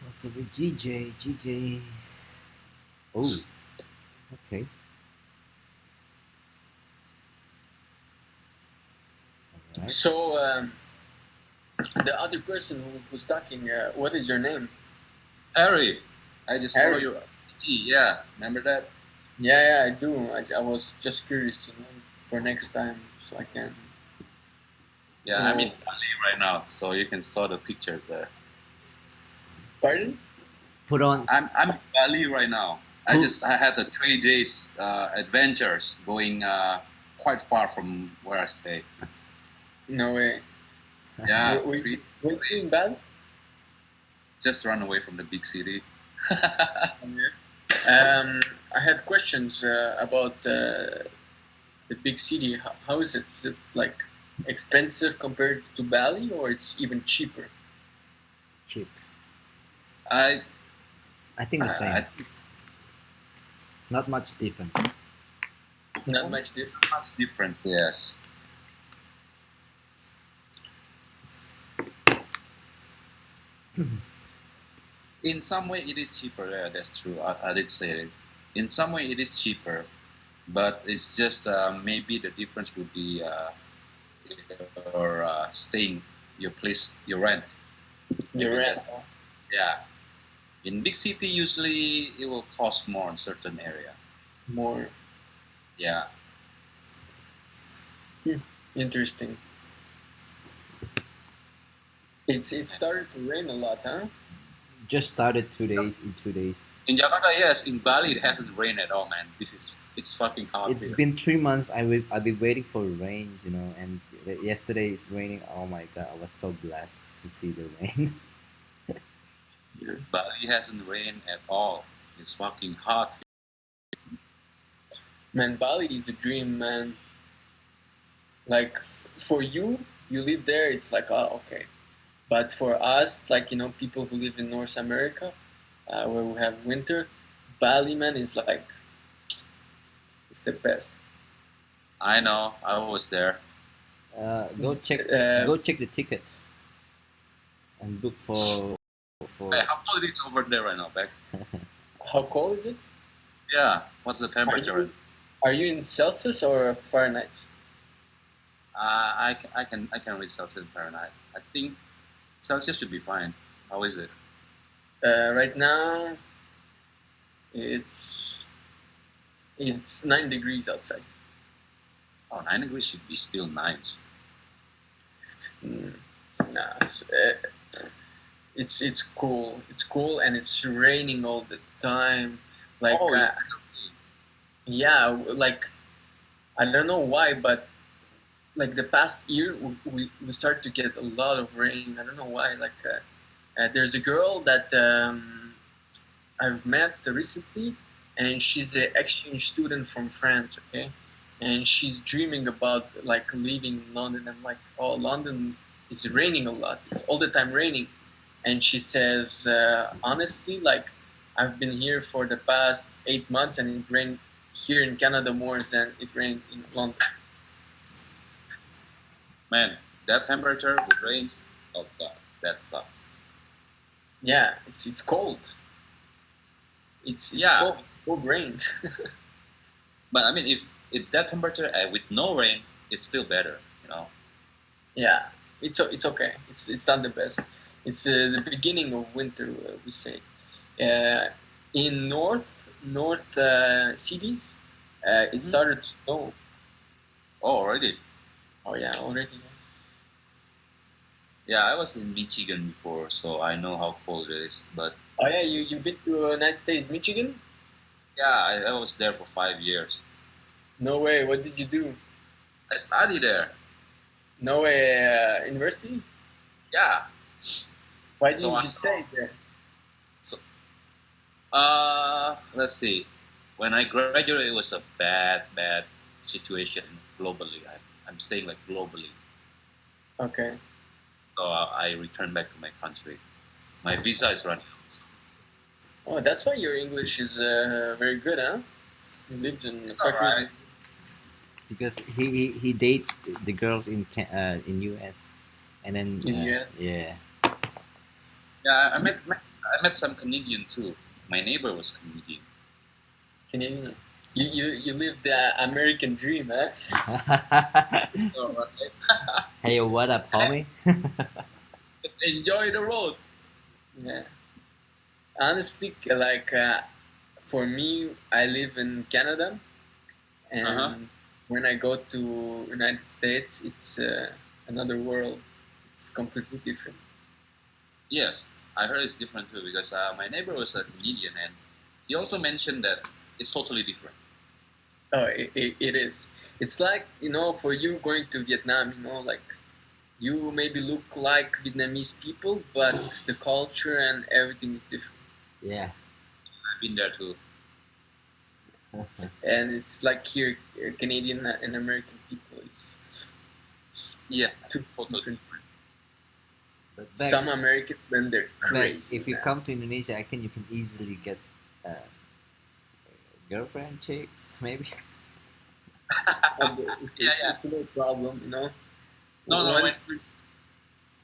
What's up with GJ? GJ. Oh. Okay. All right. So the other person who was talking, what is your name? Harry, I just follow Harry. your IG. Yeah, remember that? Yeah, I do. I was just curious, for next time, so I can. Yeah, I'm in Bali right now, so you can saw the pictures there. Pardon? Put on. I'm in Bali right now. I had the 3 days adventures going quite far from where I stay. No way. Yeah, Were you in Bali? Just run away from the big city. I had questions about the big city. How is it? Is it like expensive compared to Bali, or it's even cheaper? Cheap. I think the same. Not much different. Not much difference. Not much difference, yes. In some way, it is cheaper. Yeah, that's true. I did say it. In some way, it is cheaper, but it's just maybe the difference would be your staying, your place, your rent. Your rent. Yeah. In big city, usually it will cost more in certain area. More. Yeah. Interesting. It started to rain a lot, huh? Just started 2 days. In 2 days. In Jakarta, yes. In Bali, it hasn't rained at all, man. It's fucking hot. It's been 3 months. I've been waiting for rain, and yesterday it's raining. Oh my god, I was so blessed to see the rain. Bali hasn't rained at all. It's fucking hot. Man, Bali is a dream, man. Like for you live there. It's like, oh, okay. But for us, like people who live in North America, where we have winter, Bali, man, is like it's the best. I know. I was there. Go check the tickets and look for. Hey, how cold it is over there right now, Beck? How cold is it? Yeah. What's the temperature? Are you in Celsius or Fahrenheit? I can read Celsius and Fahrenheit. I think Celsius should be fine. How is it? Right now, it's 9 degrees outside. Oh, 9 degrees should be still nice. Nah, it's cool. It's cool, and it's raining all the time. Like, yeah, like I don't know why, but like the past year, we started to get a lot of rain. I don't know why. Like, there's a girl that I've met recently, and she's an exchange student from France. Okay, and she's dreaming about like leaving London. I'm like, oh, London is raining a lot. It's all the time raining, and she says, honestly, like I've been here for the past 8 months, and it rained here in Canada more than it rained in London. Man, that temperature with rains, oh god. That sucks. Yeah, it's cold. It's Yeah. cold. Cold rain. But I mean, if that temperature with no rain, it's still better, you know. Yeah, it's okay. It's not the best. It's the beginning of winter. We say in north cities, it started to snow. Oh, already. Oh yeah, already. Yeah, I was in Michigan before, so I know how cold it is. But Oh yeah, you been to United States, Michigan? yeah, I was there for 5 years. No way. What did you do? I studied there. No way. University? Yeah. Why So didn't you stay there? so let's see. When I graduated, it was a bad situation globally. I'm saying like globally. Okay. So I returned back to my country. My visa is running out. Oh, that's why your English is very good, huh? You lived in It's 5 years. alright. Because he date the girls in US, and then In US? yeah. Yeah, I met some Canadian too. My neighbor was Canadian. Canadian. You live the American dream, huh? So, Hey, what up, homie? enjoy the road. Yeah. Honestly, like for me, I live in Canada, and Uh-huh. when I go to United States, it's another world. It's completely different. Yes, I heard it's different too because my neighbor was a Canadian and he also mentioned that it's totally different. Oh, it is. It's like, for you going to Vietnam, like you maybe look like Vietnamese people, but the culture and everything is different. Yeah. I've been there too. And it's like here, Canadian and American people is Yeah, two totally. different. But back, Some Americans, when they're back, crazy. if you man. come to Indonesia, I think you can easily get girlfriend, chicks, maybe. It's no problem, No, no, Once,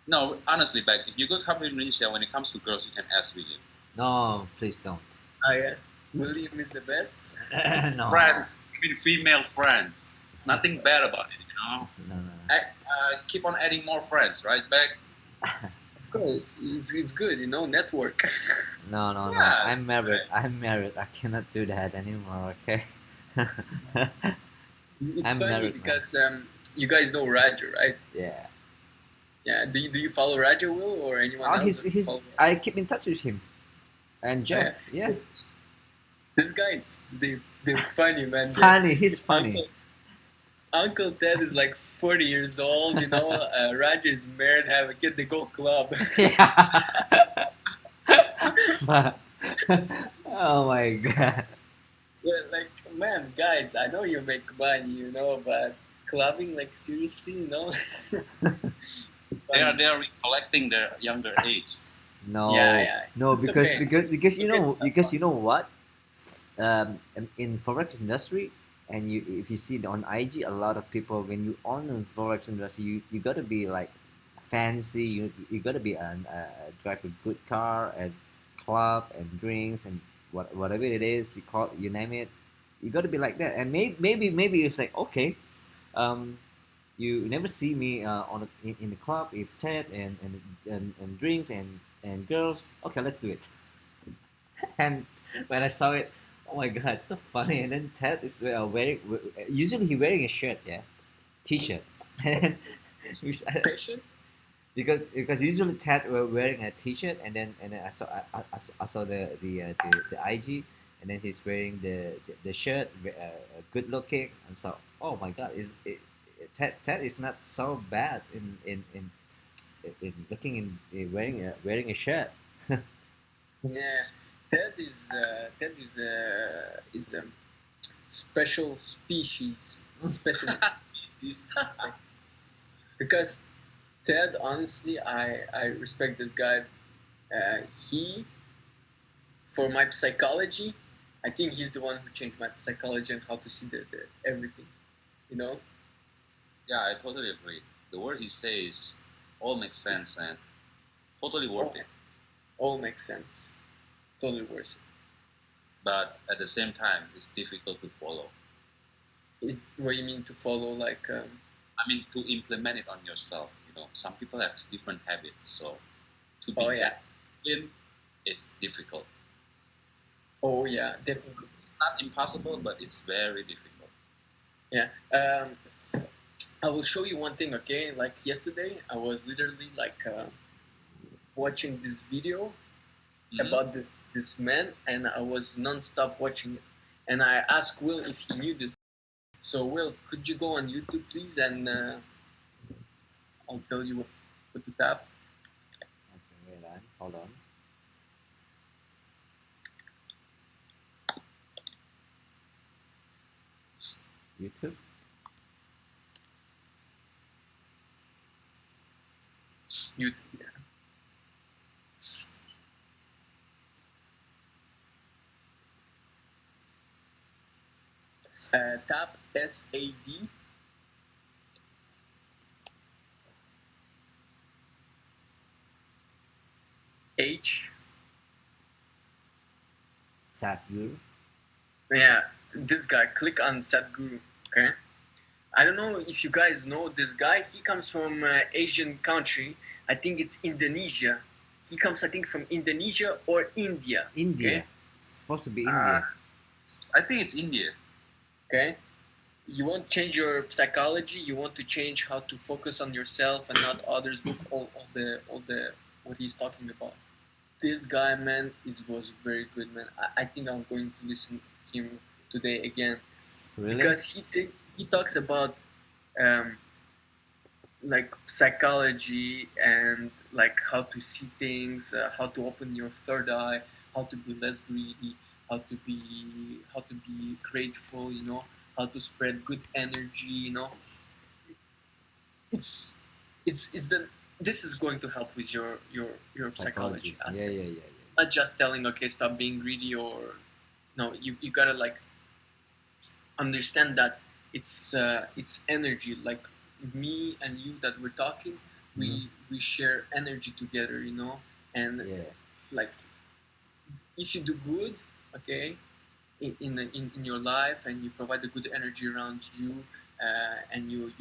no. Honestly, back if you go to Indonesia, when it comes to girls, you can ask William. No, please don't. William is the best. No. Friends, I mean female friends. Nothing bad about it, you know. No. Keep on adding more friends, right? Back. Of course, it's good, network. No. Yeah, I'm married. I'm married. I cannot do that anymore. Okay. It's I'm funny married, because you guys know Roger, right? Yeah. Yeah. Do you follow Roger, Will, or anyone Oh, else? he's. I keep in touch with him. And Jeff. Yeah. These guys, they're funny, man. Funny. He's funny. Uncle Ted is like 40 years old, Roger is married, have a kid, they go club. Yeah. Oh my god. But like, man, guys, I know you make money, but clubbing, like, seriously, they are recollecting their younger age. No. Yeah. No, It's because okay. because you know Okay. because you know what? In forex industry, and if you see on IG, a lot of people, when you on the forex industry, you gotta be like fancy. You gotta be drive a good car and club and drinks and whatever it is you name it. You gotta be like that. And maybe it's like, okay, um, you never see me in the club with Ted and drinks and girls. Okay, let's do it. And when I saw it, oh my god, it's so funny. And then Ted is wearing, usually he wearing a shirt, yeah, t-shirt. And Patient? because usually Ted were wearing a t-shirt, and then I saw the IG, and then he's wearing the shirt, good looking, and so, oh my god, Ted is not so bad in looking wearing a shirt. Yeah. Ted is a special species specimen. Because Ted, honestly, I respect this guy. He, for my psychology, I think he's the one who changed my psychology and how to see the everything. Yeah, I totally agree. The word he says all makes sense, and totally worth it. All makes sense. Totally worth But at the same time, it's difficult to follow. it. Is what you mean to follow, like? I mean, to implement it on yourself. You know, some people have different habits, so to be Oh yeah. disciplined, it's difficult. Oh yeah, definitely. It's not impossible, but it's very difficult. Yeah. I will show you one thing. Okay, like yesterday, I was literally like watching this video about this man, and I was non-stop watching it. And I asked Will if he knew this. So Will, could you go on YouTube, please, and I'll tell you what to tap. Okay, wait, hold on. YouTube. You tap SAD. H. Sadhguru. Yeah, this guy. Click on Sadhguru. Okay. I don't know if you guys know this guy. He comes from Asian country. I think it's Indonesia. He comes, I think, from Indonesia or India. India. Okay? It's supposed to be India. I think it's India. Okay. You want to change your psychology. You want to change how to focus on yourself and not others. Look all the what he's talking about. This guy, man, was very good, man. I think I'm going to listen to him today again. Really? Because he talks about like psychology and like how to see things, how to open your third eye, how to be less greedy, how to be grateful, you know, how to spread good energy, you know. It's the this is going to help with your psychology Yeah, aspect. yeah, yeah, yeah. Not just telling, okay, stop being greedy, or no, you gotta like understand that it's energy. Like me and you that we're talking, we share energy together, you know. And Yeah. like if you do good, okay, in your life, and you provide the good energy around you, and you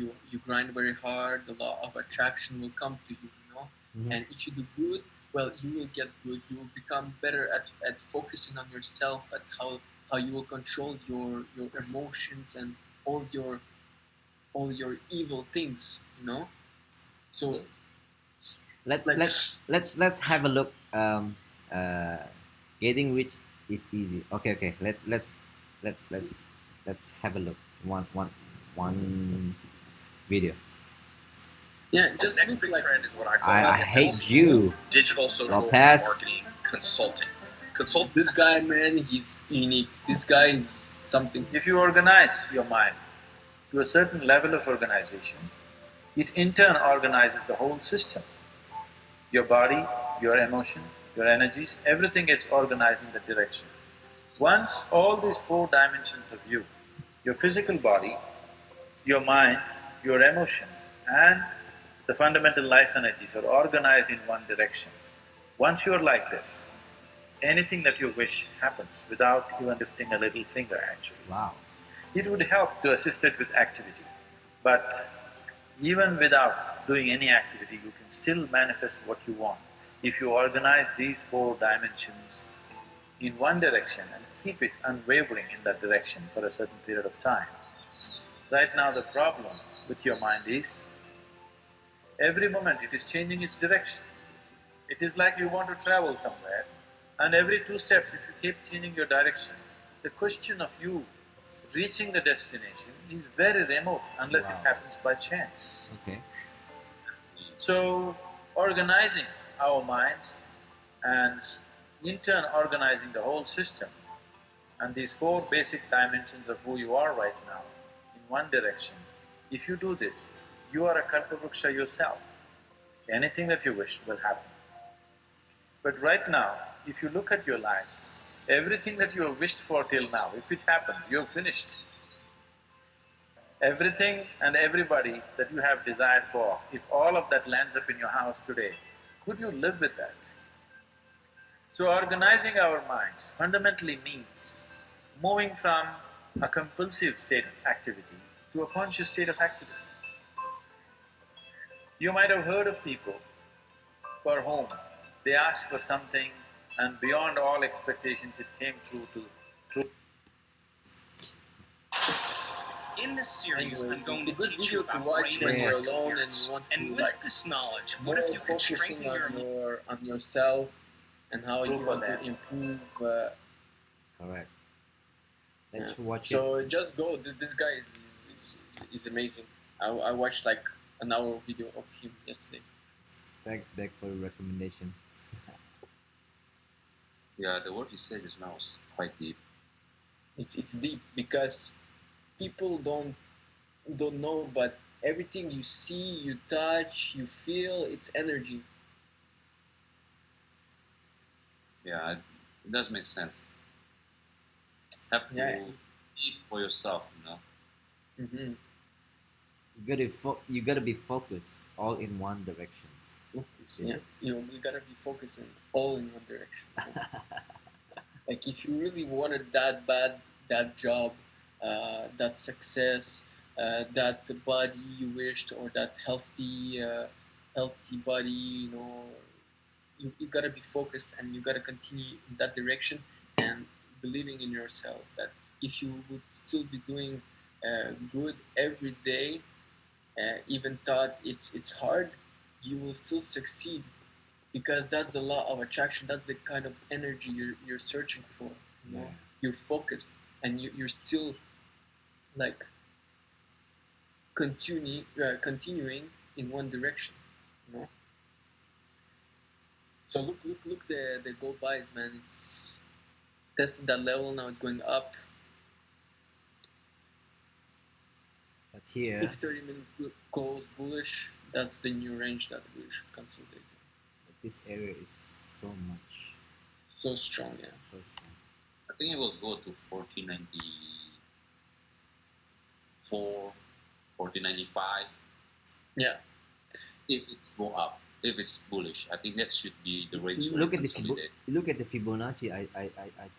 grind very hard, the law of attraction will come to you, you know. And if you do good, well, you will get good. You will become better at focusing on yourself, at how you will control your emotions and all your evil things, you know. So Let's like let's have a look. Getting rich is easy. Okay. Let's have a look. One video. yeah, The just next look big like trend is what I call I hate you. digital social Lopez. marketing consulting. this guy, man. He's unique. This guy is something. If you organize your mind to a certain level of organization, it in turn organizes the whole system. Your body, your emotion, your energies, everything gets organized in that direction. Once all these four dimensions of you, your physical body, your mind, your emotion, and the fundamental life energies are organized in one direction. Once you're like this, anything that you wish happens without even lifting a little finger actually. Wow. It would help to assist it with activity, but even without doing any activity, you can still manifest what you want if you organize these four dimensions in one direction and keep it unwavering in that direction for a certain period of time. Right now the problem with your mind is, every moment it is changing its direction. It is like you want to travel somewhere, and every 2 steps if you keep changing your direction, the question of you reaching the destination is very remote unless it happens by chance. Okay. So, organizing our minds and in turn organizing the whole system and these four basic dimensions of who you are right now in one direction, if you do this, you are a Kalpavruksha yourself. Anything that you wish will happen. But right now, if you look at your lives, everything that you have wished for till now, if it happens, you have finished. Everything and everybody that you have desired for, if all of that lands up in your house today, Could you live with that? So organizing our minds fundamentally means moving from a compulsive state of activity to a conscious state of activity. You might have heard of people for whom they asked for something and beyond all expectations it came true. In this series, Anyway, I'm going it's to a good teach you video to about watch when brain you're and alone and coherence. you want And to with like this knowledge, what more if you could focusing strengthen your on yourself and how True you for want them. to improve. Correct. Yeah. Let's watch it. So just go. This guy is amazing. I watched like an hour video of him yesterday. Thanks, Beck, for the recommendation. Yeah, the word you said just now is quite deep. It's deep because people don't know, but everything you see, you touch, you feel, it's energy. Yeah, it does make sense. Have to Yeah. eat for yourself, you know. Mm-hmm. You gotta be focused all in one directions. Focus. Yes. Yeah. You gotta be focusing all in one direction. Like if you really wanted that bad, that job, that success, that body you wished, or that healthy body, you gotta be focused and you gotta continue in that direction and believing in yourself that if you would still be doing good every day, even thought it's hard, you will still succeed because that's the law of attraction. That's the kind of energy you're searching for. You know, Yeah. you're focused and you're still like continuing in one direction. You know. So look the gold buys, man. It's testing that level now. It's going up. But here, If 30-minute goes bullish, that's the new range that we should consolidate. this area is so much, So strong, yeah. so strong. I think it will go to 1494, 1495. Yeah. If it's go up, if it's bullish, I think that should be the range where Look you at the consolidate. look at the Fibonacci I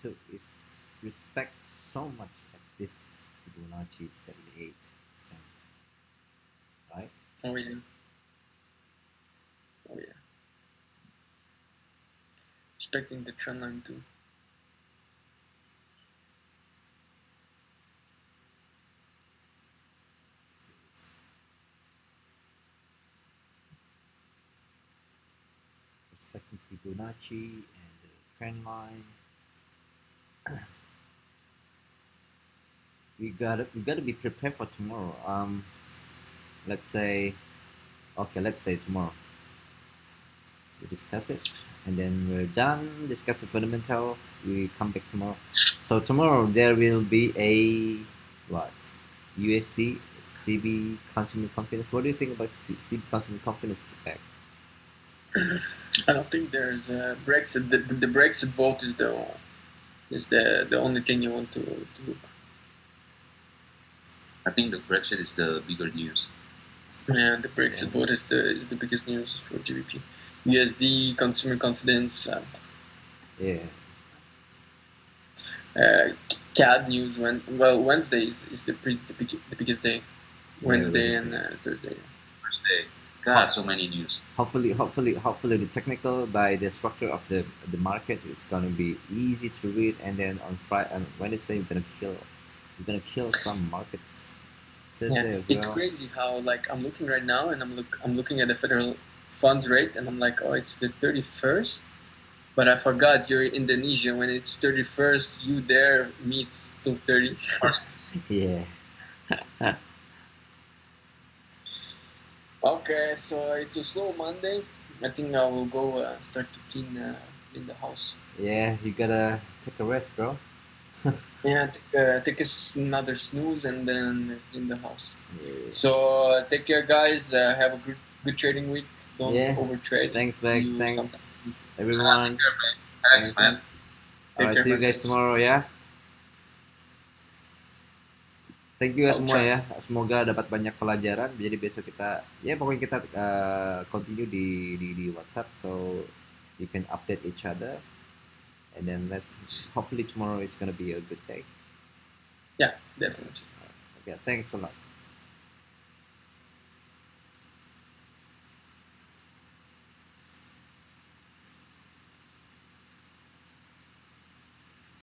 took. It's respects so much at this Fibonacci 78%, right? Oh yeah. Oh yeah. Respecting the trend line too. Respecting Fibonacci and the trend line. we gotta be prepared for tomorrow. Let's say tomorrow we discuss it, and then we're done. Discuss the fundamental. We come back tomorrow. So tomorrow there will be a what? USD CB consumer confidence. What do you think about CB consumer confidence back? I don't think there's Brexit. The Brexit vote is the only thing you want to look. I think the Brexit is the bigger news. Yeah, the Brexit vote is the biggest news for GBP. USD consumer confidence. Yeah. CAD news Wednesday is the biggest day. Wednesday Yeah, and Thursday. Thursday. God, so many news. Hopefully the technical by the structure of the market is gonna be easy to read, and then on Wednesday we're gonna kill some markets. Thursday as well. It's crazy how like I'm looking right now and I'm looking at the federal funds rate and I'm like, oh, it's the 31st, but I forgot you're in Indonesia. When it's 31st, you there, me it's still 30. Yeah. Okay, so it's a slow Monday. I think I will go start to clean in the house. Yeah, you gotta take a rest, bro. Yeah, take another snooze and then in the house. Yeah. So take care, guys. Have a good trading week. Don't overtrade. Thanks, Beck. You Thanks, sometimes- everyone. Thanks, man. Alright, see you guys tomorrow. Yeah. Thank you ya I'll semua try. ya. Semoga dapat banyak pelajaran. Jadi besok kita, ya pokoknya kita continue di WhatsApp, so you can update each other, and then hopefully tomorrow is gonna be a good day. Yeah, definitely. Okay, thanks a lot.